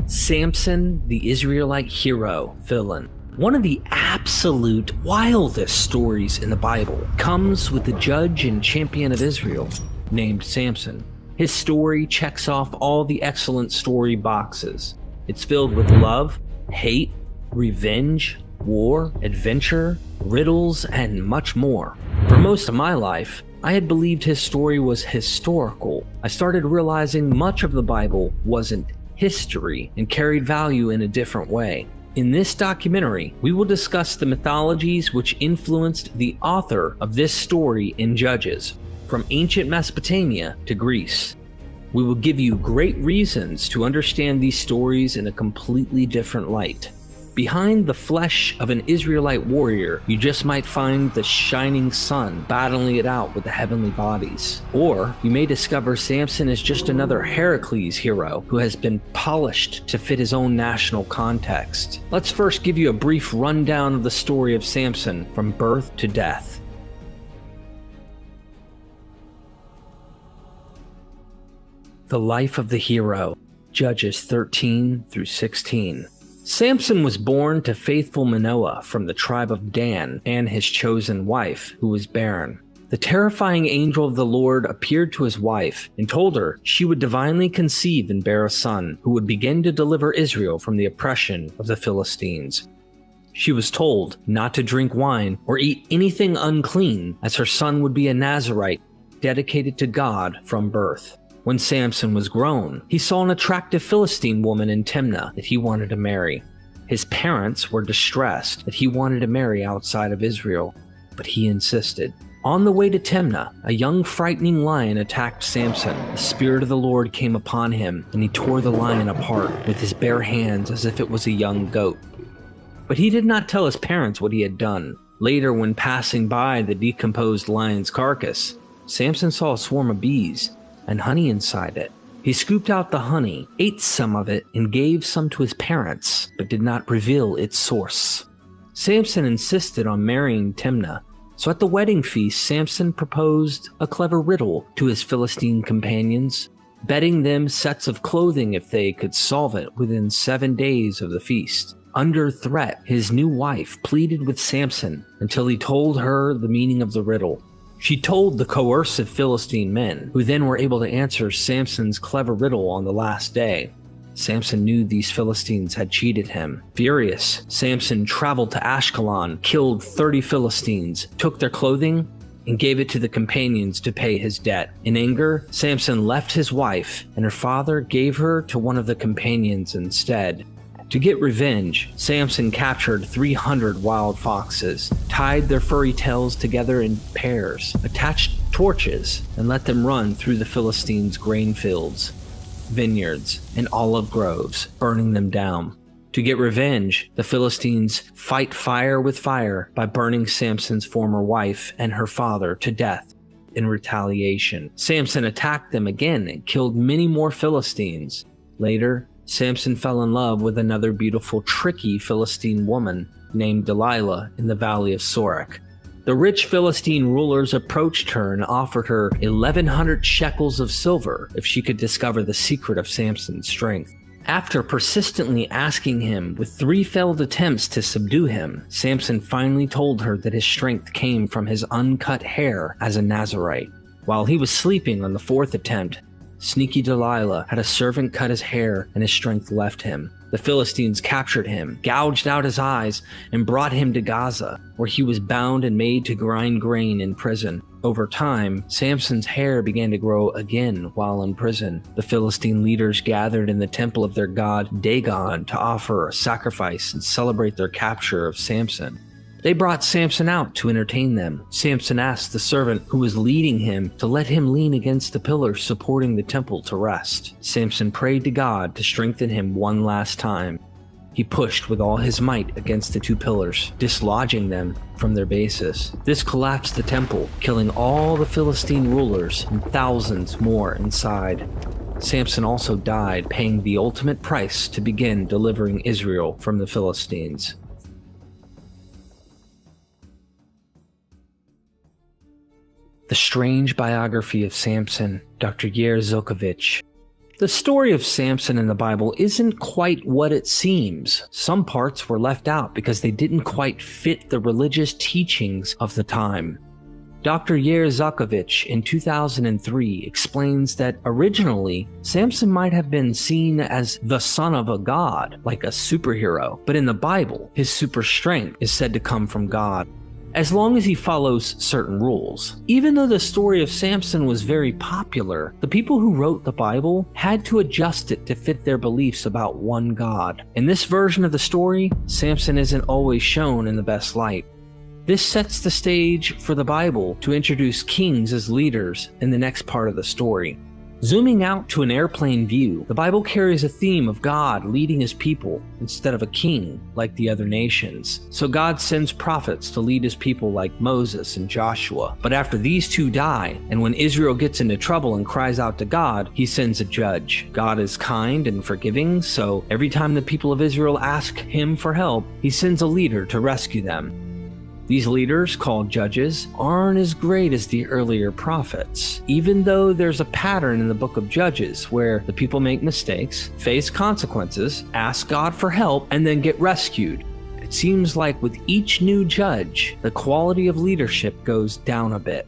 Samson, the Israelite hero villain. One of the absolute wildest stories in the Bible comes with the judge and champion of Israel named Samson. His story checks off all the excellent story boxes. It's filled with love, hate, revenge, war, adventure, riddles, and much more. For most of my life, I had believed his story was historical. I started realizing much of the Bible wasn't history and carried value in a different way. In this documentary, we will discuss the mythologies which influenced the author of this story in Judges, from ancient Mesopotamia to Greece. We will give you great reasons to understand these stories in a completely different light. Behind the flesh of an Israelite warrior, you just might find the shining sun battling it out with the heavenly bodies. Or you may discover Samson is just another Heracles hero who has been polished to fit his own national context. Let's first give you a brief rundown of the story of Samson from birth to death. The life of the hero, Judges 13 through 16. Samson was born to faithful Manoah from the tribe of Dan and his chosen wife, who was barren. The terrifying angel of the Lord appeared to his wife and told her she would divinely conceive and bear a son who would begin to deliver Israel from the oppression of the Philistines. She was told not to drink wine or eat anything unclean, as her son would be a Nazirite dedicated to God from birth. When Samson was grown, he saw an attractive Philistine woman in Timnah that he wanted to marry. His parents were distressed that he wanted to marry outside of Israel, but he insisted. On the way to Timnah, a young frightening lion attacked Samson. The Spirit of the Lord came upon him, and he tore the lion apart with his bare hands as if it was a young goat. But he did not tell his parents what he had done. Later, when passing by the decomposed lion's carcass, Samson saw a swarm of bees and honey inside it. He scooped out the honey, ate some of it, and gave some to his parents, but did not reveal its source. Samson insisted on marrying Timnah, so at the wedding feast, Samson proposed a clever riddle to his Philistine companions, betting them sets of clothing if they could solve it within 7 days of the feast. Under threat, his new wife pleaded with Samson until he told her the meaning of the riddle. She told the coercive Philistine men, who then were able to answer Samson's clever riddle on the last day. Samson knew these Philistines had cheated him. Furious, Samson traveled to Ashkelon, killed 30 Philistines, took their clothing, and gave it to the companions to pay his debt. In anger, Samson left his wife, and her father gave her to one of the companions instead. To get revenge, Samson captured 300 wild foxes, tied their furry tails together in pairs, attached torches, and let them run through the Philistines' grain fields, vineyards, and olive groves, burning them down. To get revenge, the Philistines fight fire with fire by burning Samson's former wife and her father to death. In retaliation, Samson attacked them again and killed many more Philistines. Later, Samson fell in love with another beautiful, tricky Philistine woman named Delilah in the valley of Sorek. The rich Philistine rulers approached her and offered her 1,100 shekels of silver if she could discover the secret of Samson's strength. After persistently asking him with 3 failed attempts to subdue him, Samson finally told her that his strength came from his uncut hair as a Nazirite. While he was sleeping on the 4th attempt, sneaky Delilah had a servant cut his hair and his strength left him. The Philistines captured him, gouged out his eyes, and brought him to Gaza, where he was bound and made to grind grain in prison. Over time, Samson's hair began to grow again while in prison. The Philistine leaders gathered in the temple of their god Dagon to offer a sacrifice and celebrate their capture of Samson. They brought Samson out to entertain them. Samson asked the servant who was leading him to let him lean against the pillars supporting the temple to rest. Samson prayed to God to strengthen him one last time. He pushed with all his might against the 2 pillars, dislodging them from their bases. This collapsed the temple, killing all the Philistine rulers and thousands more inside. Samson also died, paying the ultimate price to begin delivering Israel from the Philistines. The Strange Biography of Samson, Dr. Yair Zokovich. The story of Samson in the Bible isn't quite what it seems. Some parts were left out because they didn't quite fit the religious teachings of the time. Dr. Yair Zakovich in 2003 explains that originally, Samson might have been seen as the son of a god, like a superhero, but in the Bible, his super strength is said to come from God, as long as he follows certain rules. Even though the story of Samson was very popular, the people who wrote the Bible had to adjust it to fit their beliefs about one God. In this version of the story, Samson isn't always shown in the best light. This sets the stage for the Bible to introduce kings as leaders in the next part of the story. Zooming out to an airplane view, the Bible carries a theme of God leading his people instead of a king like the other nations. So God sends prophets to lead his people like Moses and Joshua. But after these two die, and when Israel gets into trouble and cries out to God, he sends a judge. God is kind and forgiving, so every time the people of Israel ask him for help, he sends a leader to rescue them. These leaders, called judges, aren't as great as the earlier prophets, even though there's a pattern in the book of Judges where the people make mistakes, face consequences, ask God for help, and then get rescued. It seems like with each new judge, the quality of leadership goes down a bit.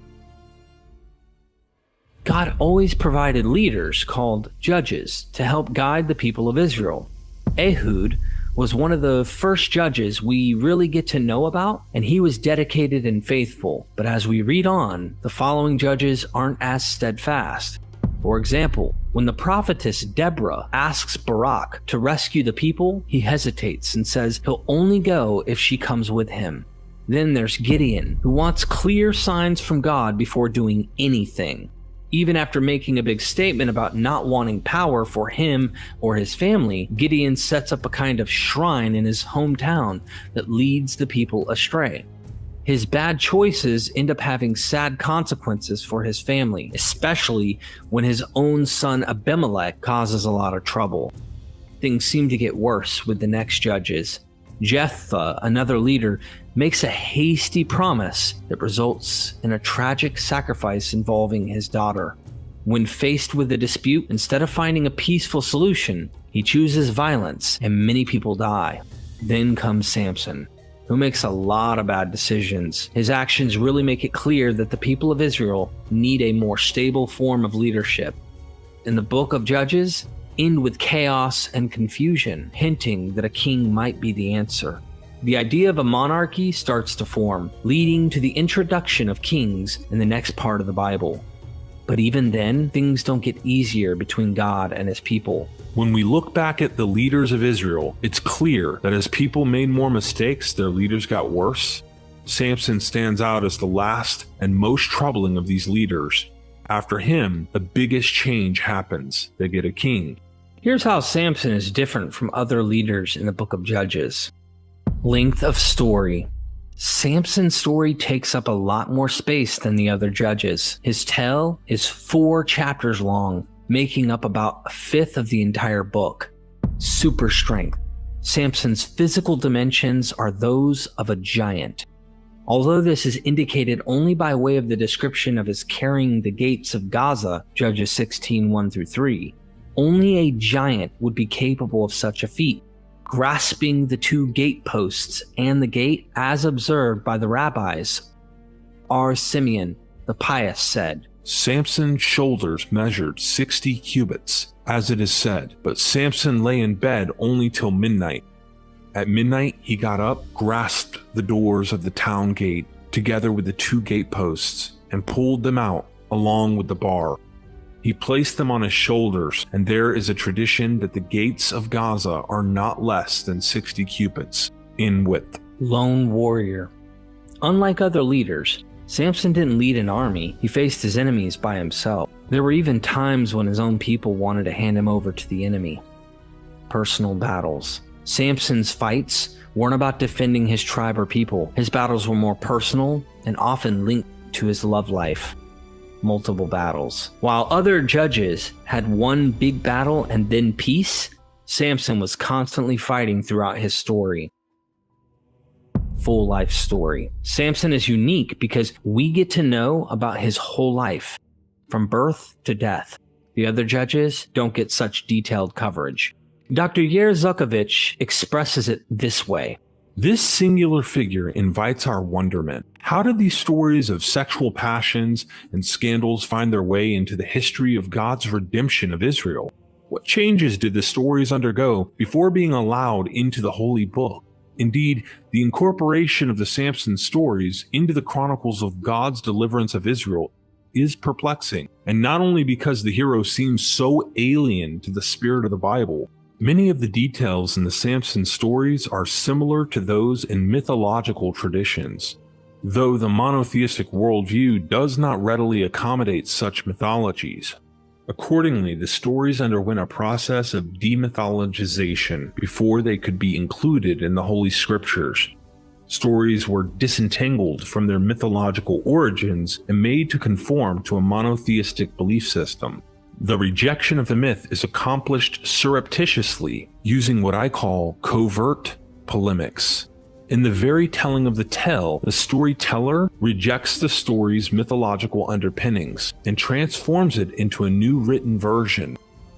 God always provided leaders called judges to help guide the people of Israel. Ehud was one of the first judges we really get to know about, and he was dedicated and faithful. But as we read on, the following judges aren't as steadfast. For example, when the prophetess Deborah asks Barak to rescue the people, he hesitates and says he'll only go if she comes with him. Then there's Gideon, who wants clear signs from God before doing anything. Even after making a big statement about not wanting power for him or his family, Gideon sets up a kind of shrine in his hometown that leads the people astray. His bad choices end up having sad consequences for his family, especially when his own son Abimelech causes a lot of trouble. Things seem to get worse with the next judges. Jephthah, another leader, makes a hasty promise that results in a tragic sacrifice involving his daughter. When faced with a dispute, instead of finding a peaceful solution, he chooses violence and many people die. Then comes Samson, who makes a lot of bad decisions. His actions really make it clear that the people of Israel need a more stable form of leadership. In the book of Judges, end with chaos and confusion, hinting that a king might be the answer. The idea of a monarchy starts to form, leading to the introduction of kings in the next part of the Bible. But even then, things don't get easier between God and his people. When we look back at the leaders of Israel, it's clear that as people made more mistakes, their leaders got worse. Samson stands out as the last and most troubling of these leaders. After him, the biggest change happens. They get a king. Here's how Samson is different from other leaders in the book of Judges. Length of story. Samson's story takes up a lot more space than the other judges. His tale is 4 chapters long, making up about a fifth of the entire book. Super strength. Samson's physical dimensions are those of a giant. Although this is indicated only by way of the description of his carrying the gates of Gaza, Judges 16:1-3, only a giant would be capable of such a feat. Grasping the 2 gateposts and the gate as observed by the rabbis. R. Simeon, the pious, said, Samson's shoulders measured 60 cubits, as it is said, but Samson lay in bed only till midnight. At midnight he got up, grasped the doors of the town gate, together with the 2 gateposts, and pulled them out along with the bar. He placed them on his shoulders, and there is a tradition that the gates of Gaza are not less than 60 cubits in width. Lone warrior. Unlike other leaders, Samson didn't lead an army. He faced his enemies by himself. There were even times when his own people wanted to hand him over to the enemy. Personal battles. Samson's fights weren't about defending his tribe or people. His battles were more personal and often linked to his love life. Multiple battles. While other judges had one big battle and then peace, Samson was constantly fighting throughout his story. Full life story. Samson is unique because we get to know about his whole life, from birth to death. The other judges don't get such detailed coverage. Dr. Yerzukovich expresses it this way. This singular figure invites our wonderment. How did these stories of sexual passions and scandals find their way into the history of God's redemption of Israel? What changes did the stories undergo before being allowed into the holy book? Indeed, the incorporation of the Samson stories into the chronicles of God's deliverance of Israel is perplexing, and not only because the hero seems so alien to the spirit of the Bible. Many of the details in the Samson stories are similar to those in mythological traditions, though the monotheistic worldview does not readily accommodate such mythologies. Accordingly, the stories underwent a process of demythologization before they could be included in the Holy Scriptures. Stories were disentangled from their mythological origins and made to conform to a monotheistic belief system. The rejection of the myth is accomplished surreptitiously using what I call covert polemics. In the very telling of the tale, the storyteller rejects the story's mythological underpinnings and transforms it into a new written version.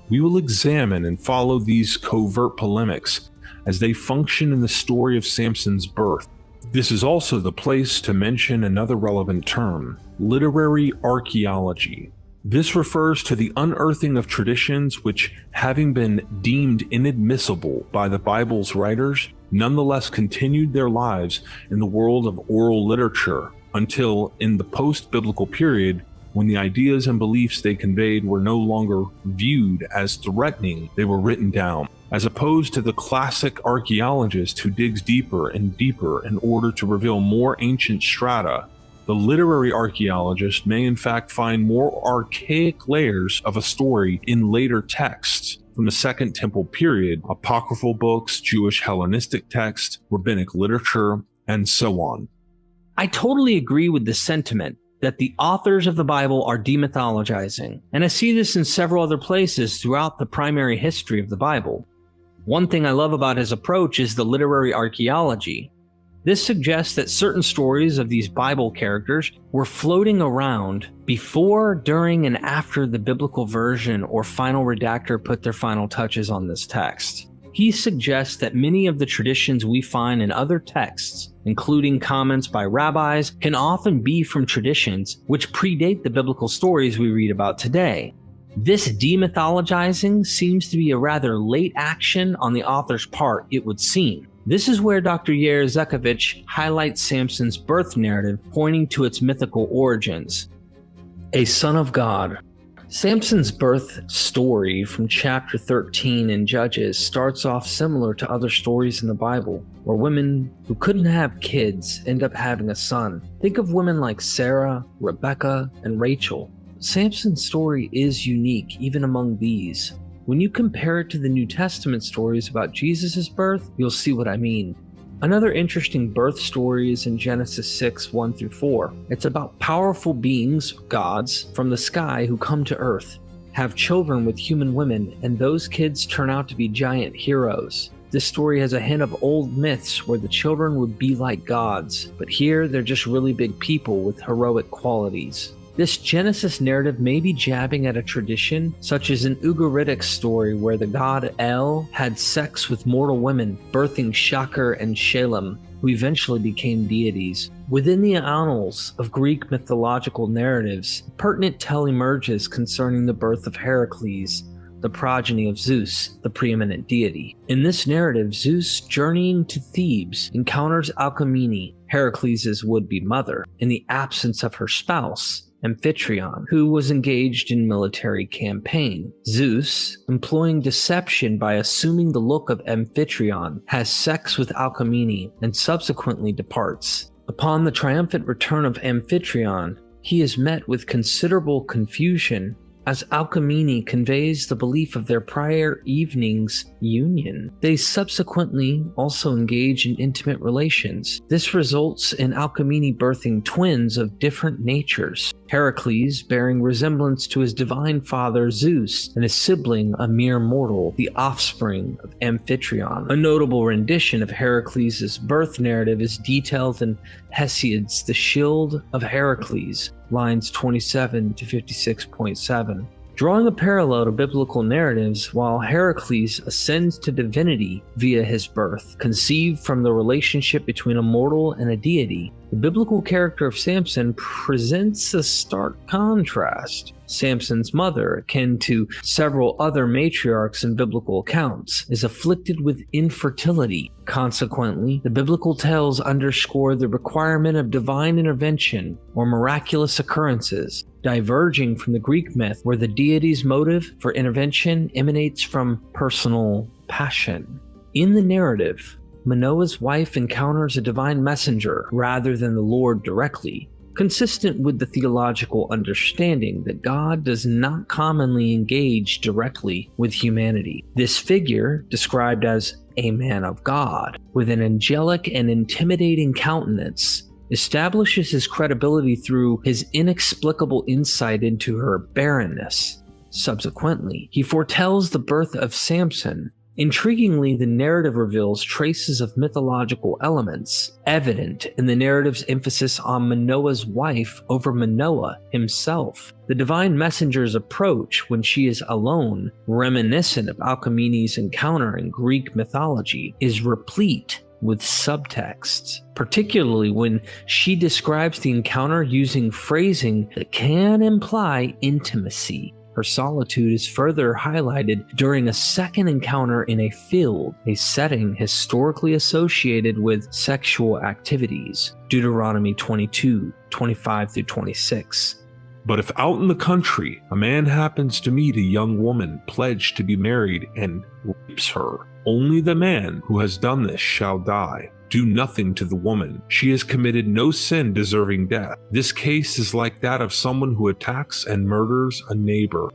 We will examine and follow these covert polemics as they function in the story of Samson's birth. This is also the place to mention another relevant term, literary archaeology. This refers to the unearthing of traditions which, having been deemed inadmissible by the Bible's writers, nonetheless continued their lives in the world of oral literature until, in the post-biblical period, when the ideas and beliefs they conveyed were no longer viewed as threatening, they were written down, as opposed to the classic archaeologist who digs deeper and deeper in order to reveal more ancient strata. The literary archaeologist may in fact find more archaic layers of a story in later texts from the Second Temple period, apocryphal books, Jewish Hellenistic texts, rabbinic literature, and so on. I totally agree with the sentiment that the authors of the Bible are demythologizing, and I see this in several other places throughout the primary history of the Bible. One thing I love about his approach is the literary archaeology. This suggests that certain stories of these Bible characters were floating around before, during, and after the biblical version or final redactor put their final touches on this text. He suggests that many of the traditions we find in other texts, including comments by rabbis, can often be from traditions which predate the biblical stories we read about today. This demythologizing seems to be a rather late action on the author's part, it would seem. This is where Dr. Yerzukovich highlights Samson's birth narrative, pointing to its mythical origins. A son of God. Samson's birth story from chapter 13 in Judges starts off similar to other stories in the Bible, where women who couldn't have kids end up having a son. Think of women like Sarah, Rebecca, and Rachel. Samson's story is unique even among these. When you compare it to the New Testament stories about Jesus' birth, you'll see what I mean. Another interesting birth story is in Genesis 6, 1-4. It's about powerful beings, gods, from the sky who come to earth, have children with human women, and those kids turn out to be giant heroes. This story has a hint of old myths where the children would be like gods, but here they're just really big people with heroic qualities. This Genesis narrative may be jabbing at a tradition such as an Ugaritic story where the god El had sex with mortal women, birthing Shakar and Shalem, who eventually became deities. Within the annals of Greek mythological narratives, a pertinent tale emerges concerning the birth of Heracles, the progeny of Zeus, the preeminent deity. In this narrative, Zeus, journeying to Thebes, encounters Alcmene, Heracles' would-be mother, in the absence of her spouse, Amphitryon, who was engaged in military campaign. Zeus, employing deception by assuming the look of Amphitryon, has sex with Alcmene and subsequently departs. Upon the triumphant return of Amphitryon, he is met with considerable confusion as Alcmene conveys the belief of their prior evening's union. They subsequently also engage in intimate relations. This results in Alcmene birthing twins of different natures, Heracles bearing resemblance to his divine father Zeus, and his sibling, a mere mortal, the offspring of Amphitryon. A notable rendition of Heracles' birth narrative is detailed in Hesiod's The Shield of Heracles, lines 27 to 56.7. Drawing a parallel to biblical narratives, while Heracles ascends to divinity via his birth, conceived from the relationship between a mortal and a deity, the biblical character of Samson presents a stark contrast. Samson's mother, akin to several other matriarchs in biblical accounts, is afflicted with infertility. Consequently, the biblical tales underscore the requirement of divine intervention or miraculous occurrences, diverging from the Greek myth where the deity's motive for intervention emanates from personal passion. In the narrative, Manoah's wife encounters a divine messenger rather than the Lord directly, consistent with the theological understanding that God does not commonly engage directly with humanity. This figure, described as a man of God, with an angelic and intimidating countenance, establishes his credibility through his inexplicable insight into her barrenness. Subsequently, he foretells the birth of Samson. Intriguingly, the narrative reveals traces of mythological elements, evident in the narrative's emphasis on Manoah's wife over Manoah himself. The divine messenger's approach when she is alone, reminiscent of Alcmene's encounter in Greek mythology, is replete with subtexts, particularly when she describes the encounter using phrasing that can imply intimacy. Her solitude is further highlighted during a second encounter in a field, a setting historically associated with sexual activities. Deuteronomy 22:25-26. But if out in the country a man happens to meet a young woman pledged to be married and rapes her, only the man who has done this shall die. Do nothing to the woman. She has committed no sin deserving death. This case is like that of someone who attacks and murders a neighbor.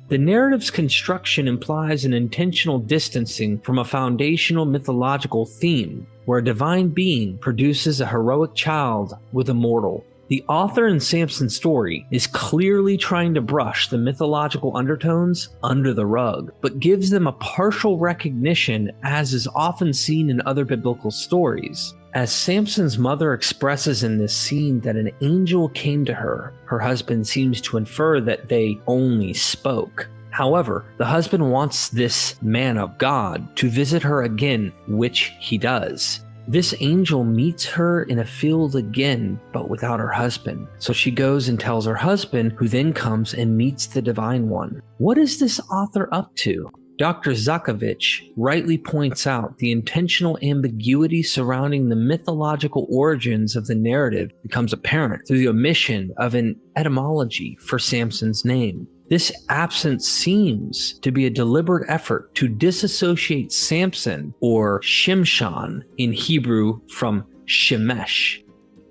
The narrative's construction implies an intentional distancing from a foundational mythological theme, where a divine being produces a heroic child with a mortal. The author in Samson's story is clearly trying to brush the mythological undertones under the rug, but gives them a partial recognition, as is often seen in other biblical stories. As Samson's mother expresses in this scene that an angel came to her, her husband seems to infer that they only spoke. However, the husband wants this man of God to visit her again, which he does. This angel meets her in a field again, but without her husband. So she goes and tells her husband, who then comes and meets the divine one. What is this author up to? Dr. Zakovich rightly points out the intentional ambiguity surrounding the mythological origins of the narrative becomes apparent through the omission of an etymology for Samson's name. This absence seems to be a deliberate effort to disassociate Samson, or Shimshon in Hebrew, from Shemesh,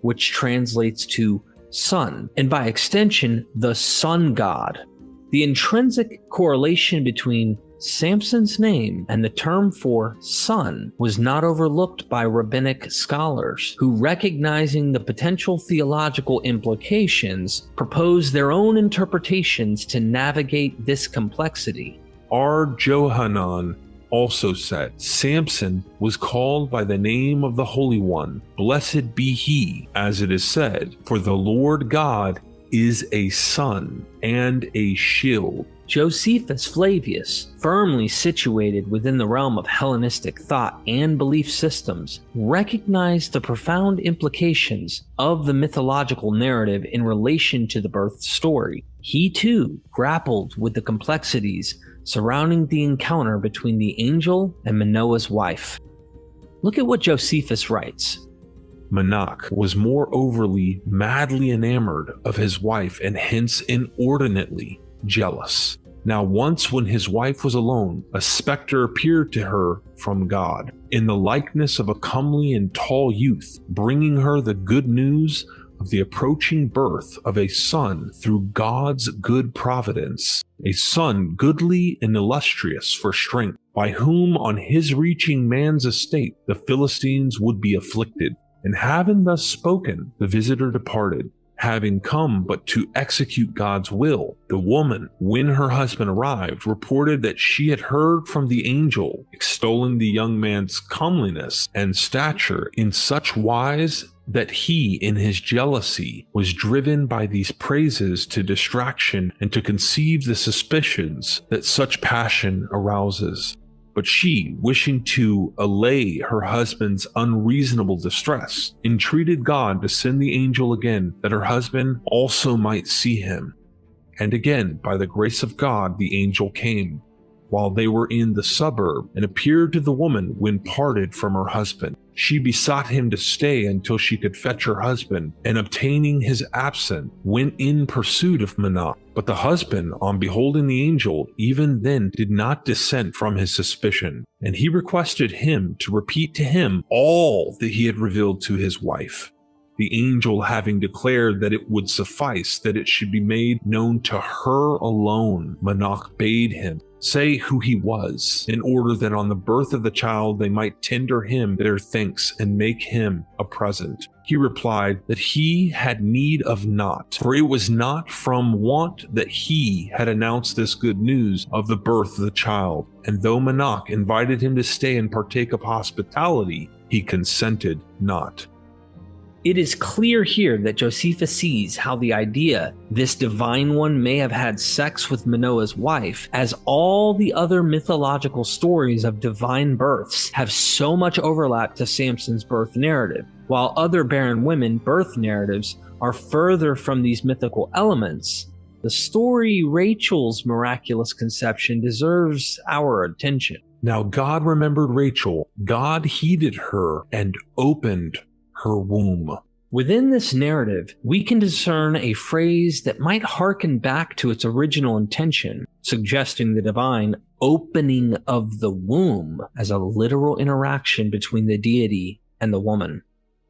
which translates to sun, and by extension, the sun god. The intrinsic correlation between Samson's name and the term for sun was not overlooked by rabbinic scholars, who, recognizing the potential theological implications, proposed their own interpretations to navigate this complexity. R. Johanan also said, Samson was called by the name of the Holy One. Blessed be he, as it is said, for the Lord God is a sun and a shield. Josephus Flavius, firmly situated within the realm of Hellenistic thought and belief systems, recognized the profound implications of the mythological narrative in relation to the birth story. He too grappled with the complexities surrounding the encounter between the angel and Manoah's wife. Look at what Josephus writes. Manoach was more overly, madly enamored of his wife and hence inordinately jealous. Now once when his wife was alone, a specter appeared to her from God, in the likeness of a comely and tall youth, bringing her the good news of the approaching birth of a son through God's good providence, a son goodly and illustrious for strength, by whom on his reaching man's estate the Philistines would be afflicted. And having thus spoken, the visitor departed, having come but to execute God's will. The woman, when her husband arrived, reported that she had heard from the angel, extolling the young man's comeliness and stature in such wise that he, in his jealousy, was driven by these praises to distraction and to conceive the suspicions that such passion arouses. But she, wishing to allay her husband's unreasonable distress, entreated God to send the angel again, that her husband also might see him. And again, by the grace of God, the angel came, while they were in the suburb, and appeared to the woman when parted from her husband. She besought him to stay until she could fetch her husband, and obtaining his absence, went in pursuit of Manoah. But the husband, on beholding the angel, even then did not dissent from his suspicion, and he requested him to repeat to him all that he had revealed to his wife. The angel having declared that it would suffice that it should be made known to her alone, Manoah bade him say who he was, in order that on the birth of the child they might tender him their thanks and make him a present. He replied that he had need of naught, for it was not from want that he had announced this good news of the birth of the child. And though Manoah invited him to stay and partake of hospitality, he consented not. It is clear here that Josephus sees how the idea this divine one may have had sex with Manoah's wife, as all the other mythological stories of divine births have so much overlap to Samson's birth narrative, while other barren women birth narratives are further from these mythical elements. The story Rachel's miraculous conception deserves our attention. Now God remembered Rachel, God heeded her and opened her womb. Within this narrative, we can discern a phrase that might harken back to its original intention, suggesting the divine opening of the womb as a literal interaction between the deity and the woman.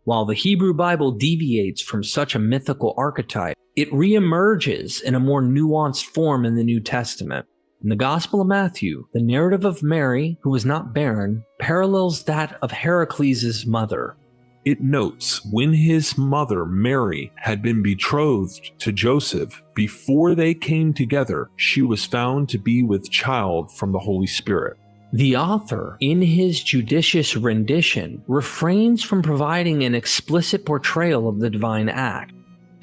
While the Hebrew Bible deviates from such a mythical archetype, it reemerges in a more nuanced form in the New Testament. In the Gospel of Matthew, the narrative of Mary, who was not barren, parallels that of Heracles' mother. It notes when his mother, Mary, had been betrothed to Joseph, before they came together, she was found to be with child from the Holy Spirit. The author, in his judicious rendition, refrains from providing an explicit portrayal of the divine act.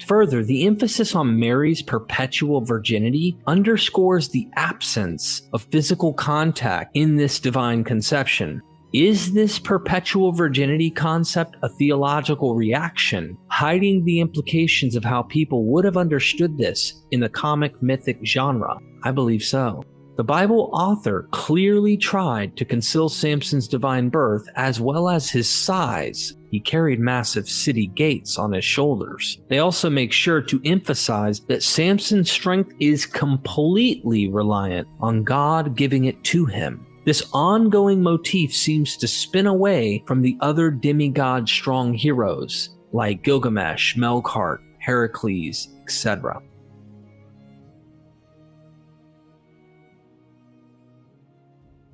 Further, the emphasis on Mary's perpetual virginity underscores the absence of physical contact in this divine conception. Is this perpetual virginity concept a theological reaction, hiding the implications of how people would have understood this in the comic mythic genre? I believe so. The Bible author clearly tried to conceal Samson's divine birth as well as his size. He carried massive city gates on his shoulders. They also make sure to emphasize that Samson's strength is completely reliant on God giving it to him. This ongoing motif seems to spin away from the other demigod strong heroes like Gilgamesh, Melqart, Heracles, etc.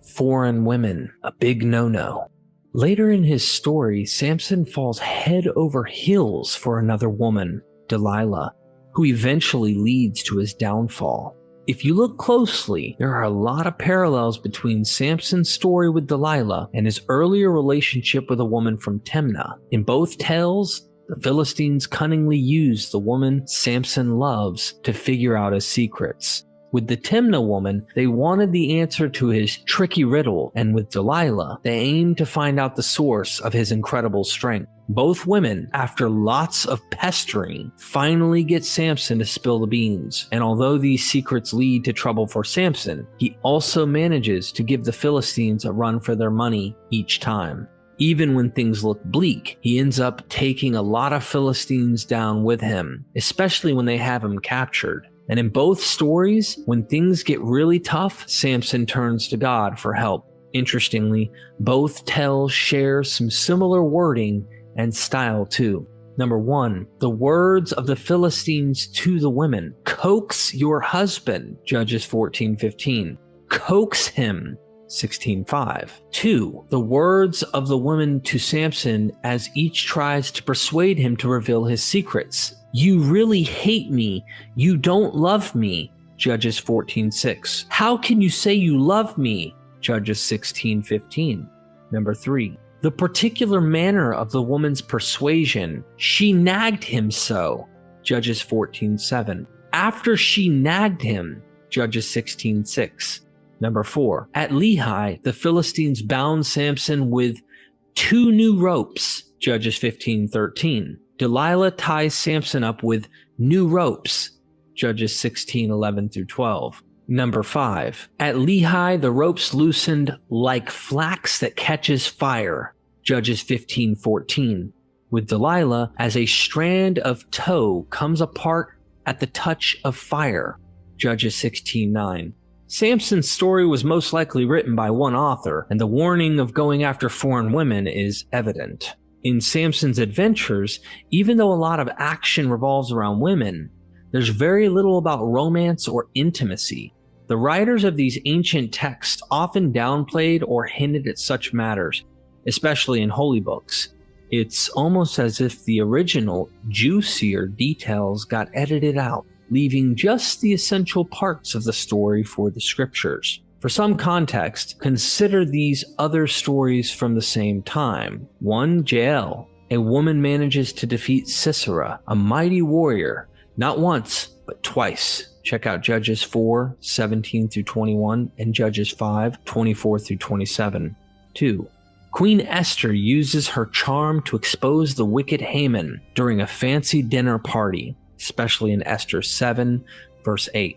Foreign women, a big no-no. Later in his story, Samson falls head over heels for another woman, Delilah, who eventually leads to his downfall. If you look closely, there are a lot of parallels between Samson's story with Delilah and his earlier relationship with a woman from Timnah. In both tales, the Philistines cunningly used the woman Samson loves to figure out his secrets. With the Timnah woman, they wanted the answer to his tricky riddle, and with Delilah, they aimed to find out the source of his incredible strength. Both women, after lots of pestering, finally get Samson to spill the beans, and although these secrets lead to trouble for Samson, he also manages to give the Philistines a run for their money each time. Even when things look bleak, he ends up taking a lot of Philistines down with him, especially when they have him captured. And in both stories, when things get really tough, Samson turns to God for help. Interestingly, both tales share some similar wording and style too. Number 1, the words of the Philistines to the women. Coax your husband, Judges 14:15. Coax him. 16:5. 2. The words of the woman to Samson as each tries to persuade him to reveal his secrets. You really hate me. You don't love me. Judges 14:6. How can you say you love me? Judges 16:15. Number 3. The particular manner of the woman's persuasion. She nagged him so. Judges 14:7. After she nagged him. Judges 16:6. Number 4. At Lehi, the Philistines bound Samson with 2 new ropes. Judges 15:13. Delilah ties Samson up with new ropes. Judges 16:11-12. Number 5. At Lehi, the ropes loosened like flax that catches fire. Judges 15:14. With Delilah, as a strand of tow comes apart at the touch of fire. Judges 16:9. Samson's story was most likely written by one author, and the warning of going after foreign women is evident. In Samson's adventures, even though a lot of action revolves around women, there's very little about romance or intimacy. The writers of these ancient texts often downplayed or hinted at such matters, especially in holy books. It's almost as if the original, juicier details got edited out, leaving just the essential parts of the story for the scriptures. For some context, consider these other stories from the same time. 1. Jael. A woman manages to defeat Sisera, a mighty warrior, not once, but twice. Check out Judges 4:17-21 and Judges 5:24-27. 2. Queen Esther uses her charm to expose the wicked Haman during a fancy dinner party, especially in Esther 7, verse 8.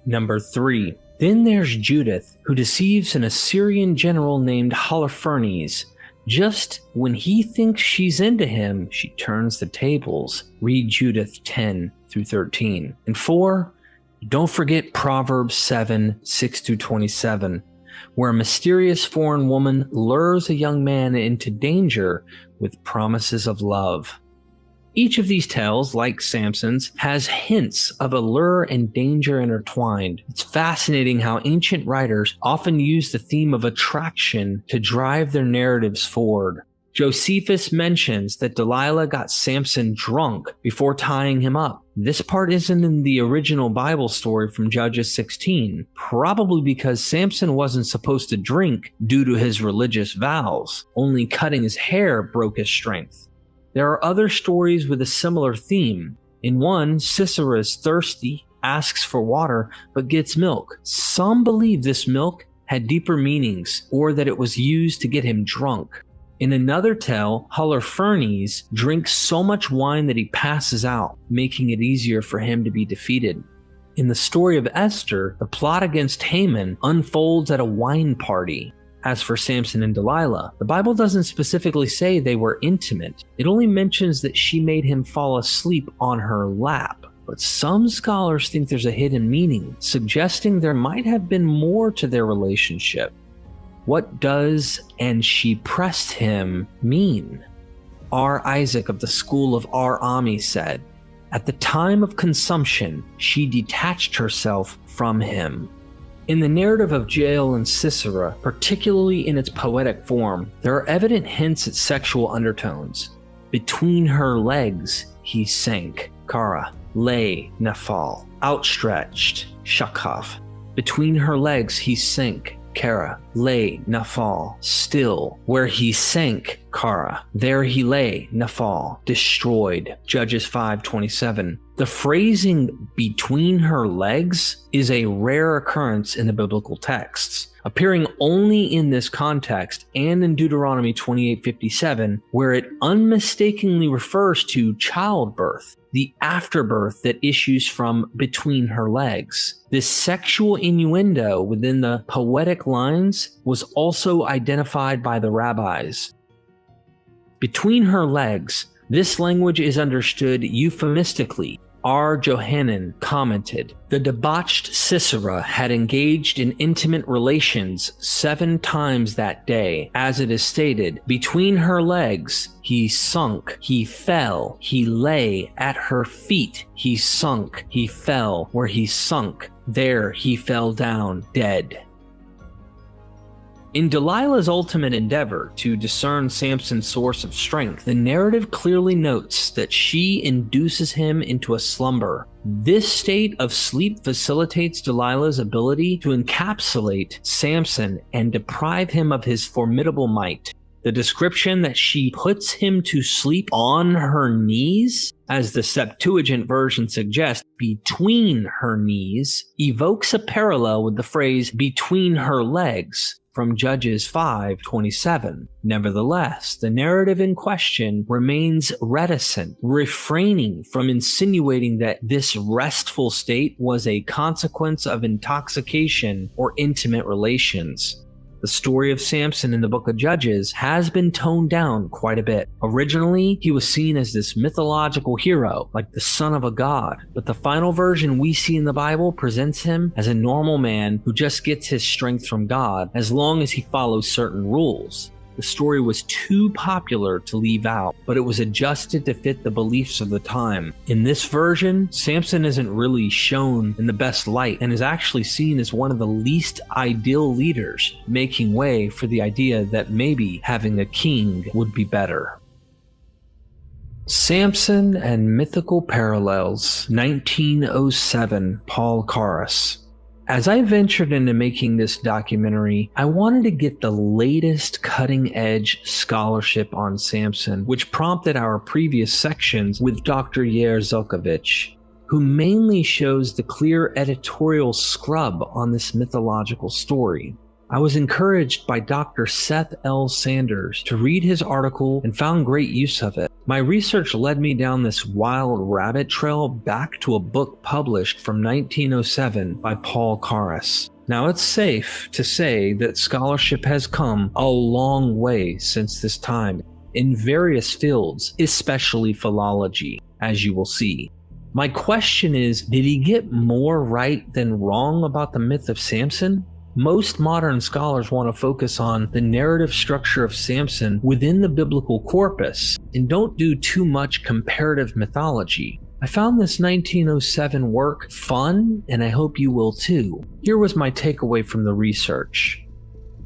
Number 3. Then there's Judith, who deceives an Assyrian general named Holofernes. Just when he thinks she's into him, she turns the tables. Read Judith 10-13. And 4. Don't forget Proverbs 7:6-27, where a mysterious foreign woman lures a young man into danger with promises of love. Each of these tales, like Samson's, has hints of allure and danger intertwined. It's fascinating how ancient writers often use the theme of attraction to drive their narratives forward. Josephus mentions that Delilah got Samson drunk before tying him up. This part isn't in the original Bible story from Judges 16, probably because Samson wasn't supposed to drink due to his religious vows. Only cutting his hair broke his strength. There are other stories with a similar theme. In one, Sisera is thirsty, asks for water, but gets milk. Some believe this milk had deeper meanings, or that it was used to get him drunk. In another tale, Holofernes drinks so much wine that he passes out, making it easier for him to be defeated. In the story of Esther, the plot against Haman unfolds at a wine party. As for Samson and Delilah, the Bible doesn't specifically say they were intimate. It only mentions that she made him fall asleep on her lap. But some scholars think there's a hidden meaning, suggesting there might have been more to their relationship. What does "and she pressed him" mean? R. Isaac of the school of archenemies said, "At the time of consumption, she detached herself from him." In the narrative of Jael and Sisera, particularly in its poetic form, there are evident hints at sexual undertones. Between her legs, he sank, Kara, lay, Nephal, outstretched, Shakaf. Between her legs, he sank, Kara, lay, Nephal, still. Where he sank, Kara, there he lay, Nephal, destroyed. Judges 5:27. The phrasing "between her legs" is a rare occurrence in the biblical texts, appearing only in this context and in Deuteronomy 28:57, where it unmistakably refers to childbirth, the afterbirth that issues from between her legs. This sexual innuendo within the poetic lines was also identified by the rabbis. Between her legs, this language is understood euphemistically. R. Johanan commented, "The debauched Sisera had engaged in intimate relations 7 times that day. As it is stated, between her legs he sunk, he fell, he lay at her feet, he sunk, he fell, where he sunk, there he fell down dead." In Delilah's ultimate endeavor to discern Samson's source of strength, the narrative clearly notes that she induces him into a slumber. This state of sleep facilitates Delilah's ability to encapsulate Samson and deprive him of his formidable might. The description that she puts him to sleep on her knees, as the Septuagint version suggests, between her knees, evokes a parallel with the phrase between her legs from Judges 5:27. Nevertheless, the narrative in question remains reticent, refraining from insinuating that this restful state was a consequence of intoxication or intimate relations. The story of Samson in the book of Judges has been toned down quite a bit. Originally, he was seen as this mythological hero, like the son of a god, but the final version we see in the Bible presents him as a normal man who just gets his strength from God as long as he follows certain rules. The story was too popular to leave out, but it was adjusted to fit the beliefs of the time. In this version, Samson isn't really shown in the best light and is actually seen as one of the least ideal leaders, making way for the idea that maybe having a king would be better. Samson and Mythical Parallels, 1907, Paul Karras. As I ventured into making this documentary, I wanted to get the latest cutting-edge scholarship on Samson, which prompted our previous sections with Dr. Yair Zelkovich, who mainly shows the clear editorial scrub on this mythological story. I was encouraged by Dr. Seth L. Sanders to read his article and found great use of it. My research led me down this wild rabbit trail back to a book published from 1907 by Paul Karras. Now, it's safe to say that scholarship has come a long way since this time in various fields, especially philology, as you will see. My question is, did he get more right than wrong about the myth of Samson? Most modern scholars want to focus on the narrative structure of Samson within the biblical corpus and don't do too much comparative mythology. I found this 1907 work fun, and I hope you will too. Here was my takeaway from the research.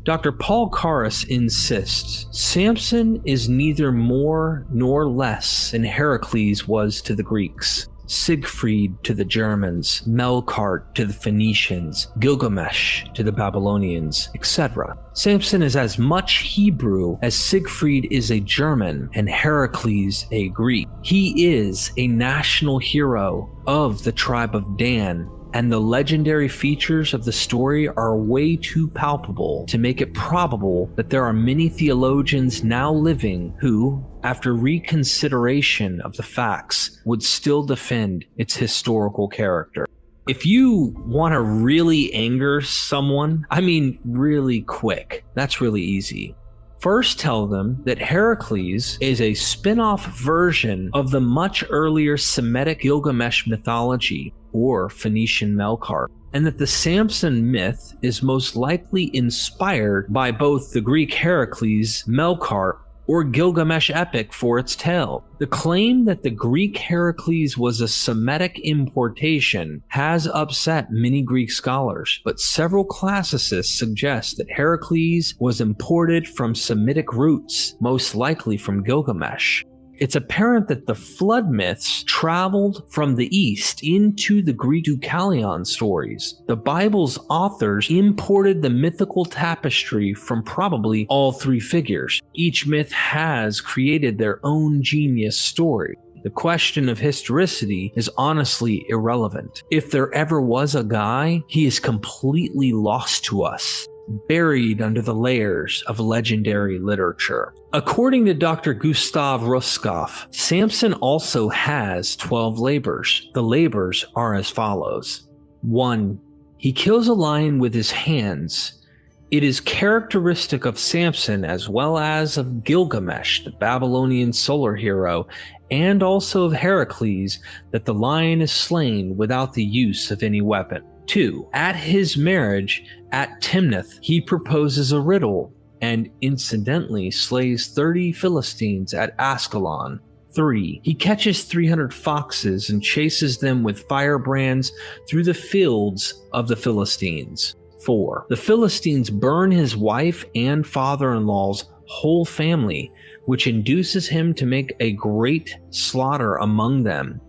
Dr. Paul Karras insists Samson is neither more nor less than Heracles was to the Greeks, Siegfried to the Germans, Melqart to the Phoenicians, Gilgamesh to the Babylonians, etc. Samson is as much Hebrew as Siegfried is a German and Heracles a Greek. He is a national hero of the tribe of Dan, and the legendary features of the story are way too palpable to make it probable that there are many theologians now living who, after reconsideration of the facts, would still defend its historical character. If you want to really anger someone, I mean really quick, that's really easy. First tell them that Heracles is a spin-off version of the much earlier Semitic Gilgamesh mythology, or Phoenician Melqart, and that the Samson myth is most likely inspired by both the Greek Heracles, Melqart, or Gilgamesh epic for its tale. The claim that the Greek Heracles was a Semitic importation has upset many Greek scholars, but several classicists suggest that Heracles was imported from Semitic roots, most likely from Gilgamesh. It's apparent that the flood myths traveled from the east into the Greek Deucalion stories. The Bible's authors imported the mythical tapestry from probably all three figures. Each myth has created their own genius story. The question of historicity is honestly irrelevant. If there ever was a guy, he is completely lost to us, buried under the layers of legendary literature. According to Dr. Gustav Ruskoff, Samson also has 12 labors. The labors are as follows. 1. He kills a lion with his hands. It is characteristic of Samson as well as of Gilgamesh, the Babylonian solar hero, and also of Heracles, that the lion is slain without the use of any weapon. 2. At his marriage at Timnath, he proposes a riddle and incidentally slays 30 Philistines at Ascalon. 3. He catches 300 foxes and chases them with firebrands through the fields of the Philistines. 4. The Philistines burn his wife and father-in-law's whole family, which induces him to make a great slaughter among them,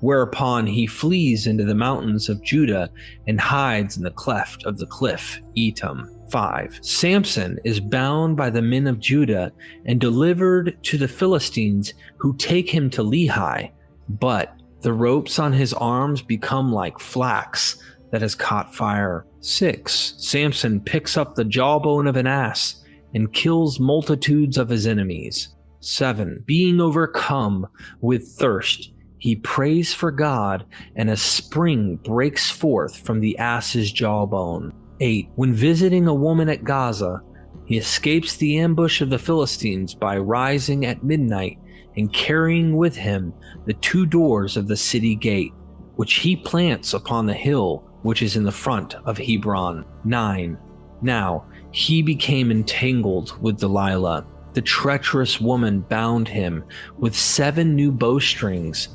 whereupon he flees into the mountains of Judah and hides in the cleft of the cliff Etam. 5. Samson is bound by the men of Judah and delivered to the Philistines, who take him to Lehi, but the ropes on his arms become like flax that has caught fire. 6. Samson picks up the jawbone of an ass and kills multitudes of his enemies. 7. Being overcome with thirst, he prays for God, and a spring breaks forth from the ass's jawbone. 8. When visiting a woman at Gaza, he escapes the ambush of the Philistines by rising at midnight and carrying with him the 2 doors of the city gate, which he plants upon the hill which is in the front of Hebron. 9. Now he became entangled with Delilah. The treacherous woman bound him with 7 new bowstrings,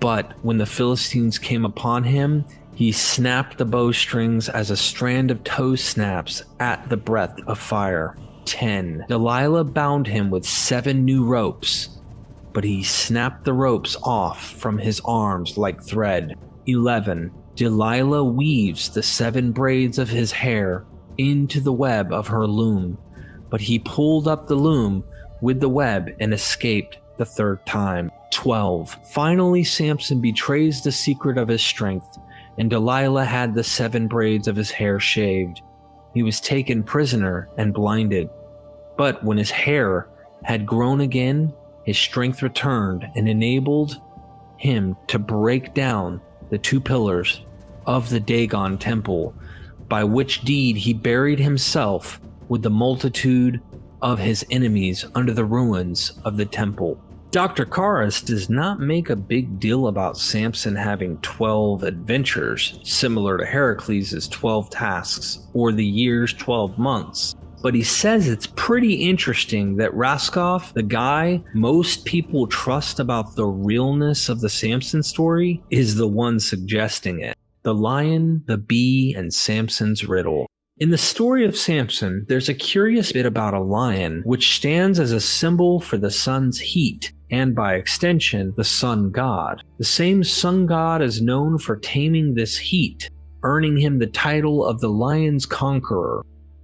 but when the Philistines came upon him, he snapped the bowstrings as a strand of tow snaps at the breath of fire. 10. Delilah bound him with 7 new ropes, but he snapped the ropes off from his arms like thread. 11. Delilah weaves the 7 braids of his hair into the web of her loom, but he pulled up the loom with the web and escaped the 3rd time. 12. Finally, Samson betrays the secret of his strength, and Delilah had the 7 braids of his hair shaved. He was taken prisoner and blinded. But when his hair had grown again, his strength returned and enabled him to break down the 2 pillars of the Dagon temple, by which deed he buried himself with the multitude of his enemies under the ruins of the temple. Dr. Karas does not make a big deal about Samson having 12 adventures, similar to Heracles' 12 tasks, or the year's 12 months. But he says it's pretty interesting that Raskov, the guy most people trust about the realness of the Samson story, is the one suggesting it. The lion, the bee, and Samson's riddle. In the story of Samson, there's a curious bit about a lion, which stands as a symbol for the sun's heat, and by extension, the sun god. The same sun god is known for taming this heat, earning him the title of the lion's conqueror.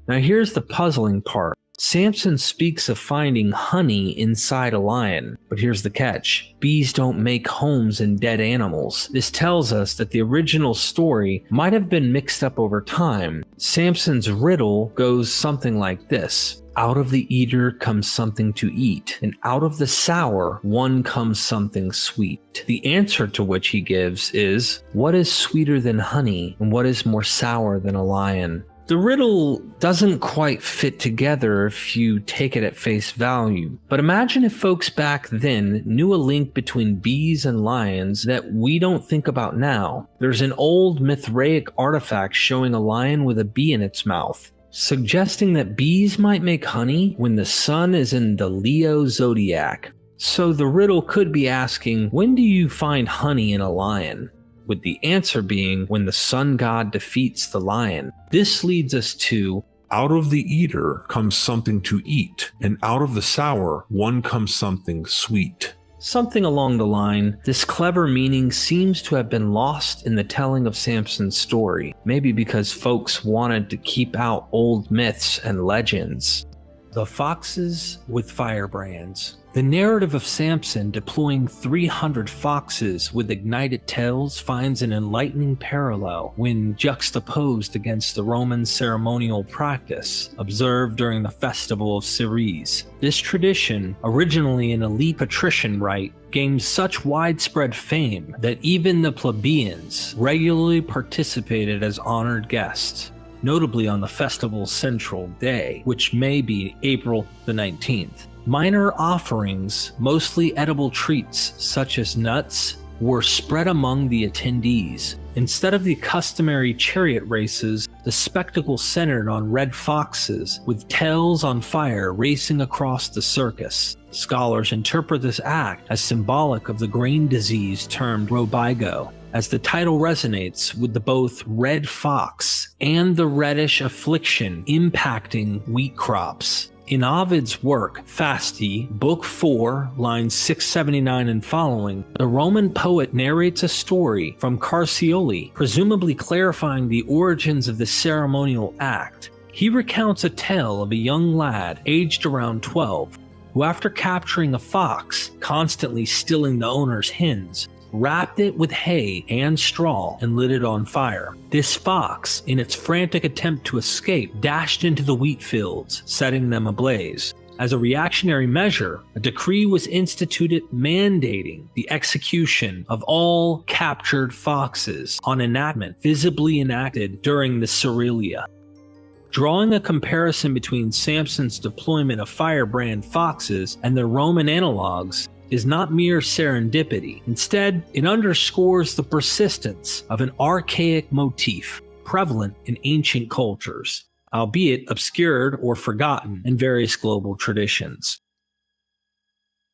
Now here's the puzzling part. Samson speaks of finding honey inside a lion, but here's the catch. Bees don't make homes in dead animals. This tells us that the original story might have been mixed up over time. Samson's riddle goes something like this. Out of the eater comes something to eat, and out of the sour one comes something sweet. The answer to which he gives is, what is sweeter than honey, and what is more sour than a lion? The riddle doesn't quite fit together if you take it at face value, but imagine if folks back then knew a link between bees and lions that we don't think about now. There's an old Mithraic artifact showing a lion with a bee in its mouth, suggesting that bees might make honey when the sun is in the Leo Zodiac. So the riddle could be asking, when do you find honey in a lion? With the answer being when the sun god defeats the lion. This leads us to, out of the eater comes something to eat, and out of the sour one comes something sweet. Something along the line, this clever meaning seems to have been lost in the telling of Samson's story, maybe because folks wanted to keep out old myths and legends. The foxes with firebrands. The narrative of Samson deploying 300 foxes with ignited tails finds an enlightening parallel when juxtaposed against the Roman ceremonial practice observed during the festival of Ceres. This tradition, originally an elite patrician rite, gained such widespread fame that even the plebeians regularly participated as honored guests, notably on the festival's central day, which may be April the 19th. Minor offerings, mostly edible treats such as nuts, were spread among the attendees. Instead of the customary chariot races, the spectacle centered on red foxes with tails on fire racing across the circus. Scholars interpret this act as symbolic of the grain disease termed robigo. as the title resonates with the both red fox and the reddish affliction impacting wheat crops. In Ovid's work, Fasti, Book 4, lines 679 and following, the Roman poet narrates a story from Carcioli, presumably clarifying the origins of the ceremonial act. He recounts a tale of a young lad aged around 12, who after capturing a fox, constantly stealing the owner's hens, wrapped it with hay and straw and lit it on fire. This fox, in its frantic attempt to escape, dashed into the wheat fields, setting them ablaze. As a reactionary measure, a decree was instituted mandating the execution of all captured foxes, an enactment visibly enacted during the Cerealia. Drawing a comparison between Samson's deployment of firebrand foxes and their Roman analogues is not mere serendipity. Instead, it underscores the persistence of an archaic motif prevalent in ancient cultures, albeit obscured or forgotten in various global traditions.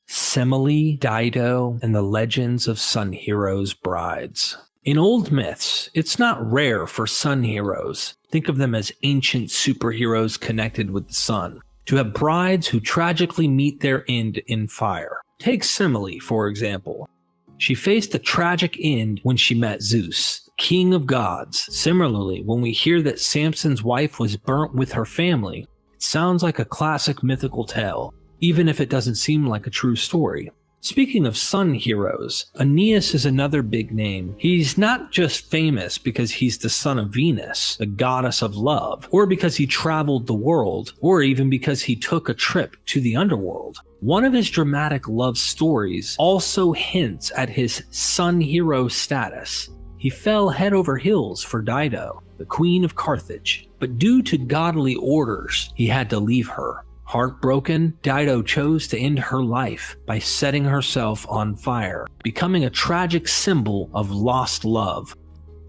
Semele, Dido, and the legends of sun heroes' brides. In old myths, it's not rare for sun heroes, think of them as ancient superheroes connected with the sun, to have brides who tragically meet their end in fire. Take Semele, for example. She faced a tragic end when she met Zeus, king of gods. Similarly, when we hear that Samson's wife was burnt with her family, it sounds like a classic mythical tale, even if it doesn't seem like a true story. Speaking of sun heroes, Aeneas is another big name. He's not just famous because he's the son of Venus, the goddess of love, or because he traveled the world, or even because he took a trip to the underworld. One of his dramatic love stories also hints at his sun hero status. He fell head over heels for Dido, the queen of Carthage, but due to godly orders, he had to leave her. Heartbroken, Dido chose to end her life by setting herself on fire, becoming a tragic symbol of lost love.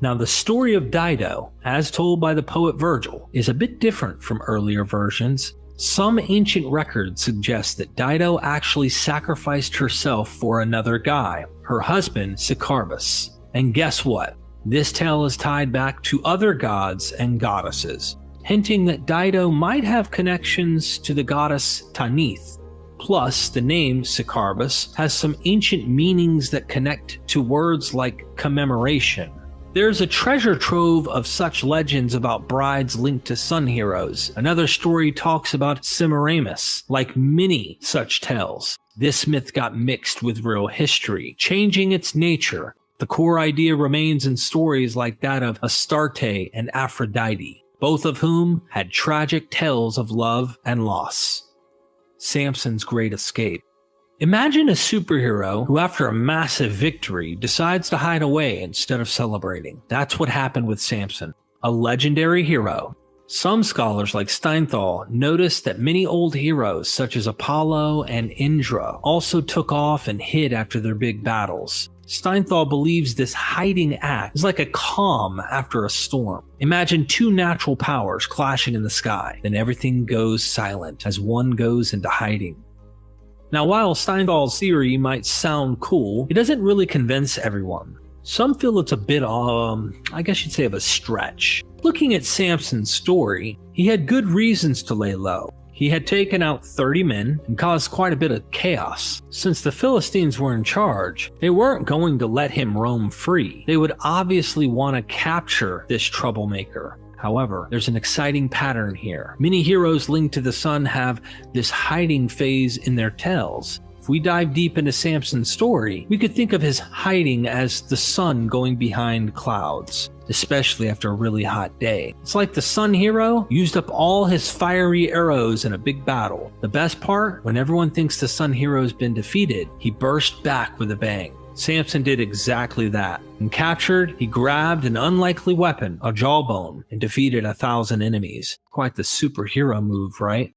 Now, the story of Dido, as told by the poet Virgil, is a bit different from earlier versions. Some ancient records suggest that Dido actually sacrificed herself for another guy, her husband Sicarbus. And guess what? This tale is tied back to other gods and goddesses, hinting that Dido might have connections to the goddess Tanith. Plus, the name Sicarbus has some ancient meanings that connect to words like commemoration. There's a treasure trove of such legends about brides linked to sun heroes. Another story talks about Semiramis. Like many such tales, this myth got mixed with real history, changing its nature. The core idea remains in stories like that of Astarte and Aphrodite, both of whom had tragic tales of love and loss. Samson's great escape. Imagine a superhero who, after a massive victory, decides to hide away instead of celebrating. That's what happened with Samson, a legendary hero. Some scholars like Steinthal noticed that many old heroes such as Apollo and Indra also took off and hid after their big battles. Steinthal believes this hiding act is like a calm after a storm. Imagine two natural powers clashing in the sky, then everything goes silent as one goes into hiding. Now, while Steinthal's theory might sound cool, it doesn't really convince everyone. Some feel it's a bit, I guess you'd say, of a stretch. Looking at Samson's story, he had good reasons to lay low. He had taken out 30 men and caused quite a bit of chaos. Since the Philistines were in charge, they weren't going to let him roam free. They would obviously want to capture this troublemaker. However, there's an exciting pattern here. Many heroes linked to the sun have this hiding phase in their tales. If we dive deep into Samson's story, we could think of his hiding as the sun going behind clouds, especially after a really hot day. It's like the sun hero used up all his fiery arrows in a big battle. The best part, when everyone thinks the sun hero's been defeated, he burst back with a bang. Samson did exactly that. When captured, he grabbed an unlikely weapon, a jawbone, and defeated 1,000 enemies. Quite the superhero move, right?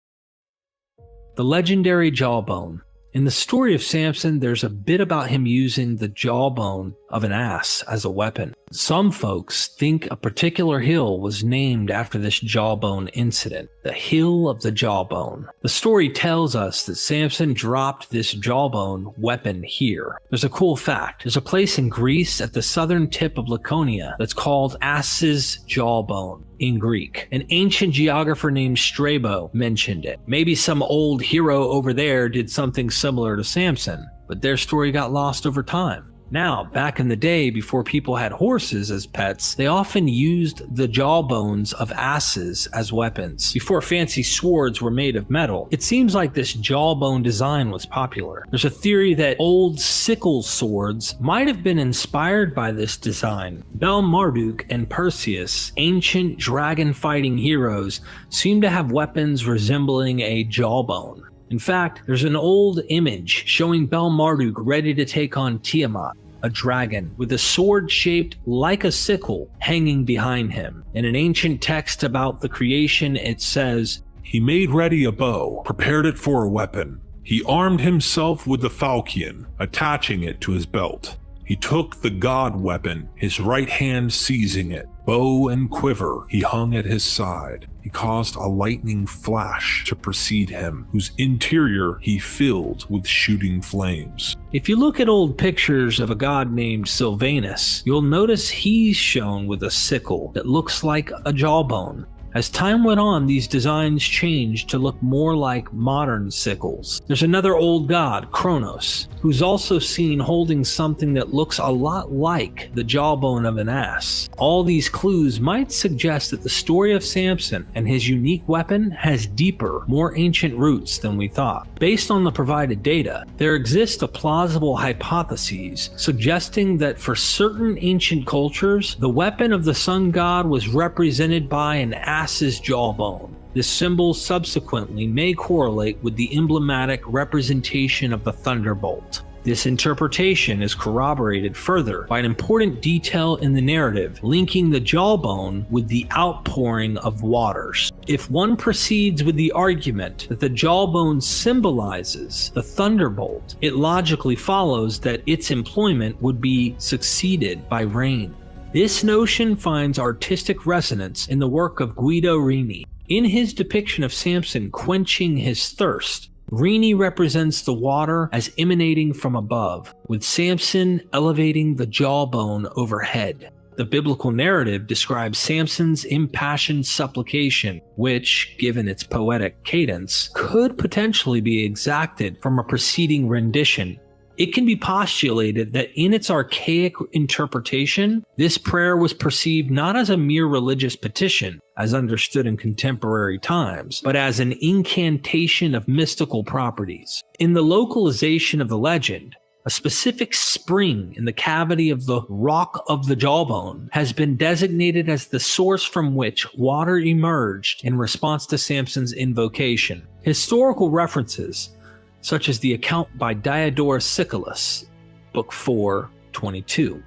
The legendary jawbone. In the story of Samson, there's a bit about him using the jawbone of an ass as a weapon. Some folks think a particular hill was named after this jawbone incident, the Hill of the Jawbone. The story tells us that Samson dropped this jawbone weapon here. There's a cool fact. There's a place in Greece at the southern tip of Laconia that's called Ass's Jawbone in Greek. An ancient geographer named Strabo mentioned it. Maybe some old hero over there did something similar to Samson, but their story got lost over time. Now, back in the day, before people had horses as pets, they often used the jawbones of asses as weapons. Before fancy swords were made of metal, it seems like this jawbone design was popular. There's a theory that old sickle swords might have been inspired by this design. Marduk and Perseus, ancient dragon-fighting heroes, seem to have weapons resembling a jawbone. In fact, there's an old image showing Marduk ready to take on Tiamat, a dragon, with a sword shaped like a sickle hanging behind him. In an ancient text about the creation, it says, "He made ready a bow, prepared it for a weapon. He armed himself with the falchion, attaching it to his belt. He took the god weapon, his right hand seizing it. Bow and quiver he hung at his side. He caused a lightning flash to precede him, whose interior he filled with shooting flames." If you look at old pictures of a god named Sylvanus, you'll notice he's shown with a sickle that looks like a jawbone. As time went on, these designs changed to look more like modern sickles. There's another old god, Kronos, who's also seen holding something that looks a lot like the jawbone of an ass. All these clues might suggest that the story of Samson and his unique weapon has deeper, more ancient roots than we thought. Based on the provided data, there exist a plausible hypotheses suggesting that for certain ancient cultures, the weapon of the sun god was represented by an ass's jawbone. This symbol subsequently may correlate with the emblematic representation of the thunderbolt. This interpretation is corroborated further by an important detail in the narrative, linking the jawbone with the outpouring of waters. If one proceeds with the argument that the jawbone symbolizes the thunderbolt, it logically follows that its employment would be succeeded by rain. This notion finds artistic resonance in the work of Guido Reni. In his depiction of Samson quenching his thirst, Reni represents the water as emanating from above, with Samson elevating the jawbone overhead. The biblical narrative describes Samson's impassioned supplication, which, given its poetic cadence, could potentially be exacted from a preceding rendition. It can be postulated that in its archaic interpretation, this prayer was perceived not as a mere religious petition, as understood in contemporary times, but as an incantation of mystical properties. In the localization of the legend, a specific spring in the cavity of the rock of the jawbone has been designated as the source from which water emerged in response to Samson's invocation. Historical references, such as the account by Diodorus Siculus, Book 4:22,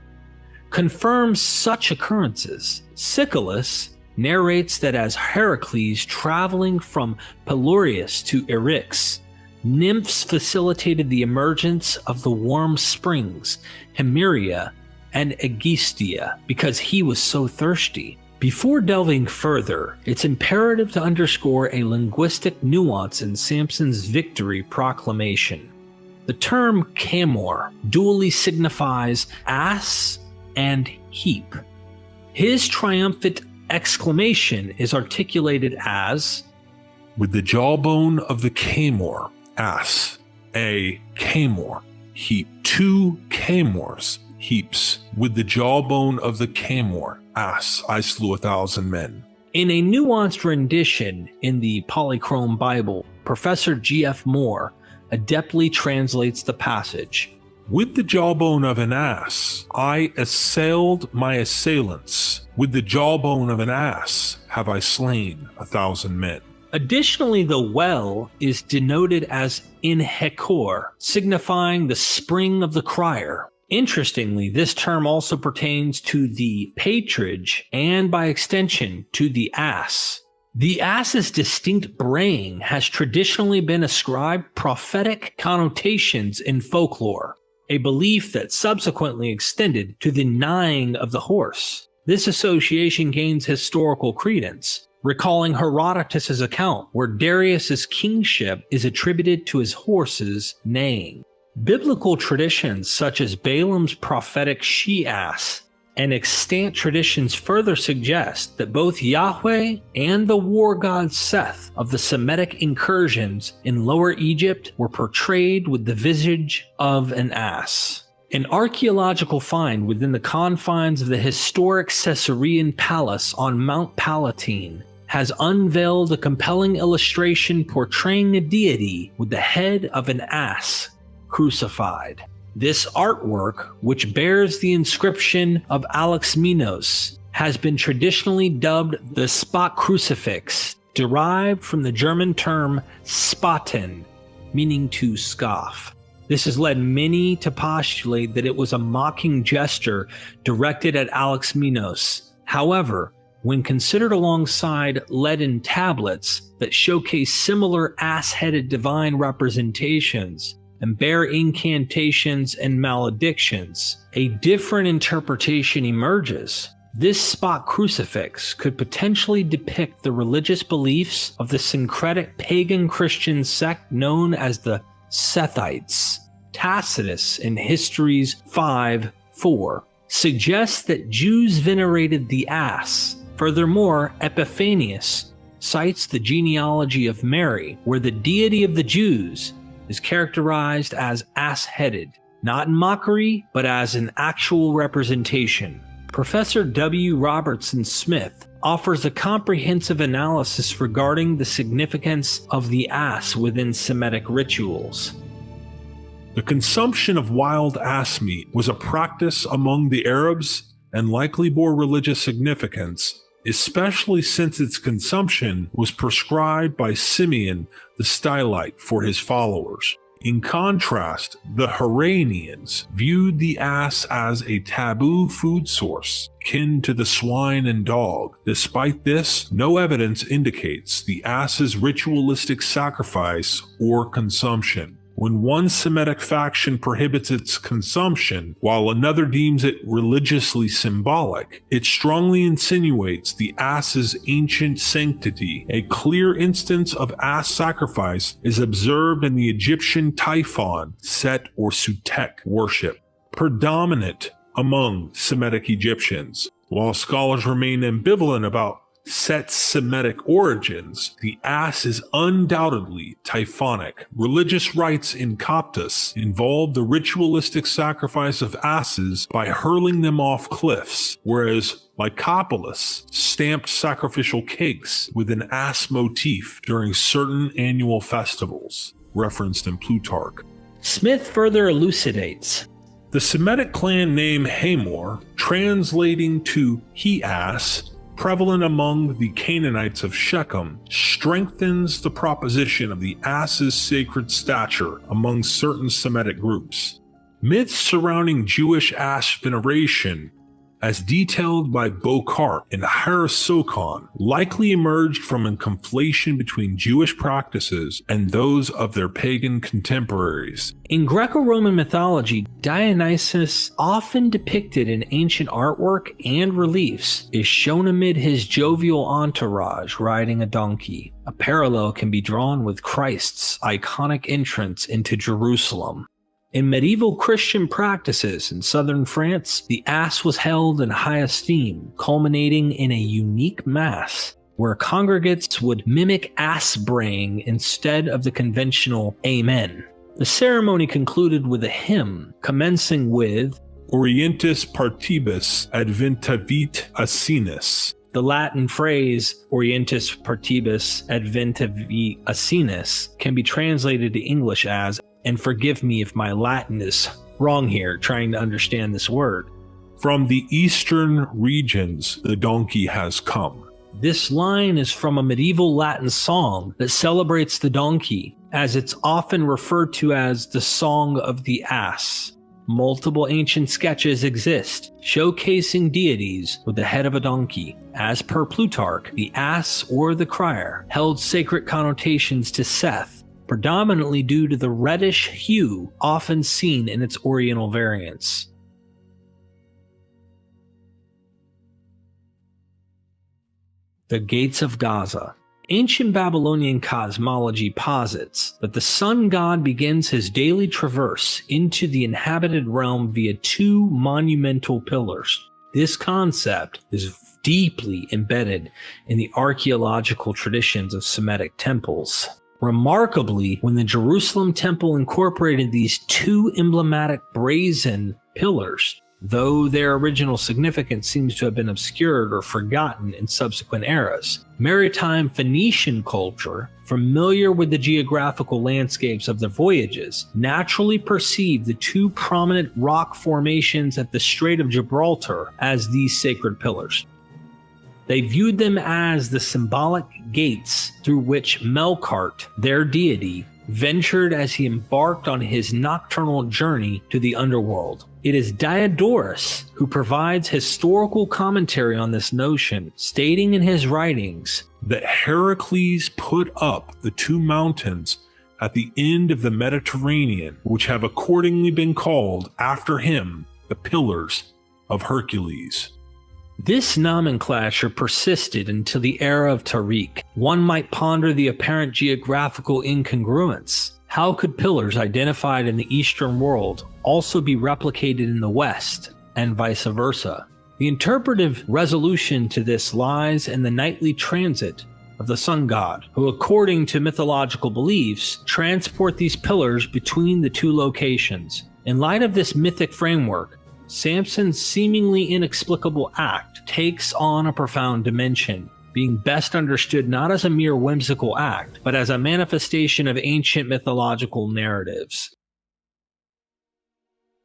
confirms such occurrences. Siculus narrates that as Heracles traveling from Pelurius to Eryx, nymphs facilitated the emergence of the warm springs, Hemiria and Aegistia, because he was so thirsty. Before delving further, it's imperative to underscore a linguistic nuance in Samson's victory proclamation. The term Camor dually signifies ass and heap. His triumphant exclamation is articulated as, "With the jawbone of the Camor, ass, a Camor, heap, 2 Camors, heaps, with the jawbone of the Camor, ass, I slew 1,000 men." In a nuanced rendition in the Polychrome Bible, Professor G.F. Moore adeptly translates the passage. "With the jawbone of an ass, I assailed my assailants. With the jawbone of an ass have I slain 1,000 men." Additionally, the well is denoted as in Hekor, signifying the spring of the crier. Interestingly, this term also pertains to the patridge and, by extension, to the ass. The ass's distinct braying has traditionally been ascribed prophetic connotations in folklore, a belief that subsequently extended to the neighing of the horse. This association gains historical credence, recalling Herodotus's account where Darius's kingship is attributed to his horse's neighing. Biblical traditions such as Balaam's prophetic she-ass and extant traditions further suggest that both Yahweh and the war god Seth of the Semitic incursions in Lower Egypt were portrayed with the visage of an ass. An archaeological find within the confines of the historic Caesarean palace on Mount Palatine has unveiled a compelling illustration portraying a deity with the head of an ass crucified. This artwork, which bears the inscription of Alexmenos, has been traditionally dubbed the spot crucifix, derived from the German term spotten, meaning to scoff. This has led many to postulate that it was a mocking gesture directed at Alexmenos. However, when considered alongside leaden tablets that showcase similar ass-headed divine representations, and bear incantations and maledictions, a different interpretation emerges. This spot crucifix could potentially depict the religious beliefs of the syncretic pagan Christian sect known as the Sethites. Tacitus in Histories 5:4 suggests that Jews venerated the ass. Furthermore, Epiphanius cites the genealogy of Mary, where the deity of the Jews is characterized as ass-headed, not in mockery, but as an actual representation. Professor W. Robertson Smith offers a comprehensive analysis regarding the significance of the ass within Semitic rituals. The consumption of wild ass meat was a practice among the Arabs and likely bore religious significance, especially since its consumption was prescribed by Simeon the Stylite for his followers. In contrast, the Heracles viewed the ass as a taboo food source, kin to the swine and dog. Despite this, no evidence indicates the ass's ritualistic sacrifice or consumption. When one Semitic faction prohibits its consumption, while another deems it religiously symbolic, it strongly insinuates the ass's ancient sanctity. A clear instance of ass sacrifice is observed in the Egyptian Typhon, Set or Sutek worship, predominant among Semitic Egyptians. While scholars remain ambivalent about Set's Semitic origins, the ass is undoubtedly Typhonic. Religious rites in Coptus involved the ritualistic sacrifice of asses by hurling them off cliffs, whereas Lycopolis stamped sacrificial cakes with an ass motif during certain annual festivals, referenced in Plutarch. Smith further elucidates. The Semitic clan name Hamor, translating to he-ass, prevalent among the Canaanites of Shechem, strengthens the proposition of the ass's sacred stature among certain Semitic groups. Myths surrounding Jewish ass veneration, as detailed by Melqart and Heracles, likely emerged from a conflation between Jewish practices and those of their pagan contemporaries. In Greco-Roman mythology, Dionysus, often depicted in ancient artwork and reliefs, is shown amid his jovial entourage riding a donkey. A parallel can be drawn with Christ's iconic entrance into Jerusalem. In medieval Christian practices in southern France, the ass was held in high esteem, culminating in a unique mass where congregates would mimic ass braying instead of the conventional Amen. The ceremony concluded with a hymn commencing with Orientis partibus adventavit asinus. The Latin phrase Orientis partibus adventavit asinus can be translated to English as, and forgive me if my Latin is wrong here, trying to understand this word. From the eastern regions, the donkey has come. This line is from a medieval Latin song that celebrates the donkey, as it's often referred to as the Song of the Ass. Multiple ancient sketches exist, showcasing deities with the head of a donkey. As per Plutarch, the ass or the crier held sacred connotations to Seth, predominantly due to the reddish hue often seen in its oriental variants. The Gates of Gaza. Ancient Babylonian cosmology posits that the sun god begins his daily traverse into the inhabited realm via two monumental pillars. This concept is deeply embedded in the archaeological traditions of Semitic temples. Remarkably, when the Jerusalem temple incorporated these two emblematic brazen pillars, though their original significance seems to have been obscured or forgotten in subsequent eras, maritime Phoenician culture, familiar with the geographical landscapes of their voyages, naturally perceived the two prominent rock formations at the Strait of Gibraltar as these sacred pillars. They viewed them as the symbolic gates through which Melqart, their deity, ventured as he embarked on his nocturnal journey to the underworld. It is Diodorus who provides historical commentary on this notion, stating in his writings that Heracles put up the two mountains at the end of the Mediterranean, which have accordingly been called after him the Pillars of Hercules. This nomenclature persisted until the era of Tariq. One might ponder the apparent geographical incongruence. How could pillars identified in the Eastern world also be replicated in the West, and vice versa? The interpretive resolution to this lies in the nightly transit of the sun god, who, according to mythological beliefs, transport these pillars between the two locations. In light of this mythic framework, Samson's seemingly inexplicable act takes on a profound dimension, being best understood not as a mere whimsical act, but as a manifestation of ancient mythological narratives.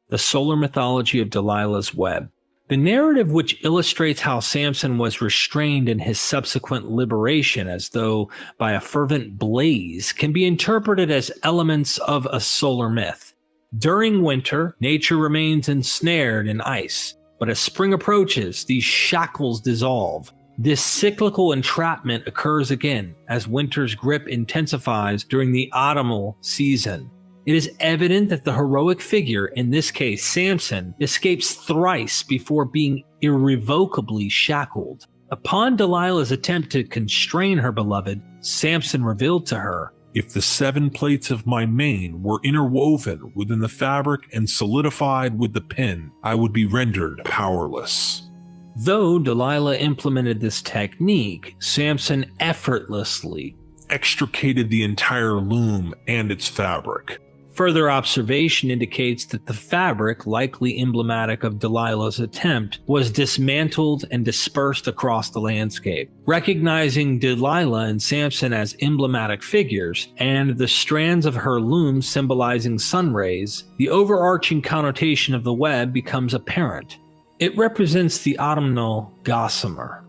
The solar mythology of Delilah's web. The narrative which illustrates how Samson was restrained in his subsequent liberation as though by a fervent blaze can be interpreted as elements of a solar myth. During winter, nature remains ensnared in ice, but as spring approaches, these shackles dissolve. This cyclical entrapment occurs again as winter's grip intensifies during the autumnal season. It is evident that the heroic figure, in this case Samson, escapes thrice before being irrevocably shackled. Upon Delilah's attempt to constrain her beloved, Samson revealed to her, "If the 7 plates of my mane were interwoven within the fabric and solidified with the pin, I would be rendered powerless." Though Delilah implemented this technique, Samson effortlessly extricated the entire loom and its fabric. Further observation indicates that the fabric, likely emblematic of Delilah's attempt, was dismantled and dispersed across the landscape. Recognizing Delilah and Samson as emblematic figures, and the strands of her loom symbolizing sun rays, the overarching connotation of the web becomes apparent. It represents the autumnal gossamer.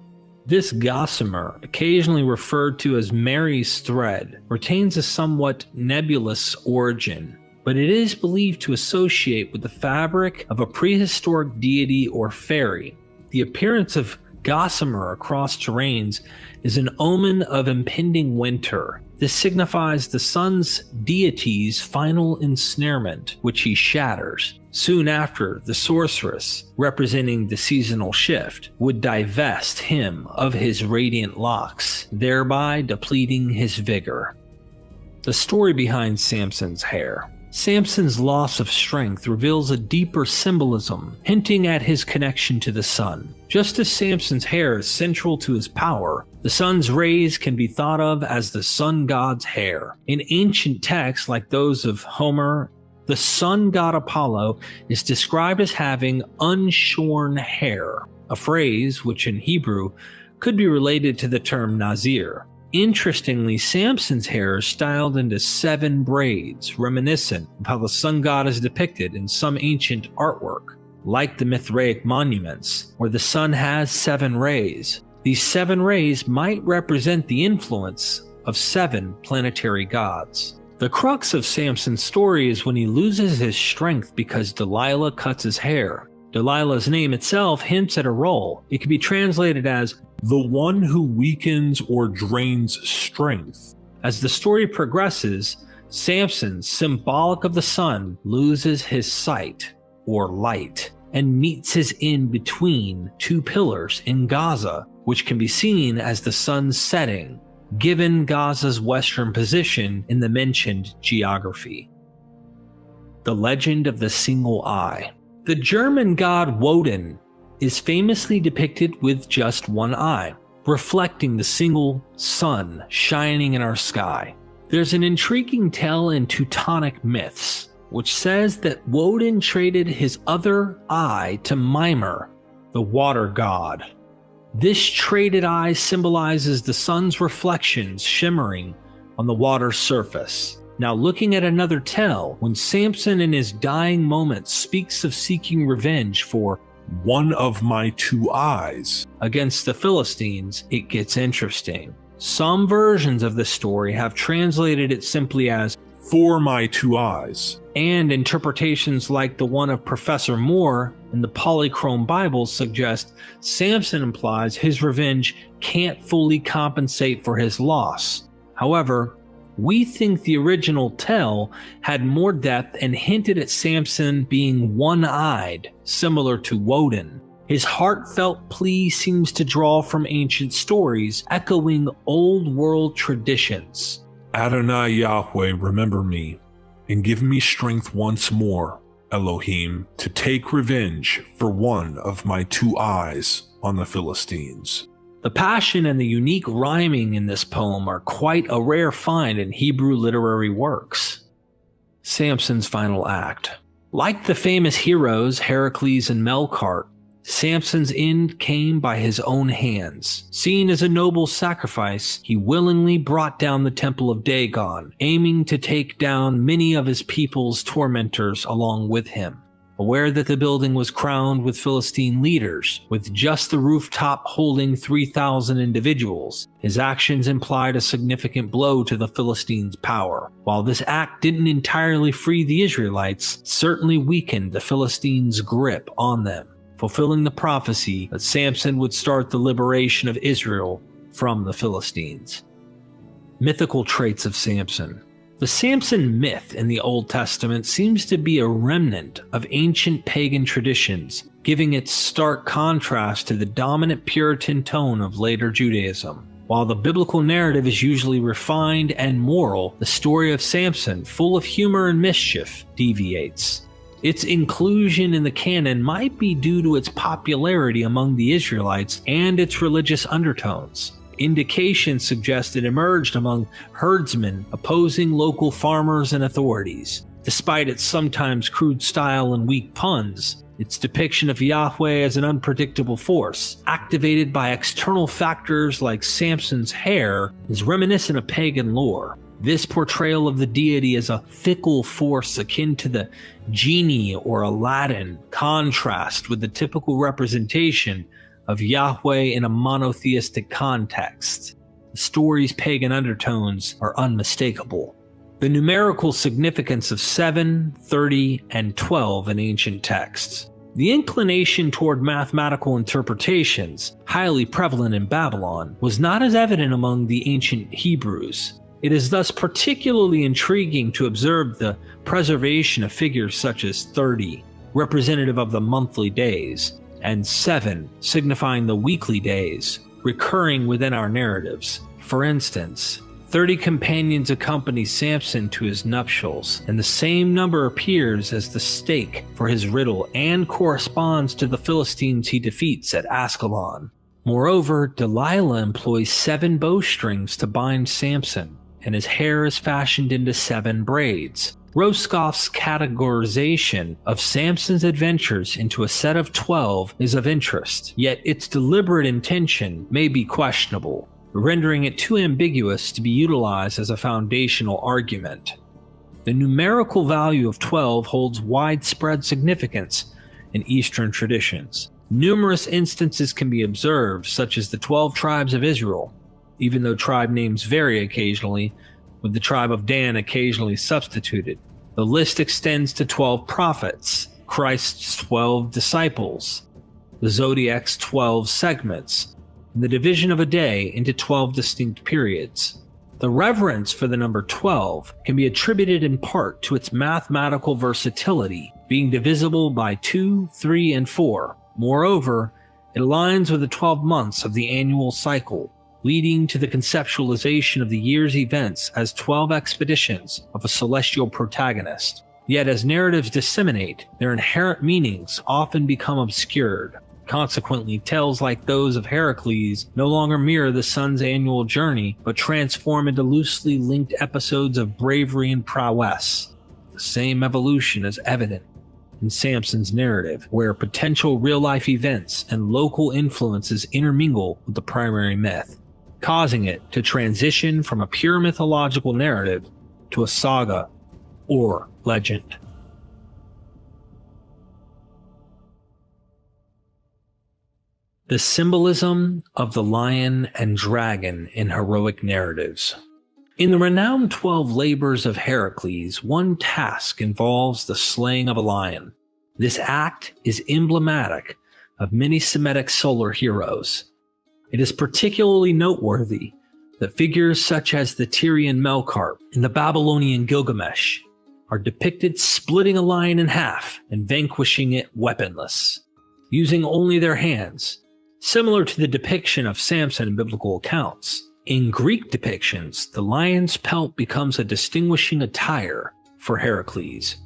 This gossamer, occasionally referred to as Mary's thread, retains a somewhat nebulous origin, but it is believed to associate with the fabric of a prehistoric deity or fairy. The appearance of gossamer across terrains is an omen of impending winter. This signifies the sun's deity's final ensnarement, which he shatters. Soon after, the sorceress, representing the seasonal shift, would divest him of his radiant locks, thereby depleting his vigor. The story behind Samson's hair. Samson's loss of strength reveals a deeper symbolism, hinting at his connection to the sun. Just as Samson's hair is central to his power, the sun's rays can be thought of as the sun god's hair. In ancient texts like those of Homer, the sun god Apollo is described as having unshorn hair, a phrase which in Hebrew could be related to the term Nazir. Interestingly, Samson's hair is styled into 7 braids, reminiscent of how the sun god is depicted in some ancient artwork, like the Mithraic monuments, where the sun has 7 rays. These 7 rays might represent the influence of 7 planetary gods. The crux of Samson's story is when he loses his strength because Delilah cuts his hair. Delilah's name itself hints at a role. It can be translated as the one who weakens or drains strength. As the story progresses, Samson, symbolic of the sun, loses his sight, or light, and meets his end between two pillars in Gaza, which can be seen as the sun's setting, given Gaza's western position in the mentioned geography. The legend of the single eye. The German god Woden is famously depicted with just one eye, reflecting the single sun shining in our sky. There's an intriguing tale in Teutonic myths, which says that Woden traded his other eye to Mimer, the water god. This traded eye symbolizes the sun's reflections shimmering on the water's surface. Now, looking at another tale, when Samson in his dying moments speaks of seeking revenge for one of my two eyes against the Philistines, it gets interesting. Some versions of the story have translated it simply as for my two eyes, and interpretations like the one of Professor Moore in the Polychrome Bible suggest Samson implies his revenge can't fully compensate for his loss. However, we think the original tale had more depth and hinted at Samson being one-eyed, similar to Woden. His heartfelt plea seems to draw from ancient stories, echoing old-world traditions. Adonai Yahweh, remember me, and give me strength once more, Elohim, to take revenge for one of my two eyes on the Philistines. The passion and the unique rhyming in this poem are quite a rare find in Hebrew literary works. Samson's final act. Like the famous heroes Heracles and Melqart, Samson's end came by his own hands. Seen as a noble sacrifice, he willingly brought down the temple of Dagon, aiming to take down many of his people's tormentors along with him. Aware that the building was crowned with Philistine leaders, with just the rooftop holding 3,000 individuals, his actions implied a significant blow to the Philistines' power. While this act didn't entirely free the Israelites, it certainly weakened the Philistines' grip on them, fulfilling the prophecy that Samson would start the liberation of Israel from the Philistines. Mythical traits of Samson. The Samson myth in the Old Testament seems to be a remnant of ancient pagan traditions, giving its stark contrast to the dominant Puritan tone of later Judaism. While the biblical narrative is usually refined and moral, the story of Samson, full of humor and mischief, deviates. Its inclusion in the canon might be due to its popularity among the Israelites and its religious undertones. Indications suggest it emerged among herdsmen opposing local farmers and authorities. Despite its sometimes crude style and weak puns, its depiction of Yahweh as an unpredictable force, activated by external factors like Samson's hair, is reminiscent of pagan lore. This portrayal of the deity as a fickle force akin to the genie or Aladdin contrasts with the typical representation of Yahweh in a monotheistic context. The story's pagan undertones are unmistakable. The numerical significance of 7, 30, and 12 in ancient texts. The inclination toward mathematical interpretations, highly prevalent in Babylon, was not as evident among the ancient Hebrews. It is thus particularly intriguing to observe the preservation of figures such as 30, representative of the monthly days, and 7, signifying the weekly days, recurring within our narratives. For instance, 30 companions accompany Samson to his nuptials, and the same number appears as the stake for his riddle and corresponds to the Philistines he defeats at Ascalon. Moreover, Delilah employs 7 bowstrings to bind Samson, and his hair is fashioned into 7 braids. Roscoff's categorization of Samson's adventures into a set of 12 is of interest, yet its deliberate intention may be questionable, rendering it too ambiguous to be utilized as a foundational argument. The numerical value of 12 holds widespread significance in Eastern traditions. Numerous instances can be observed, such as the 12 tribes of Israel. Even though tribe names vary occasionally, with the tribe of Dan occasionally substituted. The list extends to 12 prophets, Christ's 12 disciples, the Zodiac's 12 segments, and the division of a day into 12 distinct periods. The reverence for the number 12 can be attributed in part to its mathematical versatility, being divisible by 2, 3, and 4. Moreover, it aligns with the 12 months of the annual cycle, leading to the conceptualization of the year's events as 12 expeditions of a celestial protagonist. Yet as narratives disseminate, their inherent meanings often become obscured. Consequently, tales like those of Heracles no longer mirror the sun's annual journey, but transform into loosely linked episodes of bravery and prowess. The same evolution is evident in Samson's narrative, where potential real-life events and local influences intermingle with the primary myth, causing it to transition from a pure mythological narrative to a saga or legend. The symbolism of the lion and dragon in heroic narratives. In the renowned 12 labors of Heracles, one task involves the slaying of a lion. This act is emblematic of many Semitic solar heroes. It is particularly noteworthy that figures such as the Tyrian Melqart and the Babylonian Gilgamesh are depicted splitting a lion in half and vanquishing it weaponless, using only their hands, similar to the depiction of Samson in biblical accounts. In Greek depictions, the lion's pelt becomes a distinguishing attire for Heracles.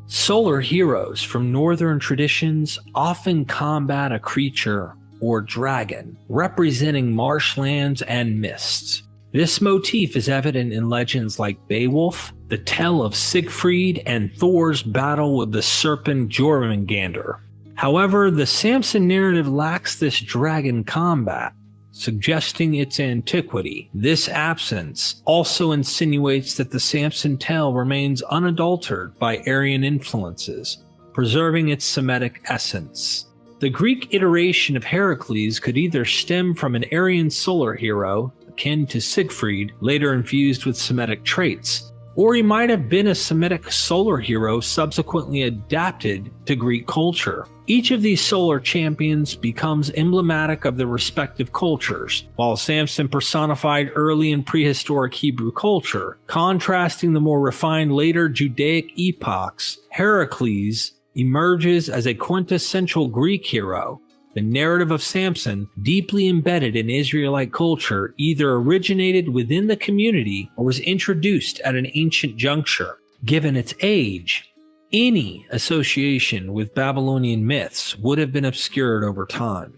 Solar heroes from northern traditions often combat a creature or dragon, representing marshlands and mists. This motif is evident in legends like Beowulf, the tale of Siegfried, and Thor's battle with the serpent Jormungandr. However, the Samson narrative lacks this dragon combat, suggesting its antiquity. This absence also insinuates that the Samson tale remains unadulterated by Aryan influences, preserving its Semitic essence. The Greek iteration of Heracles could either stem from an Aryan solar hero, akin to Siegfried, later infused with Semitic traits, or he might have been a Semitic solar hero subsequently adapted to Greek culture. Each of these solar champions becomes emblematic of their respective cultures, while Samson personified early and prehistoric Hebrew culture, contrasting the more refined later Judaic epochs. Heracles emerges as a quintessential Greek hero. The narrative of Samson, deeply embedded in Israelite culture, either originated within the community or was introduced at an ancient juncture. Given its age, any association with Babylonian myths would have been obscured over time.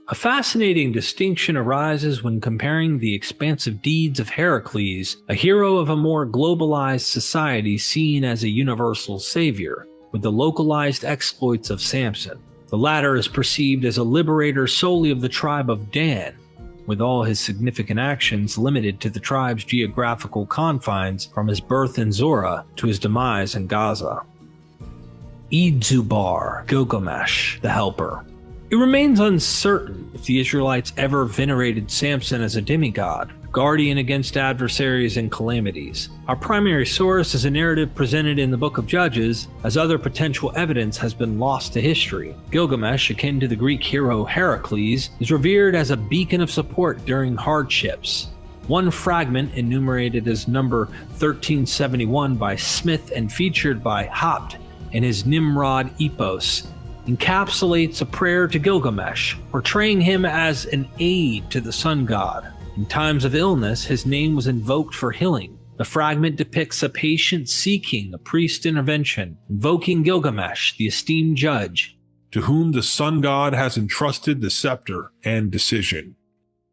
A fascinating distinction arises when comparing the expansive deeds of Heracles, a hero of a more globalized society seen as a universal savior, with the localized exploits of Samson. The latter is perceived as a liberator solely of the tribe of Dan, with all his significant actions limited to the tribe's geographical confines from his birth in Zorah to his demise in Gaza. Idzubar, Gilgamesh, the Helper. It remains uncertain if the Israelites ever venerated Samson as a demigod, guardian against adversaries and calamities. Our primary source is a narrative presented in the Book of Judges, as other potential evidence has been lost to history. Gilgamesh, akin to the Greek hero Heracles, is revered as a beacon of support during hardships. One fragment, enumerated as number 1371 by Smith and featured by Hopt in his Nimrod epos, encapsulates a prayer to Gilgamesh, portraying him as an aid to the sun god. In times of illness, his name was invoked for healing. The fragment depicts a patient seeking a priest's intervention, invoking Gilgamesh, the esteemed judge, to whom the sun god has entrusted the scepter and decision.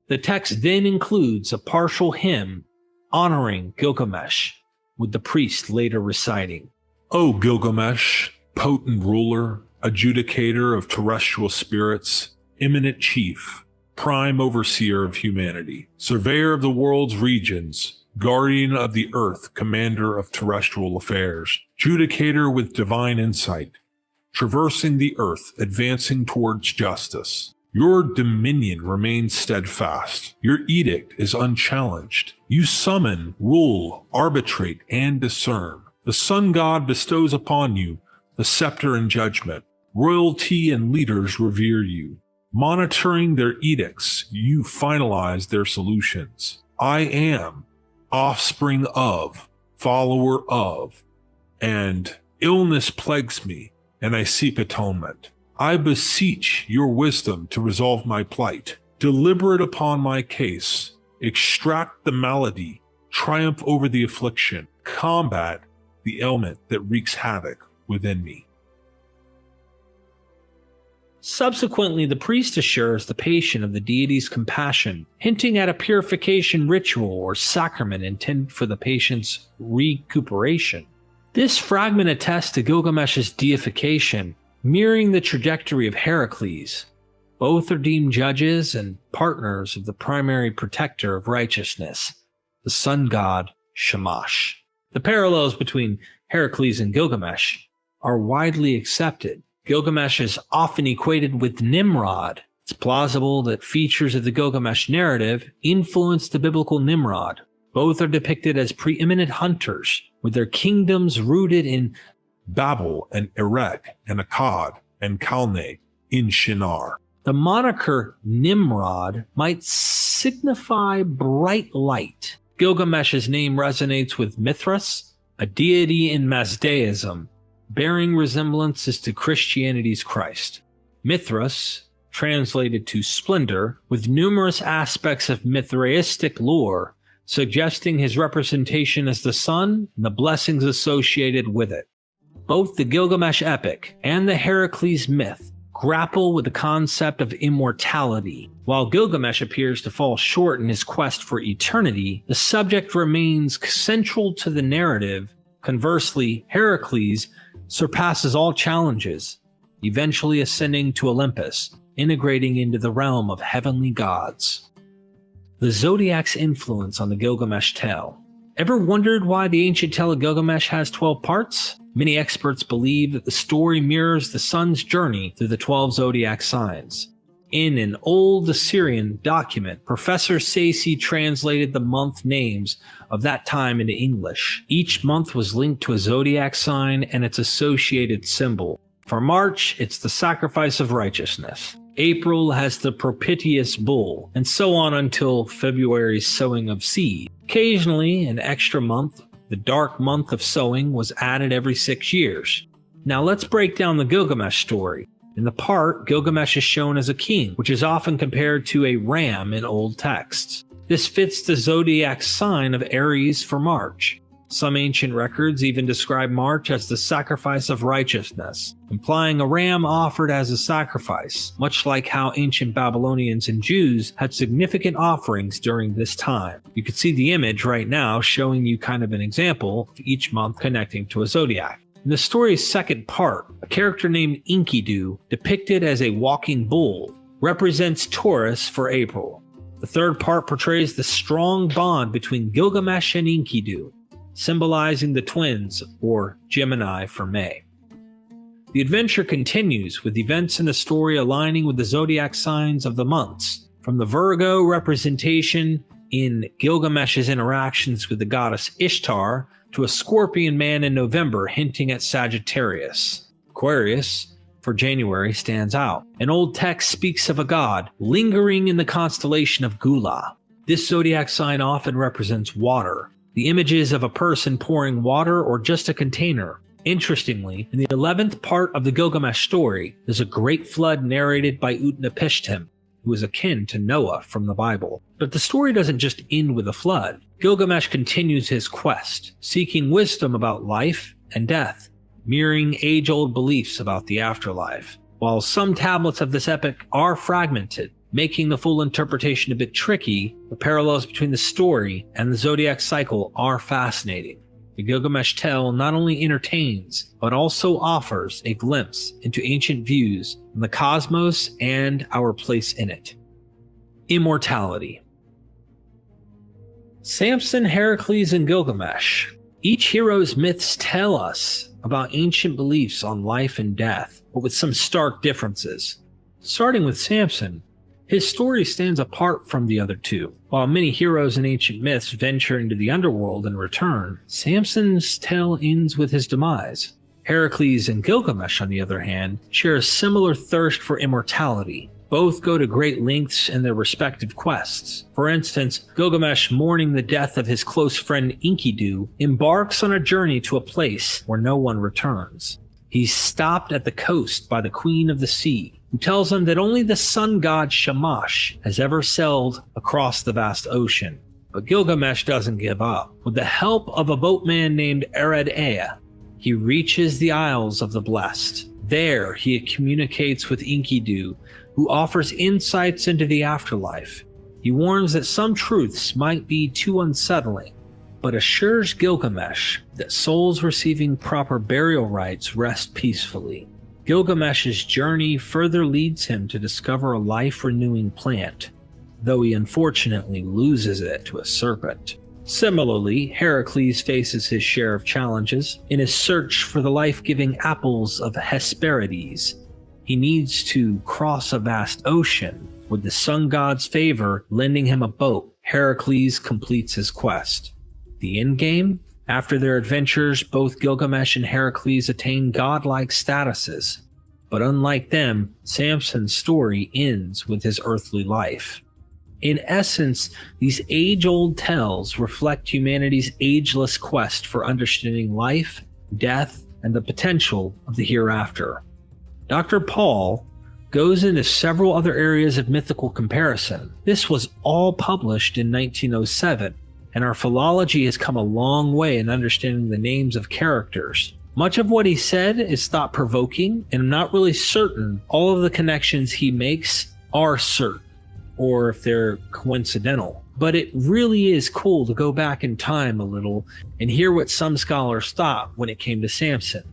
The text then includes a partial hymn honoring Gilgamesh, with the priest later reciting, O Gilgamesh, potent ruler, adjudicator of terrestrial spirits, eminent chief, prime overseer of humanity, surveyor of the world's regions, guardian of the earth, commander of terrestrial affairs, judicator with divine insight, traversing the earth, advancing towards justice. Your dominion remains steadfast. Your edict is unchallenged. You summon, rule, arbitrate, and discern. The sun god bestows upon you the scepter and judgment. Royalty and leaders revere you. Monitoring their edicts, you finalize their solutions. I am, offspring of, follower of, and illness plagues me, and I seek atonement. I beseech your wisdom to resolve my plight. Deliberate upon my case. Extract the malady. Triumph over the affliction. Combat the ailment that wreaks havoc within me. Subsequently, the priest assures the patient of the deity's compassion, hinting at a purification ritual or sacrament intended for the patient's recuperation. This fragment attests to Gilgamesh's deification, mirroring the trajectory of Heracles. Both are deemed judges and partners of the primary protector of righteousness, the sun god Shamash. The parallels between Heracles and Gilgamesh are widely accepted. Gilgamesh is often equated with Nimrod. It's plausible that features of the Gilgamesh narrative influenced the biblical Nimrod. Both are depicted as preeminent hunters, with their kingdoms rooted in Babel and Erech and Akkad and Calneh in Shinar. The moniker Nimrod might signify bright light. Gilgamesh's name resonates with Mithras, a deity in Mazdaism, bearing resemblances to Christianity's Christ. Mithras, translated to splendor, with numerous aspects of Mithraistic lore, suggesting his representation as the sun and the blessings associated with it. Both the Gilgamesh epic and the Heracles myth grapple with the concept of immortality. While Gilgamesh appears to fall short in his quest for eternity, the subject remains central to the narrative. Conversely, Heracles surpasses all challenges, eventually ascending to Olympus, integrating into the realm of heavenly gods. The Zodiac's influence on the Gilgamesh tale. Ever wondered why the ancient tale of Gilgamesh has 12 parts? Many experts believe that the story mirrors the sun's journey through the 12 zodiac signs. In an old Assyrian document, Professor Sayce translated the month names of that time into English. Each month was linked to a zodiac sign and its associated symbol. For March, it's the sacrifice of righteousness. April has the propitious bull, and so on until February's sowing of seed. Occasionally, an extra month, the dark month of sowing, was added every 6 years. Now let's break down the Gilgamesh story. In the part, Gilgamesh is shown as a king, which is often compared to a ram in old texts. This fits the zodiac sign of Aries for March. Some ancient records even describe March as the sacrifice of righteousness, implying a ram offered as a sacrifice, much like how ancient Babylonians and Jews had significant offerings during this time. You can see the image right now showing you kind of an example of each month connecting to a zodiac. In the story's second part, a character named Enkidu, depicted as a walking bull, represents Taurus for April. The third part portrays the strong bond between Gilgamesh and Enkidu, symbolizing the twins, or Gemini, for May. The adventure continues with events in the story aligning with the zodiac signs of the months, from the Virgo representation in Gilgamesh's interactions with the goddess Ishtar to a scorpion man in November hinting at Sagittarius. Aquarius, for January, stands out. An old text speaks of a god lingering in the constellation of Gula. This zodiac sign often represents water, the images of a person pouring water or just a container. Interestingly, in the 11th part of the Gilgamesh story, there's a great flood narrated by Utnapishtim, who is akin to Noah from the Bible. But the story doesn't just end with a flood. Gilgamesh continues his quest, seeking wisdom about life and death, mirroring age-old beliefs about the afterlife. While some tablets of this epic are fragmented, making the full interpretation a bit tricky, the parallels between the story and the zodiac cycle are fascinating. The Gilgamesh tale not only entertains, but also offers a glimpse into ancient views on the cosmos and our place in it. Immortality. Samson, Heracles, and Gilgamesh. Each hero's myths tell us about ancient beliefs on life and death, but with some stark differences. Starting with Samson, his story stands apart from the other two. While many heroes in ancient myths venture into the underworld and return, Samson's tale ends with his demise. Heracles and Gilgamesh, on the other hand, share a similar thirst for immortality. Both go to great lengths in their respective quests. For instance, Gilgamesh, mourning the death of his close friend Enkidu, embarks on a journey to a place where no one returns. He's stopped at the coast by the Queen of the Sea, who tells him that only the sun god Shamash has ever sailed across the vast ocean. But Gilgamesh doesn't give up. With the help of a boatman named Ered Ea, he reaches the Isles of the Blessed. There, he communicates with Enkidu, who offers insights into the afterlife. He warns that some truths might be too unsettling, but assures Gilgamesh that souls receiving proper burial rites rest peacefully. Gilgamesh's journey further leads him to discover a life-renewing plant, though he unfortunately loses it to a serpent. Similarly, Heracles faces his share of challenges in his search for the life-giving apples of Hesperides. He needs to cross a vast ocean. With the sun god's favor lending him a boat, Heracles completes his quest. The endgame? After their adventures, both Gilgamesh and Heracles attain godlike statuses. But unlike them, Samson's story ends with his earthly life. In essence, these age-old tales reflect humanity's ageless quest for understanding life, death, and the potential of the hereafter. Dr. Paul goes into several other areas of mythical comparison. This was all published in 1907, and our philology has come a long way in understanding the names of characters. Much of what he said is thought-provoking, and I'm not really certain all of the connections he makes are certain, or if they're coincidental. But it really is cool to go back in time a little and hear what some scholars thought when it came to Samson.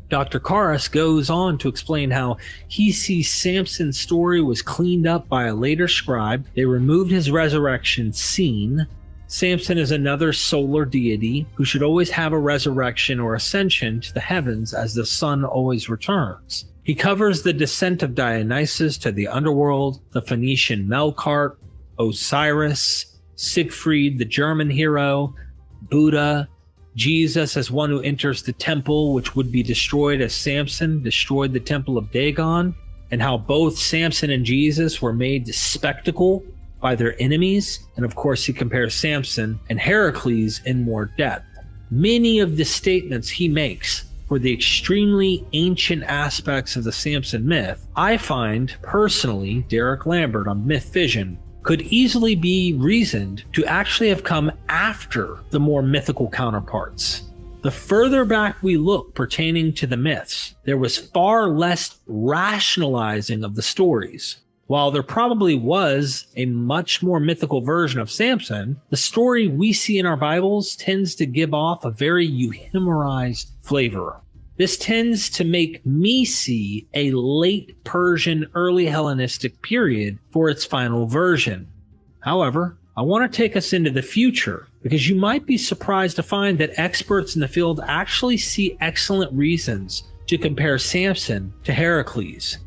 Dr. Karras goes on to explain how he sees Samson's story was cleaned up by a later scribe. They removed his resurrection scene. Samson is another solar deity who should always have a resurrection or ascension to the heavens as the sun always returns. He covers the descent of Dionysus to the underworld, the Phoenician Melqart, Osiris, Siegfried, the German hero, Buddha, Jesus as one who enters the temple which would be destroyed as Samson destroyed the temple of Dagon, and how both Samson and Jesus were made spectacle by their enemies. And of course he compares Samson and Heracles in more depth. Many of the statements he makes for the extremely ancient aspects of the Samson myth, I find personally, Derek Lambert on Myth Vision, could easily be reasoned to actually have come after the more mythical counterparts. The further back we look pertaining to the myths, there was far less rationalizing of the stories. While there probably was a much more mythical version of Samson, the story we see in our Bibles tends to give off a very euhemerized flavor. This tends to make me see a late Persian, early Hellenistic period for its final version. However, I want to take us into the future because you might be surprised to find that experts in the field actually see excellent reasons to compare Samson to Heracles.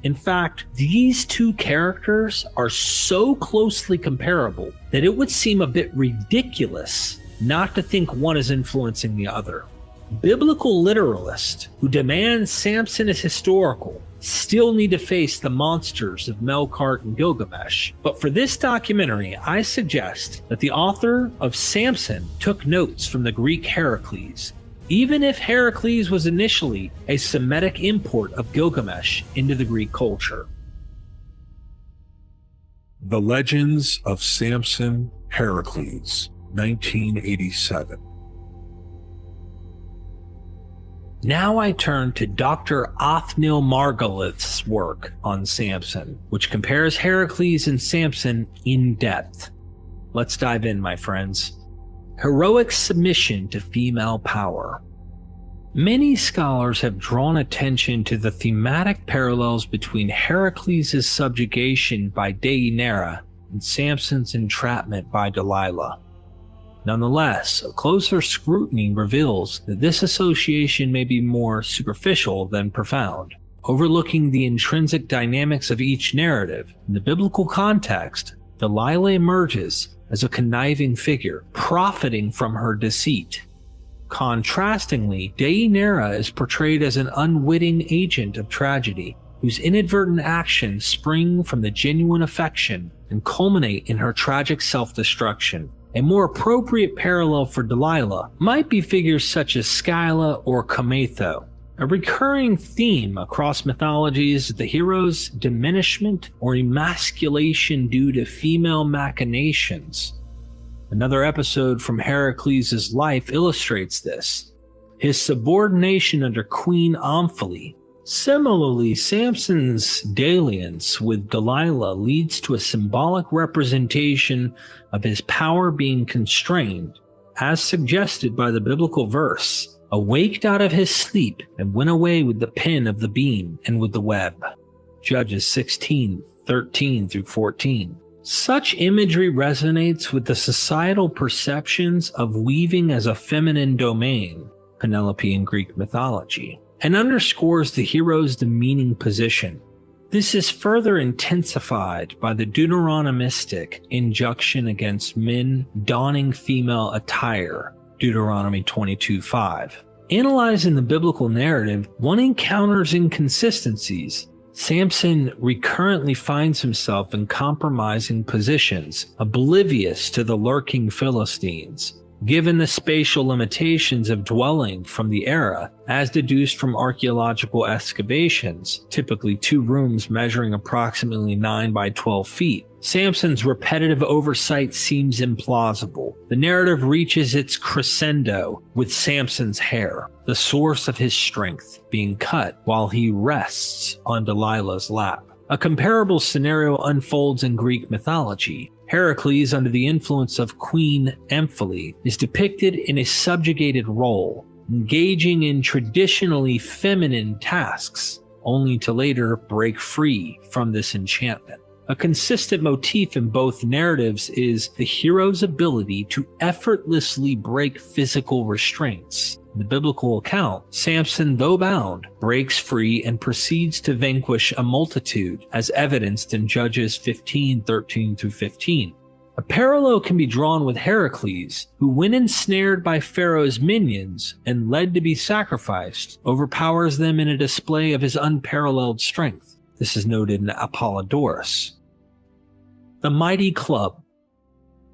In fact, these two characters are so closely comparable that it would seem a bit ridiculous not to think one is influencing the other. Biblical literalists who demand Samson is historical still need to face the monsters of Melqart and Gilgamesh. But for this documentary, I suggest that the author of Samson took notes from the Greek Heracles, even if Heracles was initially a Semitic import of Gilgamesh into the Greek culture. The Legends of Samson Heracles, 1987. Now I turn to Dr. Othniel Margolith's work on Samson, which compares Heracles and Samson in depth. Let's dive in, my friends. Heroic submission to female power. Many scholars have drawn attention to the thematic parallels between Heracles' subjugation by Deianira and Samson's entrapment by Delilah. Nonetheless, a closer scrutiny reveals that this association may be more superficial than profound. overlooking the intrinsic dynamics of each narrative. In the biblical context, Delilah emerges as a conniving figure, profiting from her deceit. Contrastingly, Deianira is portrayed as an unwitting agent of tragedy, whose inadvertent actions spring from the genuine affection and culminate in her tragic self-destruction. A more appropriate parallel for Delilah might be figures such as Scylla or Cometho. A recurring theme across mythologies is the hero's diminishment or emasculation due to female machinations. Another episode from Heracles' life illustrates this. His subordination under Queen Omphale. Similarly, Samson's dalliance with Delilah leads to a symbolic representation of his power being constrained, as suggested by the biblical verse, "Awaked out of his sleep and went away with the pin of the beam and with the web." Judges 16:13-14. Such imagery resonates with the societal perceptions of weaving as a feminine domain, Penelope in Greek mythology, and underscores the hero's demeaning position. This is further intensified by the Deuteronomistic injunction against men donning female attire, Deuteronomy 22:5. Analyzing the biblical narrative, one encounters inconsistencies. Samson recurrently finds himself in compromising positions, oblivious to the lurking Philistines. Given the spatial limitations of dwelling from the era, as deduced from archaeological excavations, typically 2 rooms measuring approximately 9 by 12 feet, Samson's repetitive oversight seems implausible. The narrative reaches its crescendo with Samson's hair, the source of his strength, being cut while he rests on Delilah's lap. A comparable scenario unfolds in Greek mythology. Heracles, under the influence of Queen Omphale, is depicted in a subjugated role, engaging in traditionally feminine tasks, only to later break free from this enchantment. A consistent motif in both narratives is the hero's ability to effortlessly break physical restraints. In the biblical account, Samson, though bound, breaks free and proceeds to vanquish a multitude, as evidenced in Judges 15:13-15. A parallel can be drawn with Heracles, who, when ensnared by Pharaoh's minions and led to be sacrificed, overpowers them in a display of his unparalleled strength. This is noted in Apollodorus. The mighty club.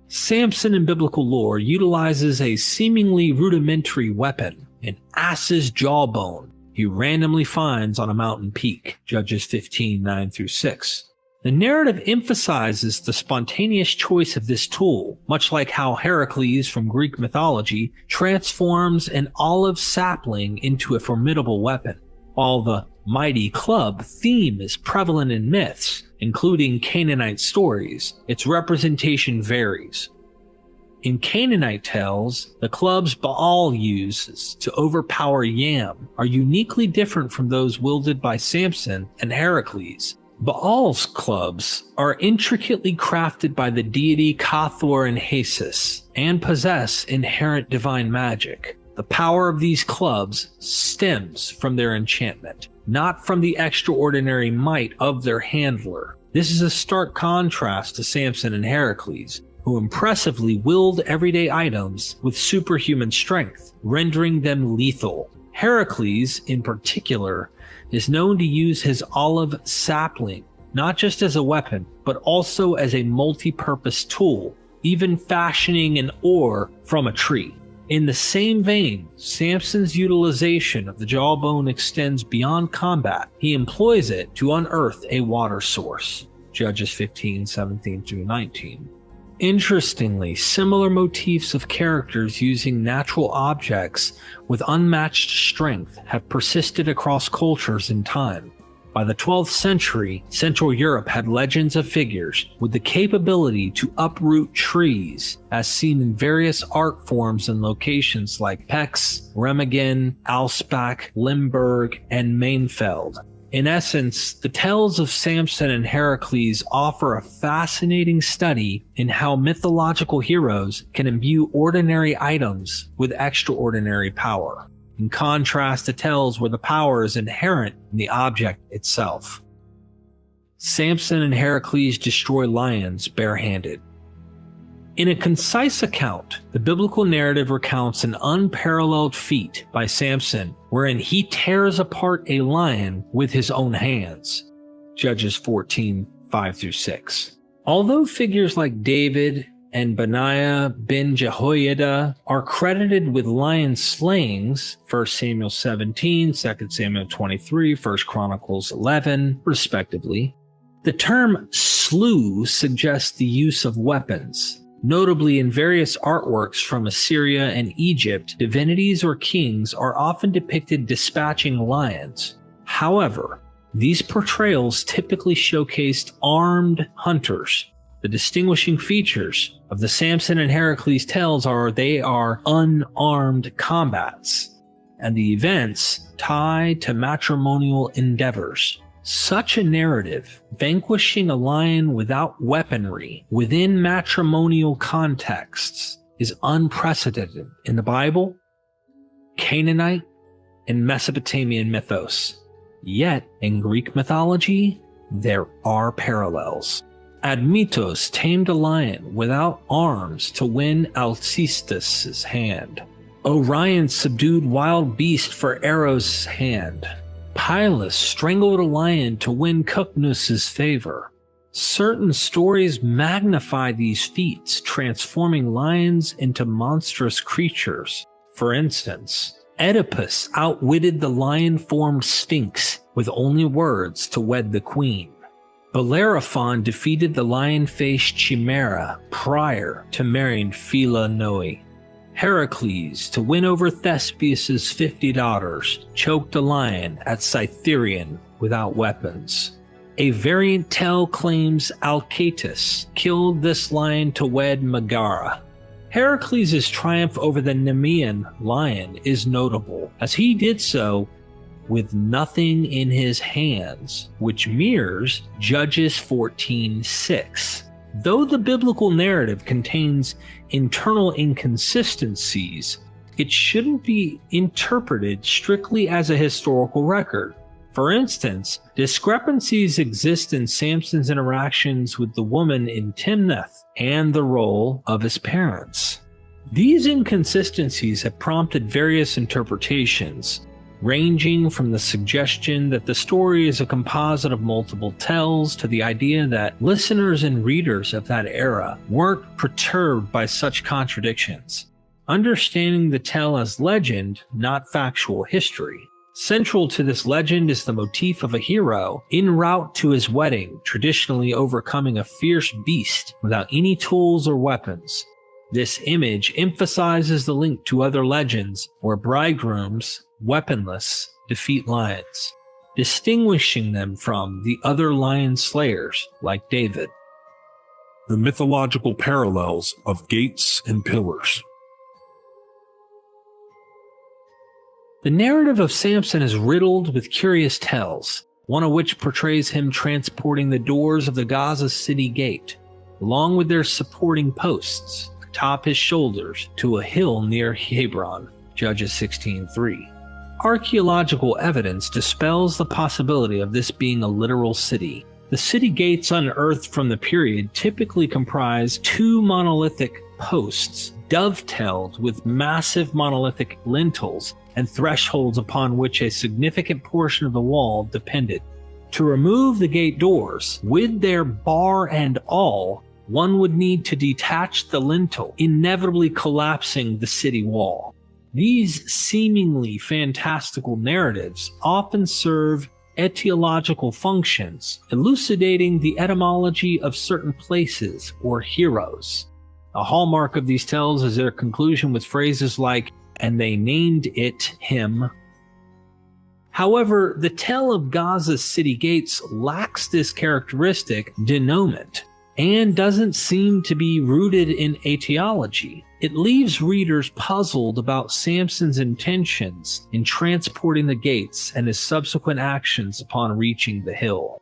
Samson in biblical lore utilizes a seemingly rudimentary weapon, an ass's jawbone he randomly finds on a mountain peak, Judges 15:9-6. The narrative emphasizes the spontaneous choice of this tool, much like how Heracles from Greek mythology transforms an olive sapling into a formidable weapon. While the mighty club theme is prevalent in myths, including Canaanite stories, its representation varies. In Canaanite tales, the clubs Baal uses to overpower Yam are uniquely different from those wielded by Samson and Heracles. Baal's clubs are intricately crafted by the deity Cathor and Hasis and possess inherent divine magic. The power of these clubs stems from their enchantment, not from the extraordinary might of their handler. This is a stark contrast to Samson and Heracles, who impressively wield everyday items with superhuman strength, rendering them lethal. Heracles, in particular, is known to use his olive sapling not just as a weapon, but also as a multi-purpose tool, even fashioning an oar from a tree. In the same vein, Samson's utilization of the jawbone extends beyond combat. He employs it to unearth a water source. Judges 15:17-19. Interestingly, similar motifs of characters using natural objects with unmatched strength have persisted across cultures in time. By the 12th century, Central Europe had legends of figures with the capability to uproot trees, as seen in various art forms and locations like Pécs, Remagen, Alsbach, Limburg, and Mainfeld. In essence, the tales of Samson and Heracles offer a fascinating study in how mythological heroes can imbue ordinary items with extraordinary power. in contrast to tales where the power is inherent in the object itself. Samson and Heracles destroy lions barehanded. In a concise account, the biblical narrative recounts an unparalleled feat by Samson wherein he tears apart a lion with his own hands. Judges 14:5-6. Although figures like David and Benaiah ben Jehoiada are credited with lion slayings, 1 Samuel 17, 2 Samuel 23, 1 Chronicles 11, respectively, the term slew suggests the use of weapons. Notably, in various artworks from Assyria and Egypt, divinities or kings are often depicted dispatching lions. However, these portrayals typically showcased armed hunters. The distinguishing features of the Samson and Heracles tales are they are unarmed combats, and the events tied to matrimonial endeavors. Such a narrative, vanquishing a lion without weaponry within matrimonial contexts, is unprecedented in the Bible, Canaanite, and Mesopotamian mythos. Yet, in Greek mythology, there are parallels. Admetos tamed a lion without arms to win Alcestis' hand. Orion subdued wild beast for Eros' hand. Pylus strangled a lion to win Cucnus' favor. Certain stories magnify these feats, transforming lions into monstrous creatures. For instance, Oedipus outwitted the lion-formed Sphinx with only words to wed the queen. Bellerophon defeated the lion-faced Chimera prior to marrying Philonoe. Heracles, to win over Thespius' 50 daughters, choked a lion at Cytherion without weapons. A variant tale claims Alcatus killed this lion to wed Megara. Heracles' triumph over the Nemean lion is notable, as he did so with nothing in his hands, which mirrors Judges 14:6. Though the biblical narrative contains internal inconsistencies, it shouldn't be interpreted strictly as a historical record. For instance, discrepancies exist in Samson's interactions with the woman in Timnath and the role of his parents. These inconsistencies have prompted various interpretations, ranging from the suggestion that the story is a composite of multiple tells to the idea that listeners and readers of that era weren't perturbed by such contradictions. Understanding the tale as legend, not factual history. Central to this legend is the motif of a hero en route to his wedding, traditionally overcoming a fierce beast without any tools or weapons. This image emphasizes the link to other legends where bridegrooms, weaponless, defeat lions, distinguishing them from the other lion slayers like David. The mythological parallels of gates and pillars. The narrative of Samson is riddled with curious tales, one of which portrays him transporting the doors of the Gaza city gate, along with their supporting posts, atop his shoulders to a hill near Hebron, Judges 16:3. Archaeological evidence dispels the possibility of this being a literal city. The city gates unearthed from the period typically comprise two monolithic posts dovetailed with massive monolithic lintels and thresholds upon which a significant portion of the wall depended. To remove the gate doors, with their bar and all, one would need to detach the lintel, inevitably collapsing the city wall. These seemingly fantastical narratives often serve etiological functions, elucidating the etymology of certain places or heroes. A hallmark of these tales is their conclusion with phrases like, "and they named it him." However, the tale of Gaza's city gates lacks this characteristic denouement and doesn't seem to be rooted in etiology. It leaves readers puzzled about Samson's intentions in transporting the gates and his subsequent actions upon reaching the hill.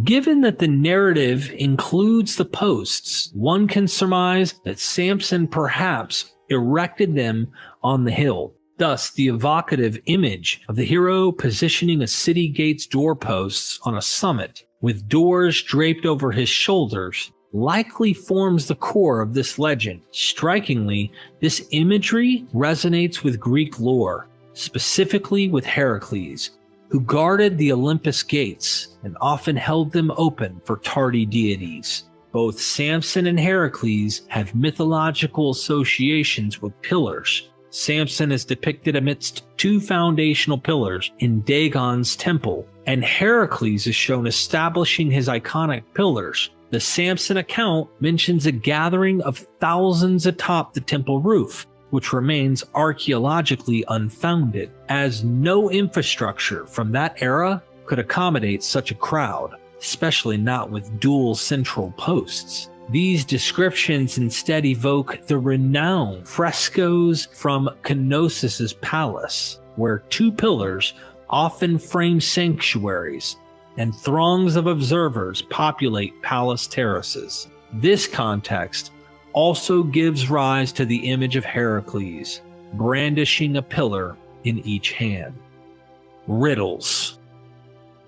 Given that the narrative includes the posts, one can surmise that Samson perhaps erected them on the hill, Thus, the evocative image of the hero positioning a city gate's doorposts on a summit with doors draped over his shoulders likely forms the core of this legend. Strikingly, this imagery resonates with Greek lore, specifically with Heracles, who guarded the Olympus gates and often held them open for tardy deities. Both Samson and Heracles have mythological associations with pillars. Samson is depicted amidst two foundational pillars in Dagon's temple, and Heracles is shown establishing his iconic pillars. The Samson account mentions a gathering of thousands atop the temple roof, which remains archaeologically unfounded, as no infrastructure from that era could accommodate such a crowd, especially not with dual central posts. These descriptions instead evoke the renowned frescoes from Knossos' palace, where two pillars often frame sanctuaries, and throngs of observers populate palace terraces. This context also gives rise to the image of Heracles, brandishing a pillar in each hand. Riddles.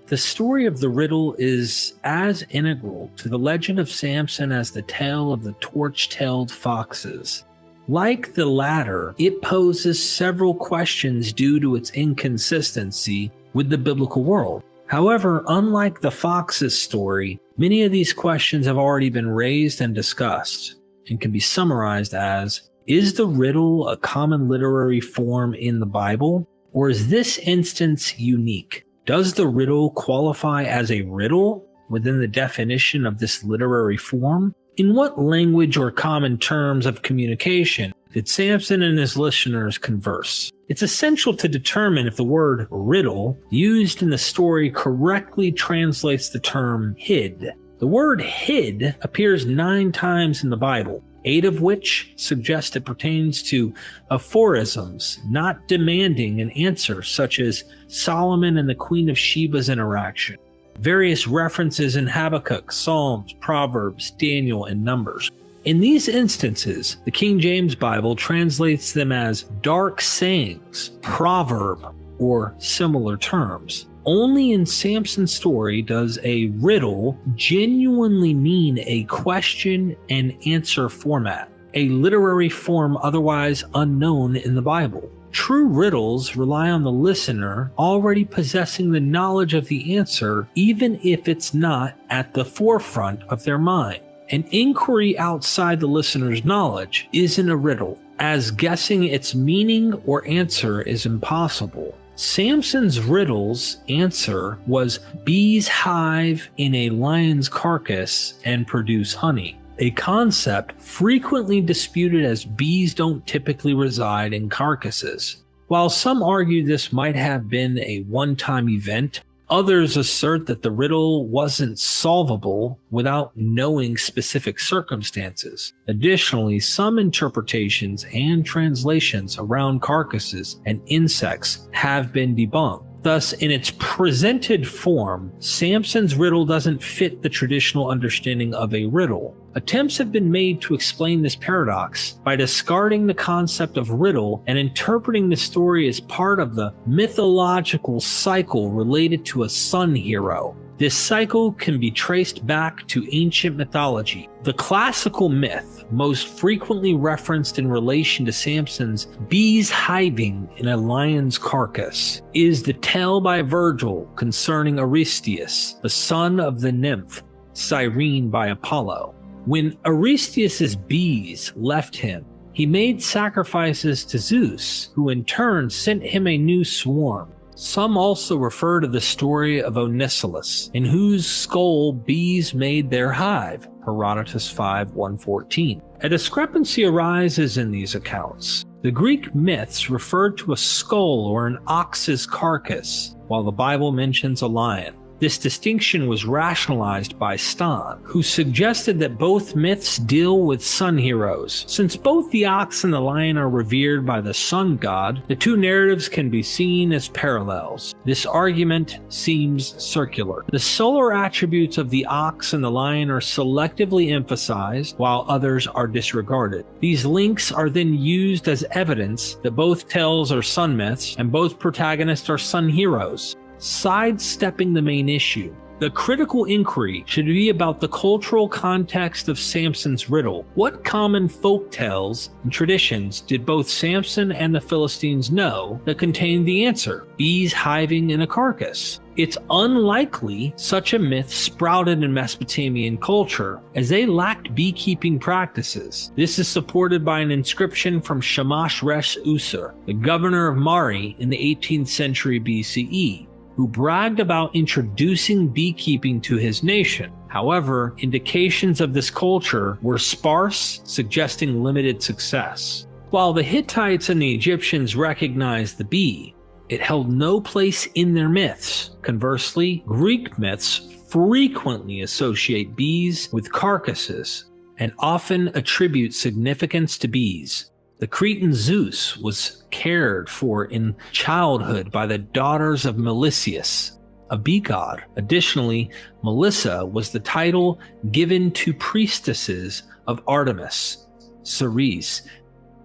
The story of the riddle is as integral to the legend of Samson as the tale of the torch-tailed foxes. Like the latter, it poses several questions due to its inconsistency with the biblical world. However, unlike the foxes story, many of these questions have already been raised and discussed, and can be summarized as, is the riddle a common literary form in the Bible, or is this instance unique? Does the riddle qualify as a riddle within the definition of this literary form? In what language or common terms of communication did Samson and his listeners converse? It's essential to determine if the word riddle used in the story correctly translates the term hid. The word hid appears 9 times in the Bible, 8 of which suggest it pertains to aphorisms, not demanding an answer, such as Solomon and the Queen of Sheba's interaction. Various references in Habakkuk, Psalms, Proverbs, Daniel, and Numbers. In these instances, the King James Bible translates them as dark sayings, proverb, or similar terms. Only in Samson's story does a riddle genuinely mean a question and answer format, a literary form otherwise unknown in the Bible. True riddles rely on the listener already possessing the knowledge of the answer, even if it's not at the forefront of their mind. An inquiry outside the listener's knowledge isn't a riddle, as guessing its meaning or answer is impossible. Samson's riddle's answer was bees hive in a lion's carcass and produce honey, a concept frequently disputed as bees don't typically reside in carcasses. While some argue this might have been a one-time event, others assert that the riddle wasn't solvable without knowing specific circumstances. Additionally, some interpretations and translations around carcasses and insects have been debunked. Thus, in its presented form, Samson's riddle doesn't fit the traditional understanding of a riddle. Attempts have been made to explain this paradox by discarding the concept of riddle and interpreting the story as part of the mythological cycle related to a sun hero. This cycle can be traced back to ancient mythology. The classical myth, most frequently referenced in relation to Samson's bees hiving in a lion's carcass, is the tale by Virgil concerning Aristeus, the son of the nymph Cyrene by Apollo. When Aristeus's bees left him, he made sacrifices to Zeus, who in turn sent him a new swarm. Some also refer to the story of Onisilus, in whose skull bees made their hive, Herodotus 5:114. A discrepancy arises in these accounts. The Greek myths referred to a skull or an ox's carcass, while the Bible mentions a lion. This distinction was rationalized by Stan, who suggested that both myths deal with sun heroes. Since both the ox and the lion are revered by the sun god, the two narratives can be seen as parallels. This argument seems circular. The solar attributes of the ox and the lion are selectively emphasized, while others are disregarded. These links are then used as evidence that both tales are sun myths and both protagonists are sun heroes. Sidestepping the main issue, the critical inquiry should be about the cultural context of Samson's riddle. What common folk tales and traditions did both Samson and the Philistines know that contained the answer? Bees hiving in a carcass. It's unlikely such a myth sprouted in Mesopotamian culture, as they lacked beekeeping practices. This is supported by an inscription from Shamash Resh Usur, the governor of Mari in the 18th century BCE, who bragged about introducing beekeeping to his nation. However, indications of this culture were sparse, suggesting limited success. While the Hittites and the Egyptians recognized the bee, it held no place in their myths. Conversely, Greek myths frequently associate bees with carcasses and often attribute significance to bees. The Cretan Zeus was cared for in childhood by the daughters of Melicius, a bee god. Additionally, Melissa was the title given to priestesses of Artemis, Ceres,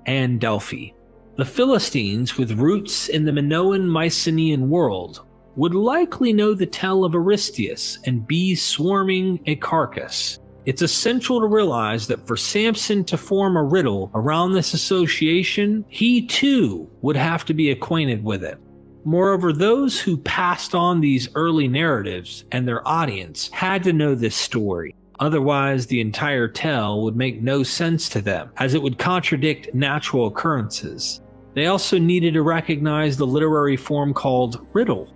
and Delphi. The Philistines, with roots in the Minoan Mycenaean world, would likely know the tale of Aristeus and bees swarming a carcass. It's essential to realize that for Samson to form a riddle around this association, he too would have to be acquainted with it. Moreover, those who passed on these early narratives and their audience had to know this story. Otherwise, the entire tale would make no sense to them, as it would contradict natural occurrences. They also needed to recognize the literary form called riddle,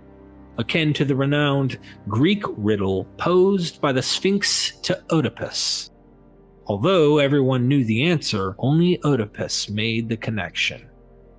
akin to the renowned Greek riddle posed by the Sphinx to Oedipus. Although everyone knew the answer, only Oedipus made the connection.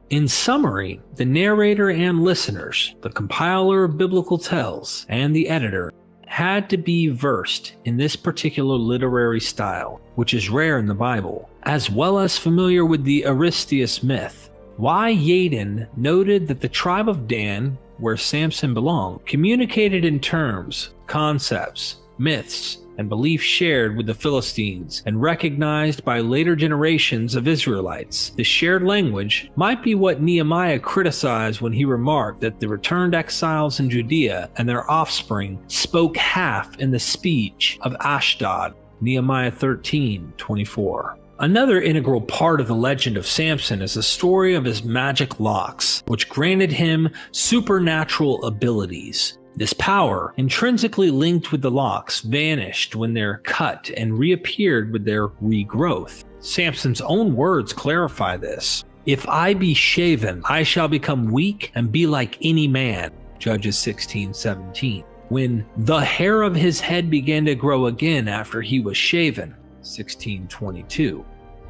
In summary, the narrator and listeners, the compiler of biblical tales, and the editor had to be versed in this particular literary style, which is rare in the Bible, as well as familiar with the Aristeus myth. Y. Yaden noted that the tribe of Dan, where Samson belonged, communicated in terms, concepts, myths, and beliefs shared with the Philistines and recognized by later generations of Israelites. The shared language might be what Nehemiah criticized when he remarked that the returned exiles in Judea and their offspring spoke half in the speech of Ashdod, Nehemiah 13:24. Another integral part of the legend of Samson is the story of his magic locks, which granted him supernatural abilities. This power, intrinsically linked with the locks, vanished when they're cut and reappeared with their regrowth. Samson's own words clarify this. "If I be shaven, I shall become weak and be like any man." Judges 16:17. When the hair of his head began to grow again after he was shaven, 16:22.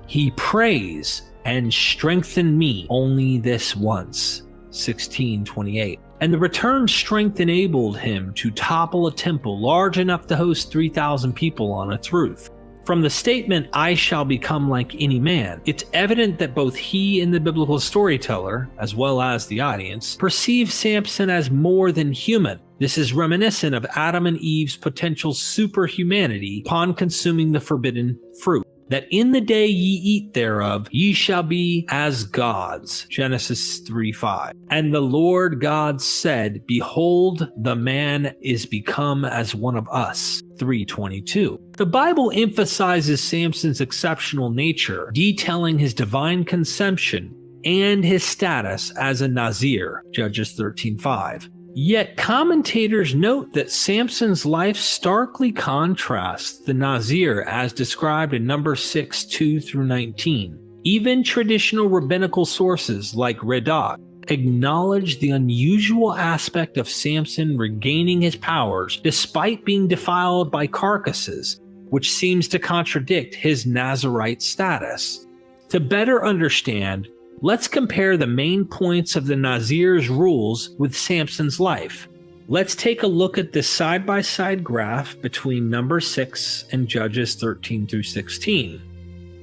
"He prays and strengthened me only this once," 16:28. And the returned strength enabled him to topple a temple large enough to host 3,000 people on its roof. From the statement, "I shall become like any man," it's evident that both he and the biblical storyteller, as well as the audience, perceive Samson as more than human. This is reminiscent of Adam and Eve's potential superhumanity upon consuming the forbidden fruit. That in the day ye eat thereof, ye shall be as gods. Genesis 3:5. And the Lord God said, "Behold, the man is become as one of us." 3:22. The Bible emphasizes Samson's exceptional nature, detailing his divine conception and his status as a Nazir. Judges 13:5. Yet commentators note that Samson's life starkly contrasts the Nazir as described in Numbers 6:2-19. Even traditional rabbinical sources like Radak acknowledge the unusual aspect of Samson regaining his powers despite being defiled by carcasses, which seems to contradict his Nazirite status. To better understand, let's compare the main points of the Nazir's rules with Samson's life. Let's take a look at this side-by-side graph between number 6 and Judges 13 through 16.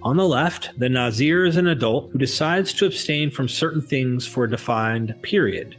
On the left, the Nazir is an adult who decides to abstain from certain things for a defined period.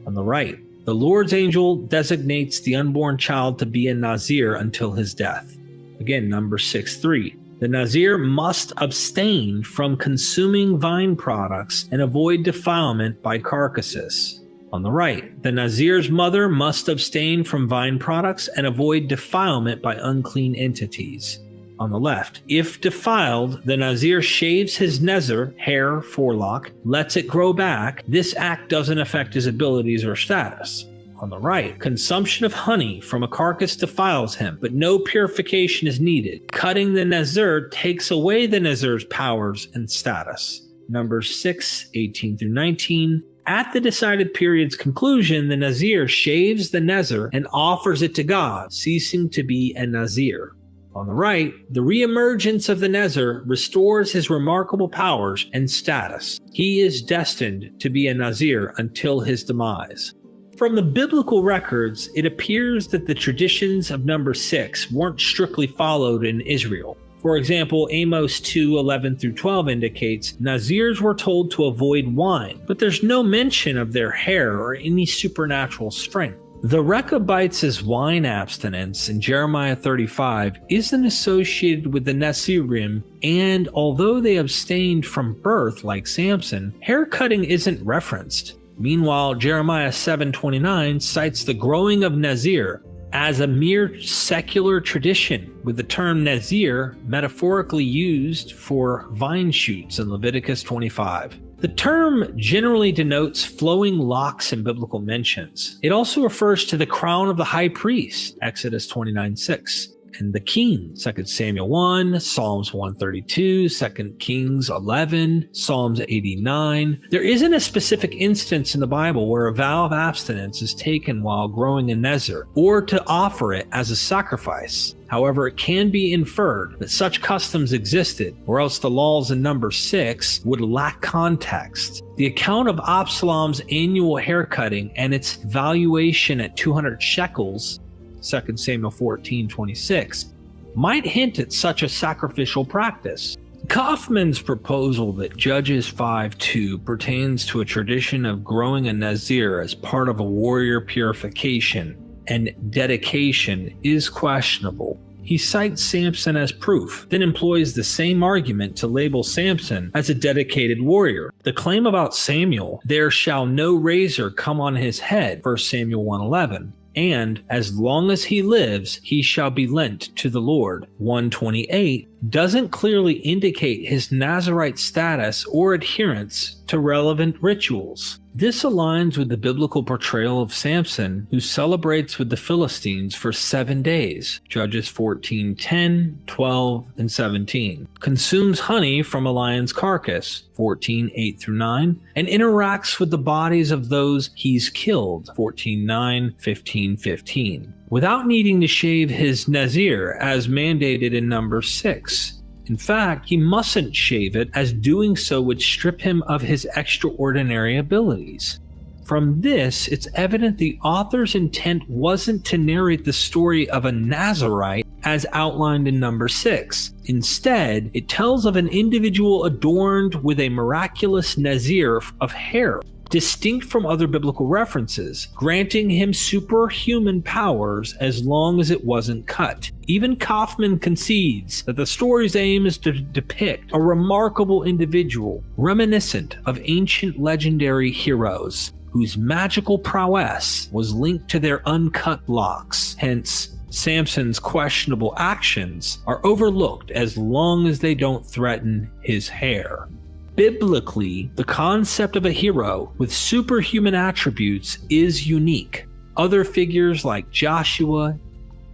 On the right, the Lord's angel designates the unborn child to be a Nazir until his death. Again, number 6:3. The Nazir must abstain from consuming vine products and avoid defilement by carcasses. On the right, the Nazir's mother must abstain from vine products and avoid defilement by unclean entities. On the left, if defiled, the Nazir shaves his nezer, hair, forelock, lets it grow back. This act doesn't affect his abilities or status. On the right, consumption of honey from a carcass defiles him, but no purification is needed. Cutting the Nazir takes away the Nazir's powers and status. Numbers 6, 18 through 19. At the decided period's conclusion, the Nazir shaves the nezer and offers it to God, ceasing to be a Nazir. On the right, the reemergence of the nezer restores his remarkable powers and status. He is destined to be a Nazir until his demise. From the biblical records, it appears that the traditions of number 6 weren't strictly followed in Israel. For example, Amos 2:11 through 12 indicates Nazirs were told to avoid wine, but there's no mention of their hair or any supernatural strength. The Rechabites' wine abstinence in Jeremiah 35 isn't associated with the Nazirim, and although they abstained from birth like Samson, hair cutting isn't referenced. Meanwhile, Jeremiah 7:29 cites the growing of Nazir as a mere secular tradition, with the term Nazir metaphorically used for vine shoots in Leviticus 25. The term generally denotes flowing locks in biblical mentions. It also refers to the crown of the high priest, Exodus 29:6. And the king, 2 Samuel 1, Psalms 132, 2 Kings 11, Psalms 89. There isn't a specific instance in the Bible where a vow of abstinence is taken while growing a nezer, or to offer it as a sacrifice. However, it can be inferred that such customs existed, or else the laws in number 6 would lack context. The account of Absalom's annual haircutting and its valuation at 200 shekels, 2 Samuel 14:26, might hint at such a sacrificial practice. Kaufman's proposal that Judges 5:2 pertains to a tradition of growing a Nazir as part of a warrior purification and dedication is questionable. He cites Samson as proof, then employs the same argument to label Samson as a dedicated warrior. The claim about Samuel, "There shall no razor come on his head," 1 Samuel 1:11, and "as long as he lives, he shall be lent to the Lord," 1:28, doesn't clearly indicate his Nazirite status or adherence to relevant rituals. This aligns with the biblical portrayal of Samson, who celebrates with the Philistines for 7 days, Judges 14:10, 12, and 17, consumes honey from a lion's carcass, 14:8 through 9, and interacts with the bodies of those he's killed, 14:9, 15:15, without needing to shave his Nazir as mandated in number 6. In fact, he mustn't shave it, as doing so would strip him of his extraordinary abilities. From this, it's evident the author's intent wasn't to narrate the story of a Nazirite as outlined in number 6. Instead, it tells of an individual adorned with a miraculous Nazir of hair, distinct from other biblical references, granting him superhuman powers as long as it wasn't cut. Even Kaufman concedes that the story's aim is to depict a remarkable individual reminiscent of ancient legendary heroes whose magical prowess was linked to their uncut locks. Hence, Samson's questionable actions are overlooked as long as they don't threaten his hair. Biblically, the concept of a hero with superhuman attributes is unique. Other figures like Joshua,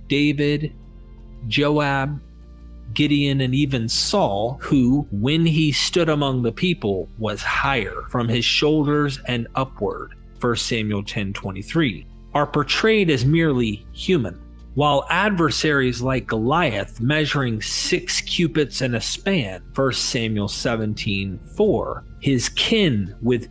David, Joab, Gideon, and even Saul, who, when he stood among the people, was higher from his shoulders and upward, 1 Samuel 10:23, are portrayed as merely human. While adversaries like Goliath, measuring 6 cubits and a span, 1 Samuel 17:4, his kin with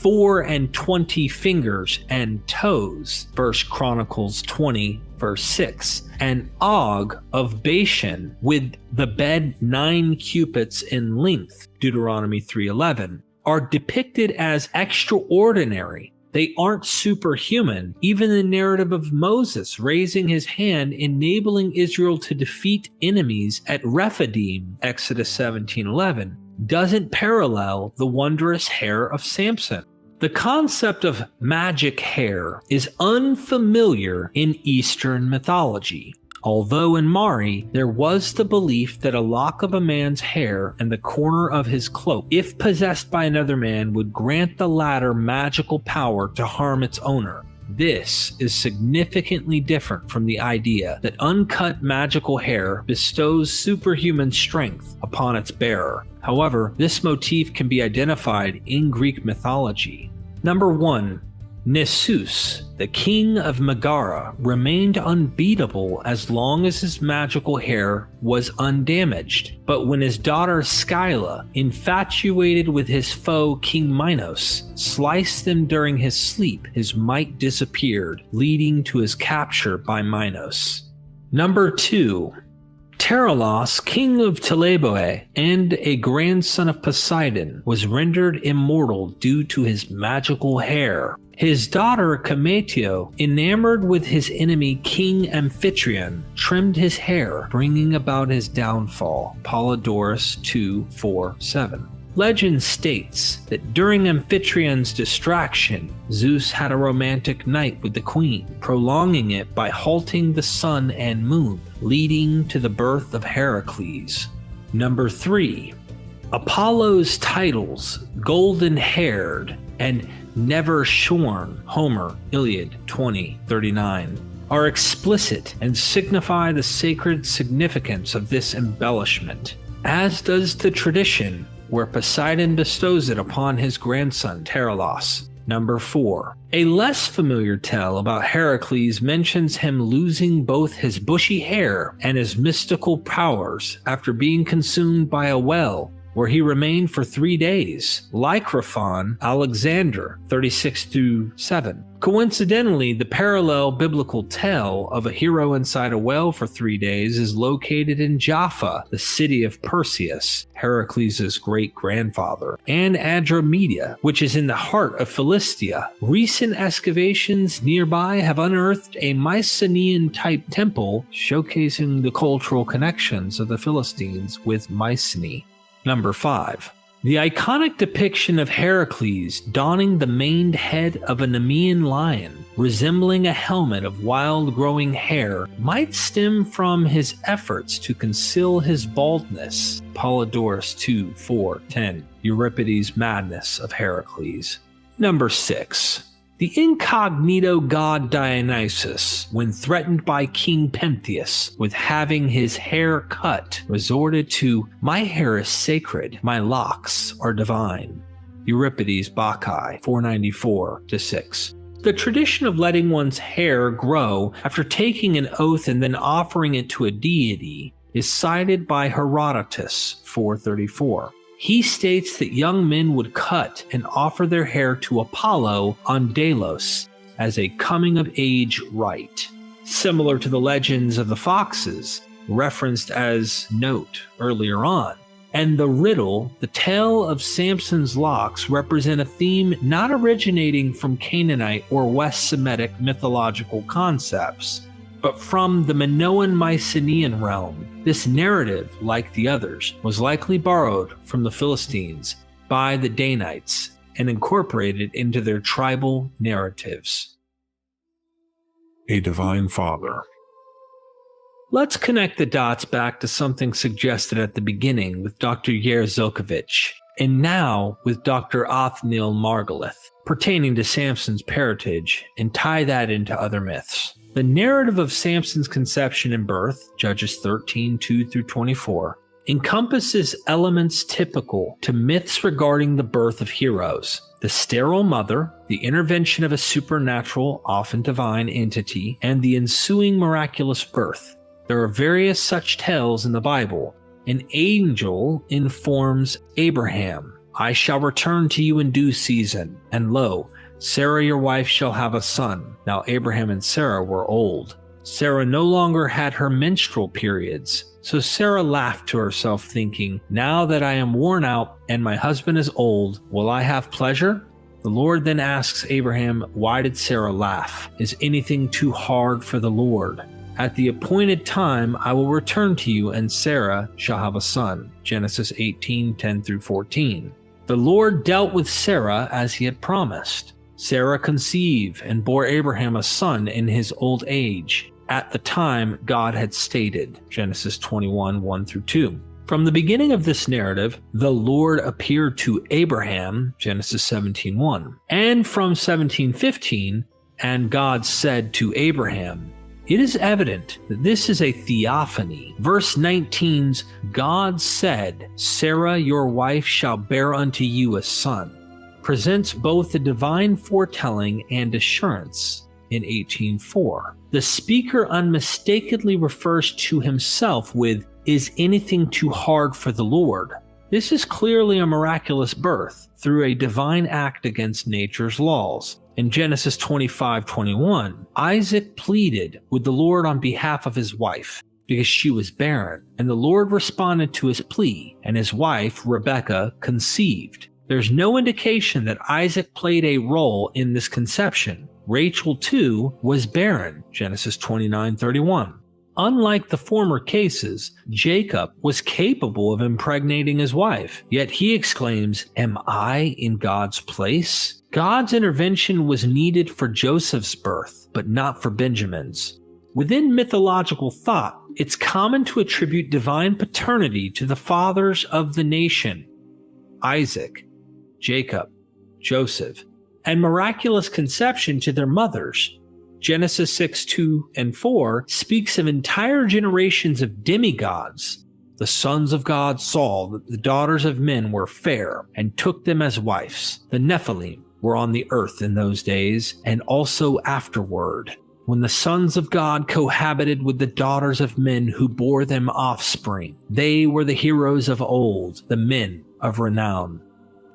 4 and 20 fingers and toes, 1 Chronicles 20, verse 6, and Og of Bashan with the bed 9 cubits in length, Deuteronomy 3:11, are depicted as extraordinary. They aren't superhuman. Even the narrative of Moses raising his hand, enabling Israel to defeat enemies at Rephidim, Exodus 17:11, doesn't parallel the wondrous hair of Samson. The concept of magic hair is unfamiliar in Eastern mythology. Although in Mari, there was the belief that a lock of a man's hair and the corner of his cloak, if possessed by another man, would grant the latter magical power to harm its owner. This is significantly different from the idea that uncut magical hair bestows superhuman strength upon its bearer. However, this motif can be identified in Greek mythology. Number 1. Nessus, the king of Megara, remained unbeatable as long as his magical hair was undamaged. But when his daughter Scylla, infatuated with his foe King Minos, sliced him during his sleep, his might disappeared, leading to his capture by Minos. Number 2. Teraulos, king of Teleboe and a grandson of Poseidon, was rendered immortal due to his magical hair. His daughter Cametio, enamored with his enemy King Amphitryon, trimmed his hair, bringing about his downfall. Polydorus 2:4-7. Legend states that during Amphitryon's distraction, Zeus had a romantic night with the queen, prolonging it by halting the sun and moon, leading to the birth of Heracles. Number 3. Apollo's titles, golden-haired and never shorn, Homer, Iliad 20:39, are explicit and signify the sacred significance of this embellishment, as does the tradition where Poseidon bestows it upon his grandson Teraulos. Number 4. A less familiar tale about Heracles mentions him losing both his bushy hair and his mystical powers after being consumed by a well, where he remained for 3 days. Lycophron, Alexander 36-7. Coincidentally, the parallel biblical tale of a hero inside a well for 3 days is located in Jaffa, the city of Perseus, Heracles' great-grandfather, and Andromeda, which is in the heart of Philistia. Recent excavations nearby have unearthed a Mycenaean-type temple showcasing the cultural connections of the Philistines with Mycenae. Number 5. The iconic depiction of Heracles donning the maned head of a Nemean lion, resembling a helmet of wild-growing hair, might stem from his efforts to conceal his baldness. Polydorus 2:4-10. Euripides' Madness of Heracles. Number 6. The incognito god Dionysus, when threatened by King Pentheus with having his hair cut, resorted to, "My hair is sacred, my locks are divine." Euripides' Bacchae 494-6. The tradition of letting one's hair grow after taking an oath and then offering it to a deity is cited by Herodotus 434. He states that young men would cut and offer their hair to Apollo on Delos as a coming-of-age rite, similar to the legends of the foxes, referenced as note earlier on. And the riddle, the tale of Samson's locks, represent a theme not originating from Canaanite or West Semitic mythological concepts, but from the Minoan Mycenaean realm. This narrative, like the others, was likely borrowed from the Philistines by the Danites and incorporated into their tribal narratives. A divine father. Let's connect the dots back to something suggested at the beginning with Dr. Yair Zilkovich, and now with Dr. Othniel Margalith, pertaining to Samson's parentage, and tie that into other myths. The narrative of Samson's conception and birth, Judges 13:2-24, encompasses elements typical to myths regarding the birth of heroes: the sterile mother, the intervention of a supernatural, often divine entity, and the ensuing miraculous birth. There are various such tales in the Bible. An angel informs Abraham, I shall return to you in due season, and lo, Sarah your wife shall have a son. Now Abraham and Sarah were old. Sarah no longer had her menstrual periods, so Sarah laughed to herself, thinking, now that I am worn out and my husband is old, will I have pleasure? The Lord then asks Abraham, why did Sarah laugh? Is anything too hard for the Lord? At the appointed time I will return to you, and Sarah shall have a son. Genesis 18:10-14. The Lord dealt with Sarah as he had promised. Sarah conceived and bore Abraham a son in his old age, at the time God had stated. Genesis 21:1-2. From the beginning of this narrative, the Lord appeared to Abraham, Genesis 17:1, and from 17:15, and God said to Abraham. It is evident that this is a theophany. Verse 19's God said, Sarah your wife shall bear unto you a son, presents both the divine foretelling and assurance in 18:4. The speaker unmistakably refers to himself with, is anything too hard for the Lord? This is clearly a miraculous birth through a divine act against nature's laws. In Genesis 25:21, Isaac pleaded with the Lord on behalf of his wife because she was barren, and the Lord responded to his plea, and his wife, Rebekah, conceived. There's no indication that Isaac played a role in this conception. Rachel, too, was barren, Genesis 29:31. Unlike the former cases, Jacob was capable of impregnating his wife, yet he exclaims, am I in God's place? God's intervention was needed for Joseph's birth, but not for Benjamin's. Within mythological thought, it's common to attribute divine paternity to the fathers of the nation, Isaac, Jacob, Joseph, and miraculous conception to their mothers. Genesis 6:2-4 speaks of entire generations of demigods. The sons of God saw that the daughters of men were fair and took them as wives. The Nephilim were on the earth in those days and also afterward, when the sons of God cohabited with the daughters of men who bore them offspring. They were the heroes of old, the men of renown.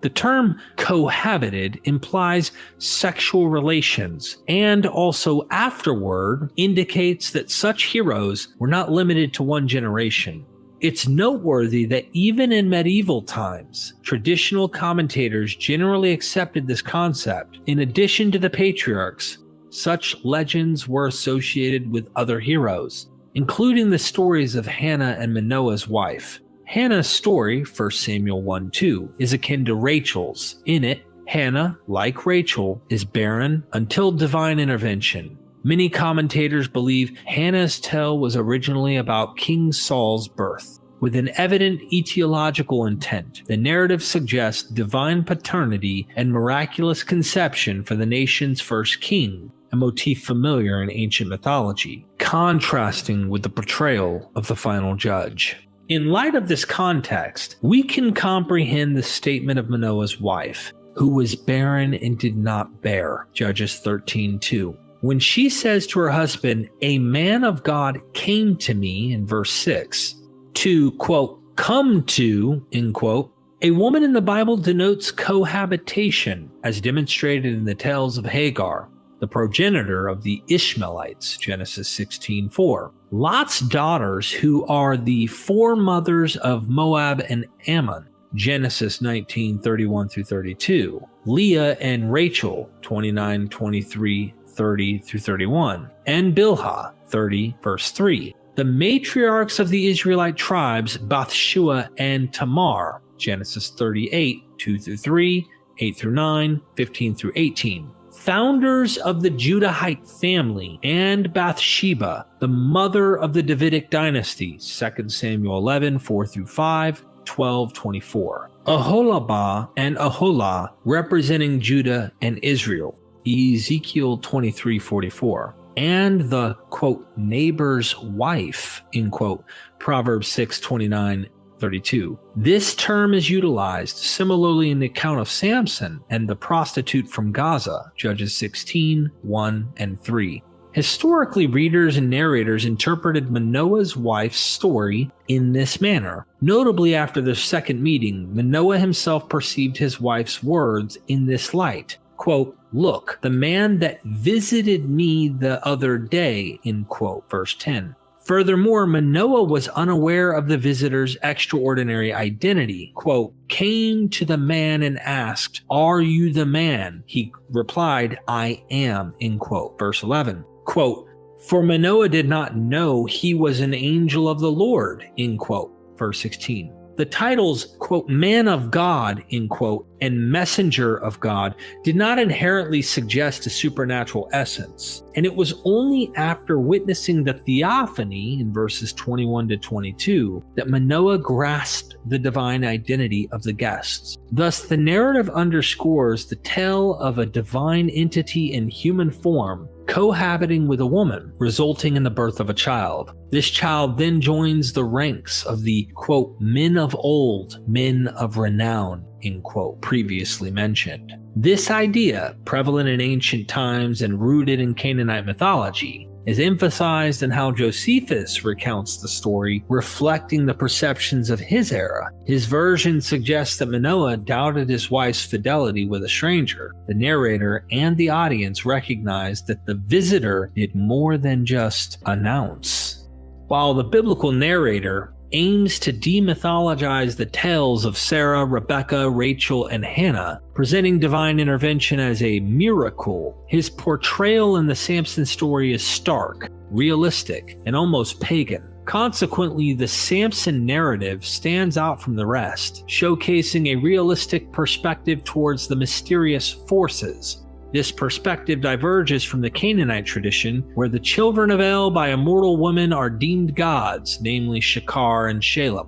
The term cohabited implies sexual relations, and also afterward indicates that such heroes were not limited to one generation. It's noteworthy that even in medieval times, traditional commentators generally accepted this concept. In addition to the patriarchs, such legends were associated with other heroes, including the stories of Hannah and Manoah's wife. Hannah's story, 1 Samuel 1:2, is akin to Rachel's. In it, Hannah, like Rachel, is barren until divine intervention. Many commentators believe Hannah's tale was originally about King Saul's birth. With an evident etiological intent, the narrative suggests divine paternity and miraculous conception for the nation's first king, a motif familiar in ancient mythology, contrasting with the portrayal of the final judge. In light of this context, we can comprehend the statement of Manoah's wife, who was barren and did not bear, Judges 13:2. When she says to her husband, a man of God came to me, in verse 6, to, quote, come to, end quote, a woman in the Bible denotes cohabitation, as demonstrated in the tales of Hagar, the progenitor of the Ishmaelites, Genesis 16:4. Lot's daughters, who are the foremothers of Moab and Ammon, Genesis 19:31-32. Leah and Rachel, 29:23-30-31. And Bilhah, 30, verse 3. The matriarchs of the Israelite tribes, Bathsheba and Tamar, Genesis 38:2-3, 8-9, 15-18. Founders of the Judahite family, and Bathsheba, the mother of the Davidic dynasty, 2 Samuel 11:4-5, 12:24. Aholabah and Aholah, representing Judah and Israel, Ezekiel 23:44. And the, quote, neighbor's wife, end quote, Proverbs 6:29-32. This term is utilized similarly in the account of Samson and the prostitute from Gaza, Judges 16:1-3. Historically, readers and narrators interpreted Manoah's wife's story in this manner. Notably, after their second meeting, Manoah himself perceived his wife's words in this light. Quote, "Look, the man that visited me the other day," end quote, verse 10. Furthermore, Manoah was unaware of the visitor's extraordinary identity. Quote, "Came to the man and asked, 'Are you the man?' He replied, 'I am,'" end quote, verse 11. Quote, "For Manoah did not know he was an angel of the Lord," end quote, verse 16. The titles, quote, "man of God," end quote, and messenger of God did not inherently suggest a supernatural essence. And it was only after witnessing the theophany in verses 21 to 22 that Manoah grasped the divine identity of the guests. Thus, the narrative underscores the tale of a divine entity in human form cohabiting with a woman, resulting in the birth of a child. This child then joins the ranks of the, quote, "men of old, men of renown," end quote, previously mentioned. This idea, prevalent in ancient times and rooted in Canaanite mythology, is emphasized in how Josephus recounts the story, reflecting the perceptions of his era. His version suggests that Manoah doubted his wife's fidelity with a stranger. The narrator and the audience recognized that the visitor did more than just announce. While the biblical narrator aims to demythologize the tales of Sarah, Rebecca, Rachel, and Hannah, presenting divine intervention as a miracle, his portrayal in the Samson story is stark, realistic, and almost pagan. Consequently, the Samson narrative stands out from the rest, showcasing a realistic perspective towards the mysterious forces. This perspective diverges from the Canaanite tradition, where the children of El by a mortal woman are deemed gods, namely Shakar and Shalem.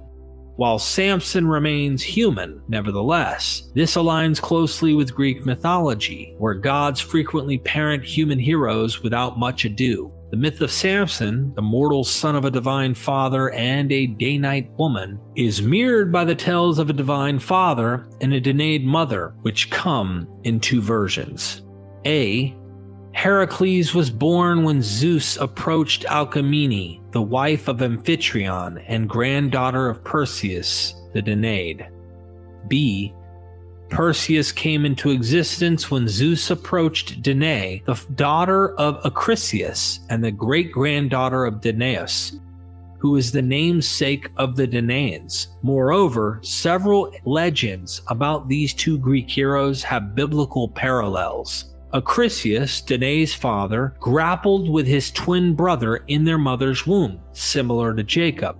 While Samson remains human, nevertheless, this aligns closely with Greek mythology, where gods frequently parent human heroes without much ado. The myth of Samson, the mortal son of a divine father and a Danite woman, is mirrored by the tales of a divine father and a Danide mother, which come in two versions. A. Heracles was born when Zeus approached Alcmene, the wife of Amphitryon and granddaughter of Perseus, the Danide. B. Perseus came into existence when Zeus approached Danae, the daughter of Acrisius and the great-granddaughter of Danaus, who is the namesake of the Danaans. Moreover, several legends about these two Greek heroes have biblical parallels. Acrisius, Danae's father, grappled with his twin brother in their mother's womb, similar to Jacob,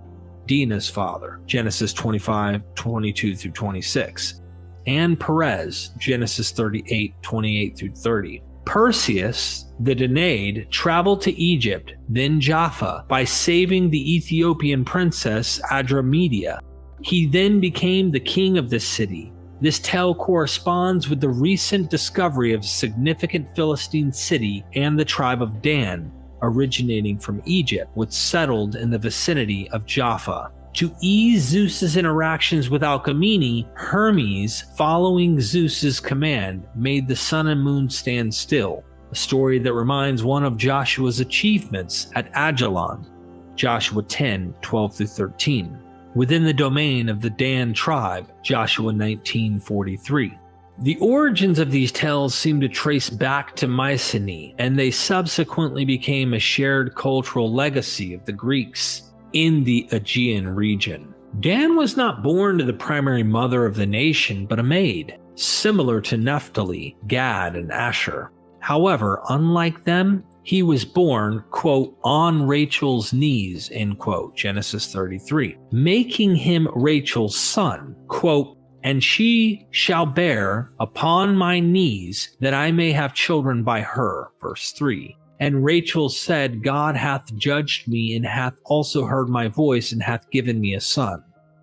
Dinah's father, Genesis 25:22-26, and Perez, Genesis 38:28-30. Perseus, the Danaid, traveled to Egypt, then Jaffa, by saving the Ethiopian princess Adramydia. He then became the king of this city. This tale corresponds with the recent discovery of a significant Philistine city and the tribe of Dan, originating from Egypt, which settled in the vicinity of Jaffa. To ease Zeus's interactions with Alcmene, Hermes, following Zeus's command, made the sun and moon stand still, a story that reminds one of Joshua's achievements at Ajalon, Joshua 10:12-13. Within the domain of the Dan tribe, Joshua 19:43. The origins of these tales seem to trace back to Mycenae, and they subsequently became a shared cultural legacy of the Greeks in the Aegean region. Dan was not born to the primary mother of the nation, but a maid, similar to Naphtali, Gad, and Asher. However, unlike them, he was born, quote, on Rachel's knees, end quote, Genesis 33, making him Rachel's son, quote, and she shall bear upon my knees that I may have children by her, verse 3. And Rachel said, God hath judged me and hath also heard my voice and hath given me a son,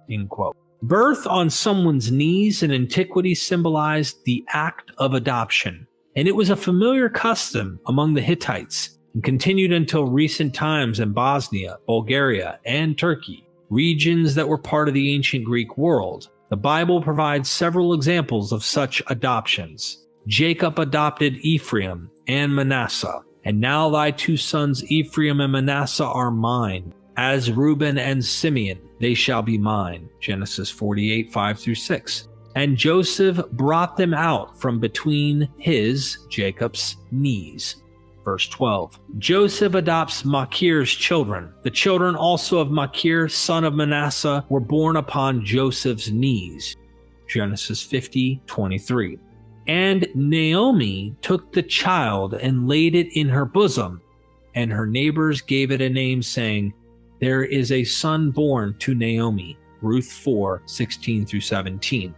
end quote. Birth on someone's knees in antiquity symbolized the act of adoption, and it was a familiar custom among the Hittites and continued until recent times in Bosnia, Bulgaria, and Turkey, regions that were part of the ancient Greek world. The Bible provides several examples of such adoptions. Jacob adopted Ephraim and Manasseh. And now thy two sons Ephraim and Manasseh are mine. As Reuben and Simeon, they shall be mine. Genesis 48, 5-6. And Joseph brought them out from between his, Jacob's, knees. Verse 12. Joseph adopts Machir's children. The children also of Machir, son of Manasseh, were born upon Joseph's knees. Genesis 50, 23. And Naomi took the child and laid it in her bosom, and her neighbors gave it a name, saying, There is a son born to Naomi. Ruth 4, 16-17.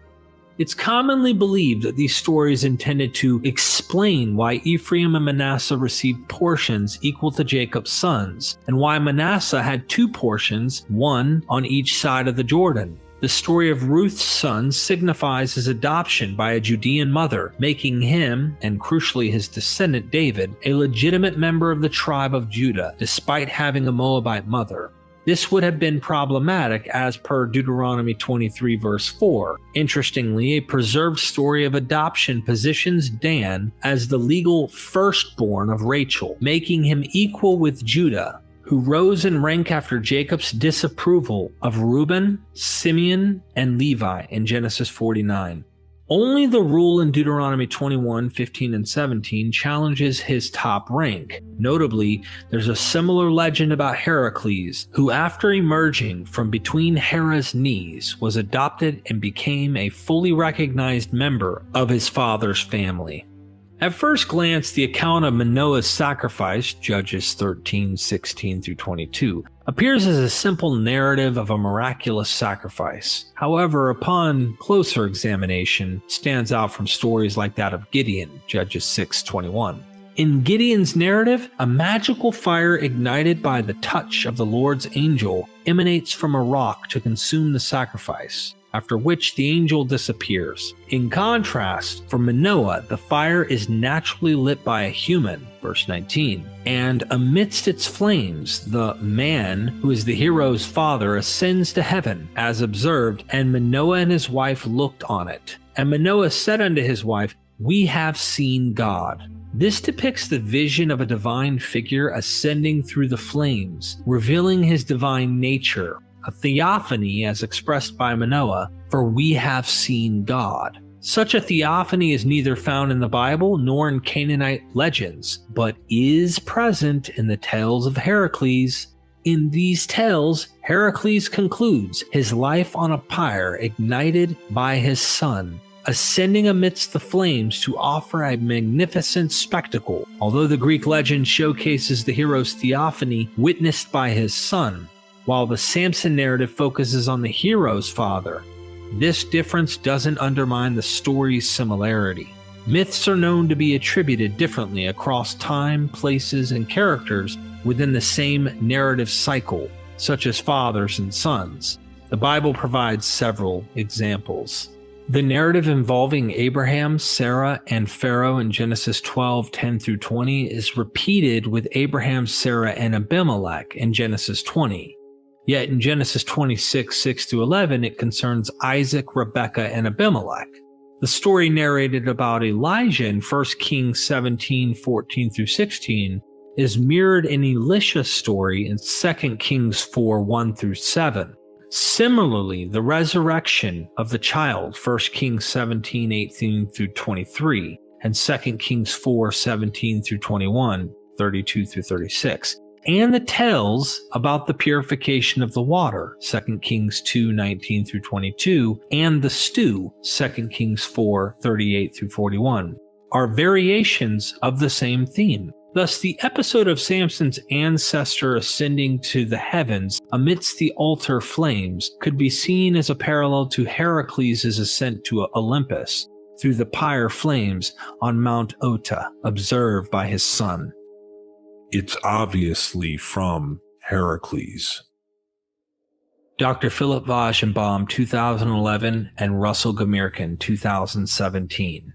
It's commonly believed that these stories intended to explain why Ephraim and Manasseh received portions equal to Jacob's sons, and why Manasseh had two portions, one on each side of the Jordan. The story of Ruth's son signifies his adoption by a Judean mother, making him, and crucially his descendant David, a legitimate member of the tribe of Judah, despite having a Moabite mother. This would have been problematic as per Deuteronomy 23 verse 4. Interestingly, a preserved story of adoption positions Dan as the legal firstborn of Rachel, making him equal with Judah, who rose in rank after Jacob's disapproval of Reuben, Simeon, and Levi in Genesis 49. Only the rule in Deuteronomy 21, 15, and 17 challenges his top rank. Notably, there's a similar legend about Heracles, who after emerging from between Hera's knees was adopted and became a fully recognized member of his father's family. At first glance, the account of Manoah's sacrifice, Judges 13, 16-22, appears as a simple narrative of a miraculous sacrifice. However, upon closer examination, it stands out from stories like that of Gideon, Judges 6:21. In Gideon's narrative, a magical fire ignited by the touch of the Lord's angel emanates from a rock to consume the sacrifice, after which the angel disappears. In contrast, for Manoah, the fire is naturally lit by a human, verse 19, and amidst its flames, the man, who is the hero's father, ascends to heaven, as observed, and Manoah and his wife looked on it. And Manoah said unto his wife, We have seen God. This depicts the vision of a divine figure ascending through the flames, revealing his divine nature, a theophany as expressed by Manoah, for we have seen God. Such a theophany is neither found in the Bible nor in Canaanite legends, but is present in the tales of Heracles. In these tales, Heracles concludes his life on a pyre ignited by his son, ascending amidst the flames to offer a magnificent spectacle. Although the Greek legend showcases the hero's theophany witnessed by his son, while the Samson narrative focuses on the hero's father, this difference doesn't undermine the story's similarity. Myths are known to be attributed differently across time, places, and characters within the same narrative cycle, such as fathers and sons. The Bible provides several examples. The narrative involving Abraham, Sarah, and Pharaoh in Genesis 12, 10-20 is repeated with Abraham, Sarah, and Abimelech in Genesis 20. Yet in Genesis 26, 6-11, it concerns Isaac, Rebekah, and Abimelech. The story narrated about Elijah in 1 Kings 17, 14-16 is mirrored in Elisha's story in 2 Kings 4, 1-7. Similarly, the resurrection of the child, 1 Kings 17, 18-23, and 2 Kings 4, 17-21, 32-36. And the tales about the purification of the water, 2 Kings 2, 19-22, and the stew, 2 Kings 4, 38-41, are variations of the same theme. Thus, the episode of Samson's ancestor ascending to the heavens amidst the altar flames could be seen as a parallel to Heracles' ascent to Olympus through the pyre flames on Mount Ota, observed by his son. It's obviously from Heracles. Dr. Philip Vajenbaum, 2011, and Russell Gamirkin, 2017.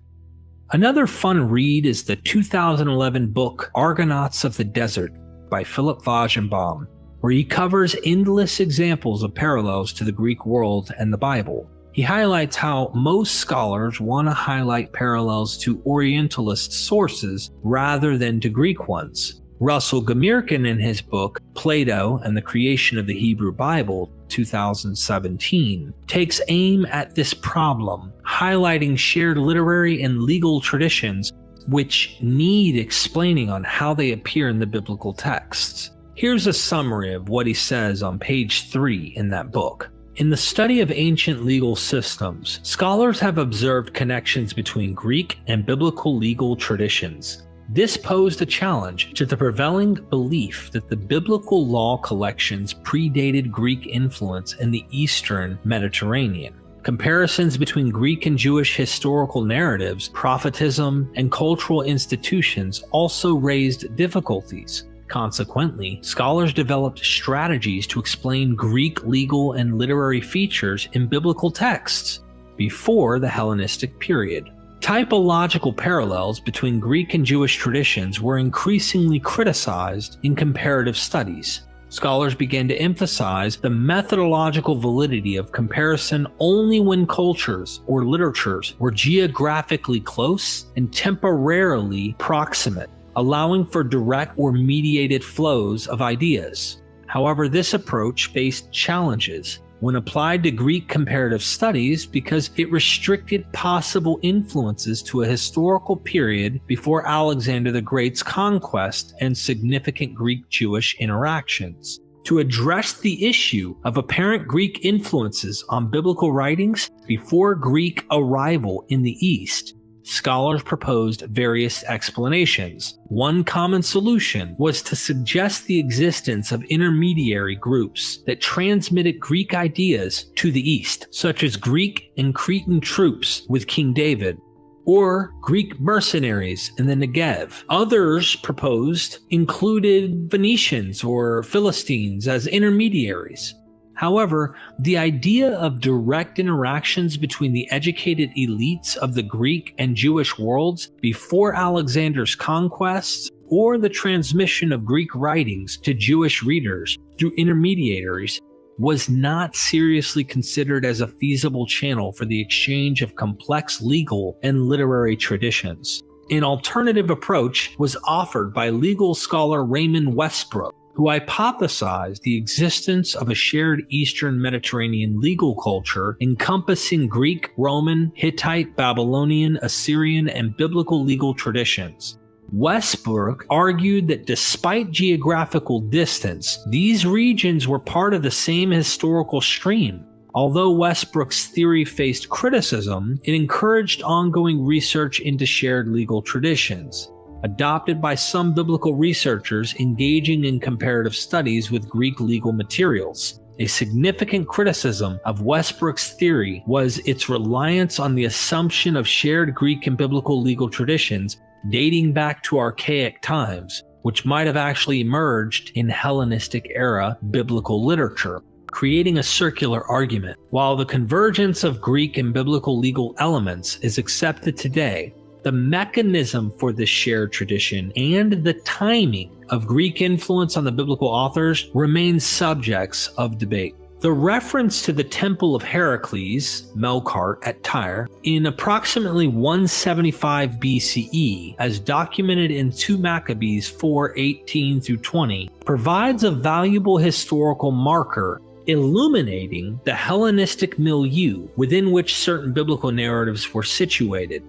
Another fun read is the 2011 book Argonauts of the Desert by Philip Vajenbaum, where he covers endless examples of parallels to the Greek world and the Bible. He highlights how most scholars want to highlight parallels to Orientalist sources rather than to Greek ones. Russell Gamirkin, in his book Plato and the Creation of the Hebrew Bible, 2017, takes aim at this problem, highlighting shared literary and legal traditions which need explaining on how they appear in the biblical texts. Here's a summary of what he says on page 3 in that book. In the study of ancient legal systems, scholars have observed connections between Greek and biblical legal traditions. This posed a challenge to the prevailing belief that the biblical law collections predated Greek influence in the Eastern Mediterranean. Comparisons between Greek and Jewish historical narratives, prophetism, and cultural institutions also raised difficulties. Consequently, scholars developed strategies to explain Greek legal and literary features in biblical texts before the Hellenistic period. Typological parallels between Greek and Jewish traditions were increasingly criticized in comparative studies. Scholars began to emphasize the methodological validity of comparison only when cultures or literatures were geographically close and temporarily proximate, allowing for direct or mediated flows of ideas. However, this approach faced challenges when applied to Greek comparative studies because it restricted possible influences to a historical period before Alexander the Great's conquest and significant Greek-Jewish interactions. To address the issue of apparent Greek influences on biblical writings before Greek arrival in the East, scholars proposed various explanations. One common solution was to suggest the existence of intermediary groups that transmitted Greek ideas to the East, such as Greek and Cretan troops with King David, or Greek mercenaries in the Negev. Others proposed included Phoenicians or Philistines as intermediaries. However, the idea of direct interactions between the educated elites of the Greek and Jewish worlds before Alexander's conquests, or the transmission of Greek writings to Jewish readers through intermediaries, was not seriously considered as a feasible channel for the exchange of complex legal and literary traditions. An alternative approach was offered by legal scholar Raymond Westbrook, who hypothesized the existence of a shared Eastern Mediterranean legal culture encompassing Greek, Roman, Hittite, Babylonian, Assyrian, and biblical legal traditions. Westbrook argued that despite geographical distance, these regions were part of the same historical stream. Although Westbrook's theory faced criticism, it encouraged ongoing research into shared legal traditions, adopted by some biblical researchers engaging in comparative studies with Greek legal materials. A significant criticism of Westbrook's theory was its reliance on the assumption of shared Greek and biblical legal traditions dating back to archaic times, which might have actually emerged in Hellenistic-era biblical literature, creating a circular argument. While the convergence of Greek and biblical legal elements is accepted today, the mechanism for this shared tradition and the timing of Greek influence on the biblical authors remain subjects of debate. The reference to the Temple of Heracles, Melqart at Tyre, in approximately 175 BCE, as documented in 2 Maccabees 4:18-20, provides a valuable historical marker illuminating the Hellenistic milieu within which certain biblical narratives were situated.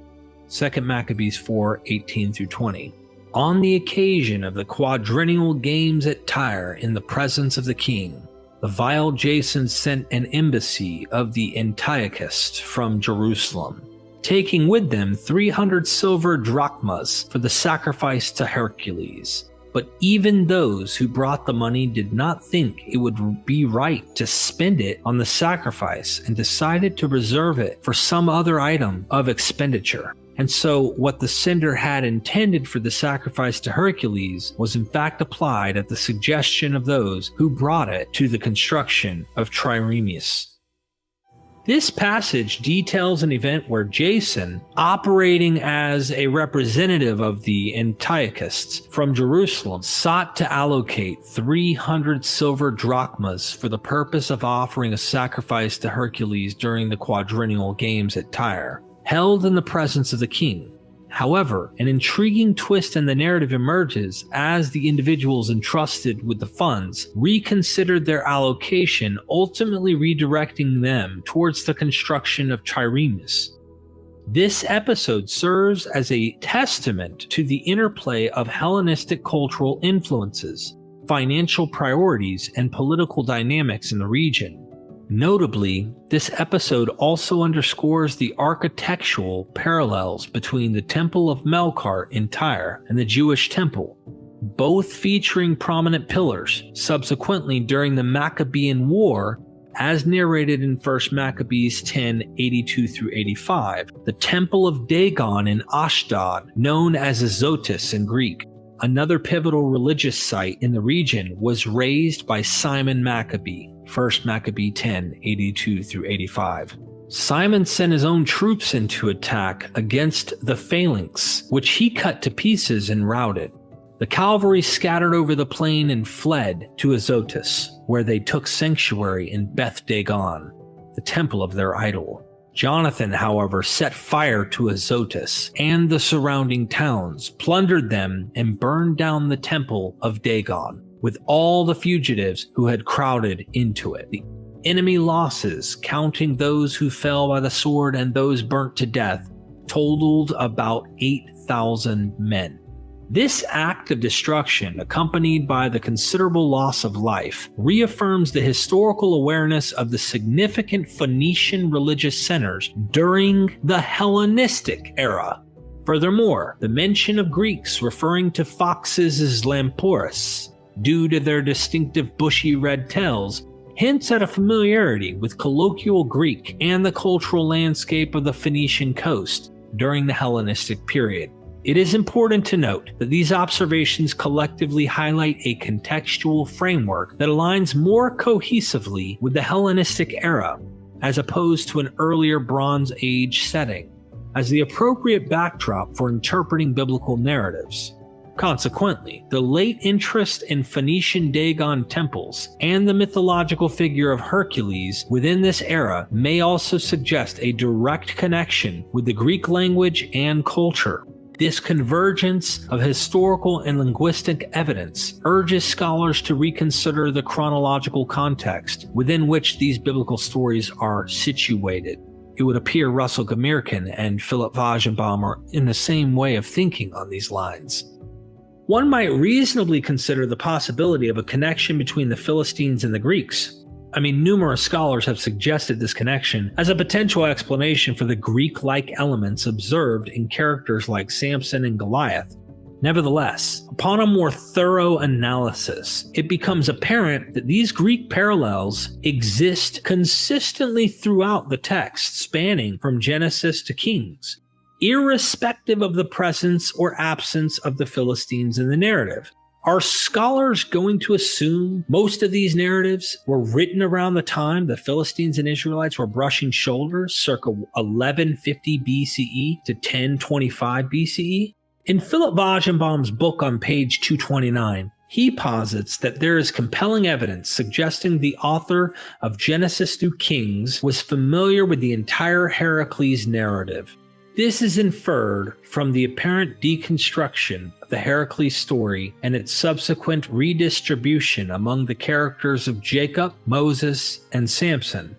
2 Maccabees 4:18-20. On the occasion of the quadrennial games at Tyre in the presence of the king, the vile Jason sent an embassy of the Antiochists from Jerusalem, taking with them 300 silver drachmas for the sacrifice to Hercules. But even those who brought the money did not think it would be right to spend it on the sacrifice and decided to reserve it for some other item of expenditure. And so what the sender had intended for the sacrifice to Hercules was in fact applied at the suggestion of those who brought it to the construction of triremes. This passage details an event where Jason, operating as a representative of the Antiochists from Jerusalem, sought to allocate 300 silver drachmas for the purpose of offering a sacrifice to Hercules during the quadrennial games at Tyre, held in the presence of the king. However, an intriguing twist in the narrative emerges as the individuals entrusted with the funds reconsidered their allocation, ultimately redirecting them towards the construction of triremes. This episode serves as a testament to the interplay of Hellenistic cultural influences, financial priorities, and political dynamics in the region. Notably, this episode also underscores the architectural parallels between the Temple of Melqart in Tyre and the Jewish Temple, both featuring prominent pillars. Subsequently, during the Maccabean War, as narrated in 1 Maccabees 10:82-85, the Temple of Dagon in Ashdod, known as Azotus in Greek, another pivotal religious site in the region, was raised by Simon Maccabee, 1 Maccabee 10:82-85. Simon sent his own troops into attack against the phalanx, which he cut to pieces and routed. The cavalry scattered over the plain and fled to Azotus, where they took sanctuary in Beth Dagon, the temple of their idol. Jonathan, however, set fire to Azotus and the surrounding towns, plundered them, and burned down the temple of Dagon, with all the fugitives who had crowded into it. The enemy losses, counting those who fell by the sword and those burnt to death, totaled about 8,000 men. This act of destruction, accompanied by the considerable loss of life, reaffirms the historical awareness of the significant Phoenician religious centers during the Hellenistic era. Furthermore, the mention of Greeks referring to foxes as lamporus, due to their distinctive bushy red tails, hints at a familiarity with colloquial Greek and the cultural landscape of the Phoenician coast during the Hellenistic period. It is important to note that these observations collectively highlight a contextual framework that aligns more cohesively with the Hellenistic era, as opposed to an earlier Bronze Age setting, as the appropriate backdrop for interpreting biblical narratives. Consequently, the late interest in Phoenician Dagon temples and the mythological figure of Hercules within this era may also suggest a direct connection with the Greek language and culture. This convergence of historical and linguistic evidence urges scholars to reconsider the chronological context within which these biblical stories are situated. It would appear Russell Gamirkin and Philip Wagenbaum are in the same way of thinking on these lines. One might reasonably consider the possibility of a connection between the Philistines and the Greeks. Numerous scholars have suggested this connection as a potential explanation for the Greek-like elements observed in characters like Samson and Goliath. Nevertheless, upon a more thorough analysis, it becomes apparent that these Greek parallels exist consistently throughout the text, spanning from Genesis to Kings, irrespective of the presence or absence of the Philistines in the narrative. Are scholars going to assume most of these narratives were written around the time the Philistines and Israelites were brushing shoulders, circa 1150 BCE to 1025 BCE? In Philip Wagenbaum's book on page 229, he posits that there is compelling evidence suggesting the author of Genesis through Kings was familiar with the entire Heracles narrative. This is inferred from the apparent deconstruction of the Heracles story and its subsequent redistribution among the characters of Jacob, Moses, and Samson.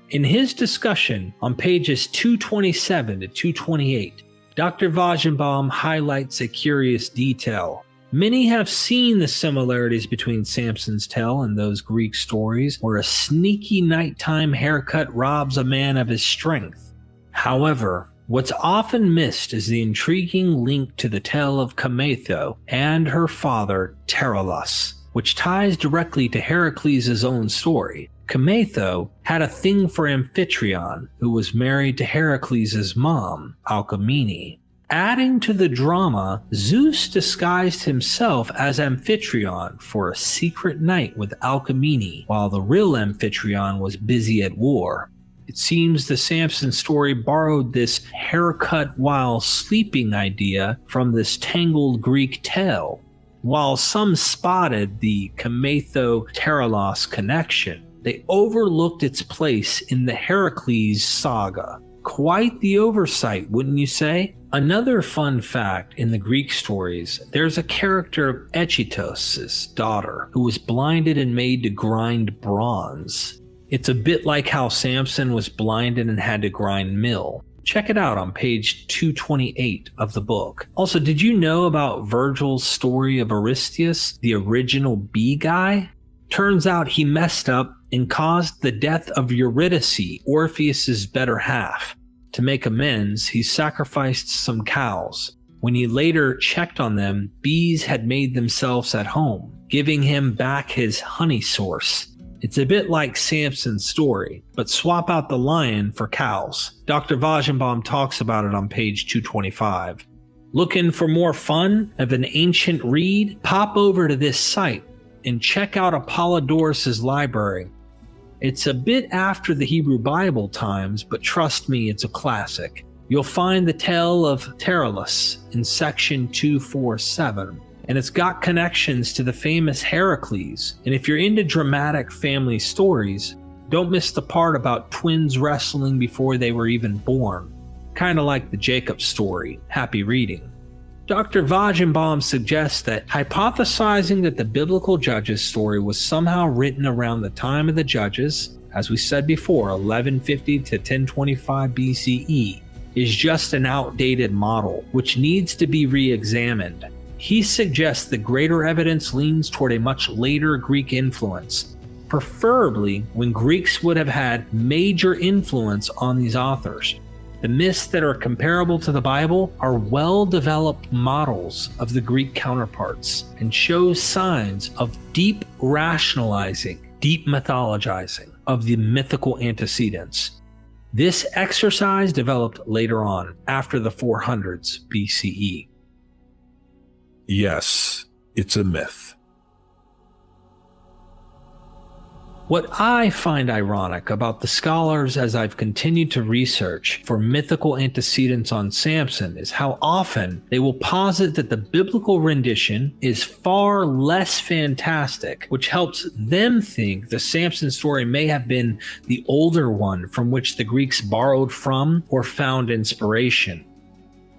In his discussion on pages 227 to 228, Dr. Wagenbaum highlights a curious detail. Many have seen the similarities between Samson's tale and those Greek stories where a sneaky nighttime haircut robs a man of his strength. However, what's often missed is the intriguing link to the tale of Cametho and her father Teralus, which ties directly to Heracles' own story. Cametho had a thing for Amphitryon, who was married to Heracles' mom, Alcmene. Adding to the drama, Zeus disguised himself as Amphitryon for a secret night with Alcmene, while the real Amphitryon was busy at war. It seems the Samson story borrowed this haircut while sleeping idea from this tangled Greek tale. While some spotted the Kamatho-Terelos connection, they overlooked its place in the Heracles saga. Quite the oversight, wouldn't you say? Another fun fact in the Greek stories, there's a character, Echitos' daughter, who was blinded and made to grind bronze. It's a bit like how Samson was blinded and had to grind mill. Check it out on page 228 of the book. Also, did you know about Virgil's story of Aristeus, the original bee guy? Turns out he messed up and caused the death of Eurydice, Orpheus's better half. To make amends, he sacrificed some cows. When he later checked on them, bees had made themselves at home, giving him back his honey source. It's a bit like Samson's story, but swap out the lion for cows. Dr. Vajenbaum talks about it on page 225. Looking for more fun of an ancient read? Pop over to this site and check out Apollodorus' library. It's a bit after the Hebrew Bible times, but trust me, it's a classic. You'll find the tale of Terelas in section 247. And it's got connections to the famous Heracles. And if you're into dramatic family stories, don't miss the part about twins wrestling before they were even born. Kind of like the Jacob story. Happy reading. Dr. Vajenbaum suggests that hypothesizing that the biblical Judges story was somehow written around the time of the Judges, as we said before, 1150 to 1025 BCE, is just an outdated model, which needs to be re-examined. He suggests the greater evidence leans toward a much later Greek influence, preferably when Greeks would have had major influence on these authors. The myths that are comparable to the Bible are well-developed models of the Greek counterparts and show signs of deep rationalizing, deep mythologizing of the mythical antecedents. This exercise developed later on, after the 400s BCE. Yes, it's a myth. What I find ironic about the scholars as I've continued to research for mythical antecedents on Samson is how often they will posit that the biblical rendition is far less fantastic, which helps them think the Samson story may have been the older one from which the Greeks borrowed from or found inspiration.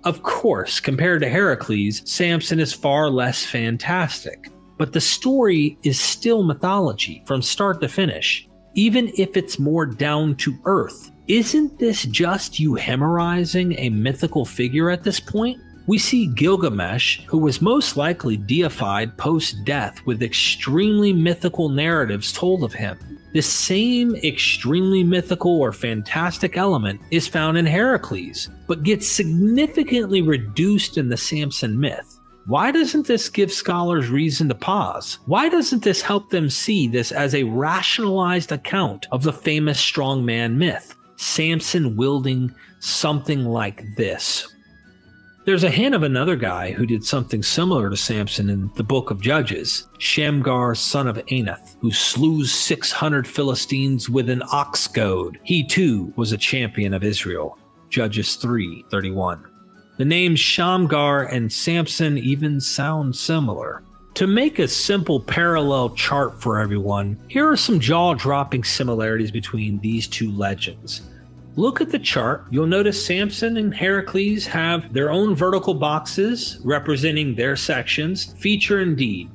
Of course, compared to Heracles, Samson is far less fantastic. But the story is still mythology from start to finish, even if it's more down to earth. Isn't this just euhemerizing a mythical figure at this point? We see Gilgamesh, who was most likely deified post-death with extremely mythical narratives told of him. This same extremely mythical or fantastic element is found in Heracles, but gets significantly reduced in the Samson myth. Why doesn't this give scholars reason to pause? Why doesn't this help them see this as a rationalized account of the famous strongman myth? Samson wielding something like this. There's a hint of another guy who did something similar to Samson in the book of Judges, Shamgar son of Anath, who slew 600 Philistines with an ox goad. He too was a champion of Israel. Judges 3:31. The names Shamgar and Samson even sound similar. To make a simple parallel chart for everyone, here are some jaw-dropping similarities between these two legends. Look at the chart. You'll notice Samson and Heracles have their own vertical boxes representing their sections, feature and deed.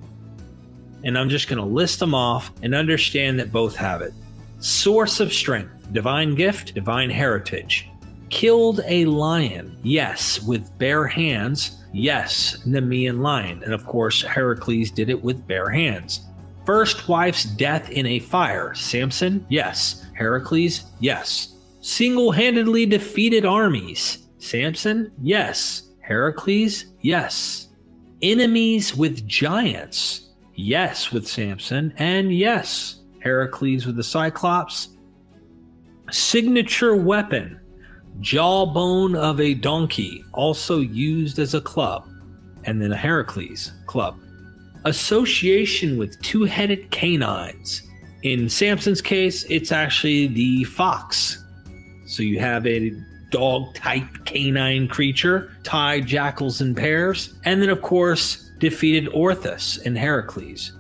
And I'm just going to list them off and understand that both have it. Source of strength, divine gift, divine heritage. Killed a lion, yes, with bare hands, yes, Nemean lion. And of course, Heracles did it with bare hands. First wife's death in a fire, Samson, yes. Heracles, yes. Single-handedly defeated armies, Samson, yes. Heracles, yes. Enemies with giants, yes, with Samson, and yes, Heracles with the Cyclops. Signature weapon, jawbone of a donkey, also used as a club, and then a Heracles club. Association with two-headed canines. In Samson's case, it's actually the fox. So you have a dog-type canine creature, tied jackals in pairs, and then of course defeated Orthus and Heracles.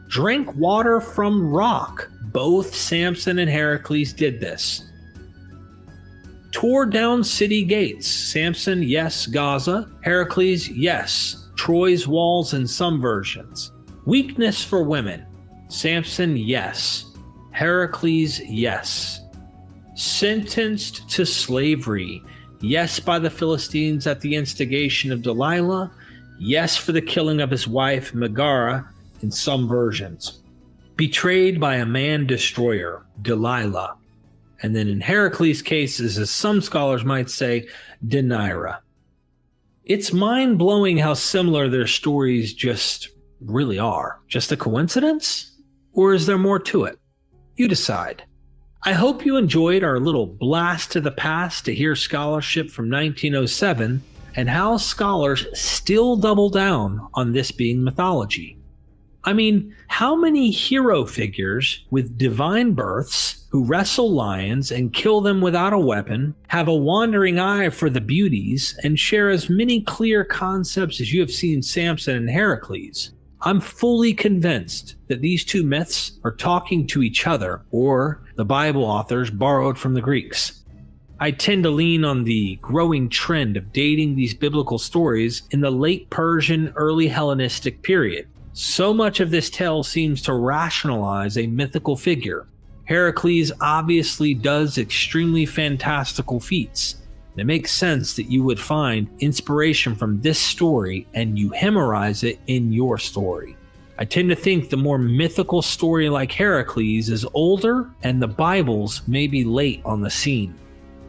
Drink water from rock. Both Samson and Heracles did this. Tore down city gates. Samson, yes, Gaza. Heracles, yes, Troy's walls in some versions. Weakness for women. Samson, yes. Heracles, yes. Sentenced to slavery. Yes, by the Philistines at the instigation of Delilah. Yes, for the killing of his wife, Megara, in some versions. Betrayed by a man-destroyer, Delilah. And then in Heracles' cases, as some scholars might say, Deneira. It's mind-blowing how similar their stories just really are. Just a coincidence? Or is there more to it? You decide. I hope you enjoyed our little blast to the past to hear scholarship from 1907 and how scholars still double down on this being mythology. I mean, how many hero figures with divine births who wrestle lions and kill them without a weapon, have a wandering eye for the beauties, and share as many clear concepts as you have seen Samson and Heracles? I'm fully convinced that these two myths are talking to each other, or the Bible authors borrowed from the Greeks. I tend to lean on the growing trend of dating these biblical stories in the late Persian, early Hellenistic period. So much of this tale seems to rationalize a mythical figure. Heracles obviously does extremely fantastical feats. It makes sense that you would find inspiration from this story and euhemerize it in your story. I tend to think the more mythical story like Heracles is older and the Bibles may be late on the scene.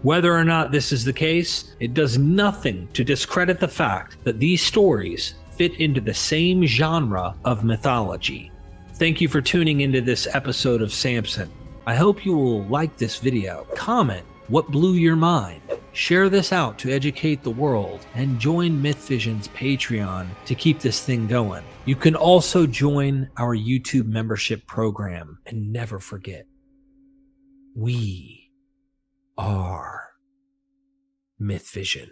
Whether or not this is the case, it does nothing to discredit the fact that these stories fit into the same genre of mythology. Thank you for tuning into this episode of Samson. I hope you will like this video, comment what blew your mind, share this out to educate the world, and join MythVision's Patreon to keep this thing going. You can also join our YouTube membership program, and never forget, we are MythVision.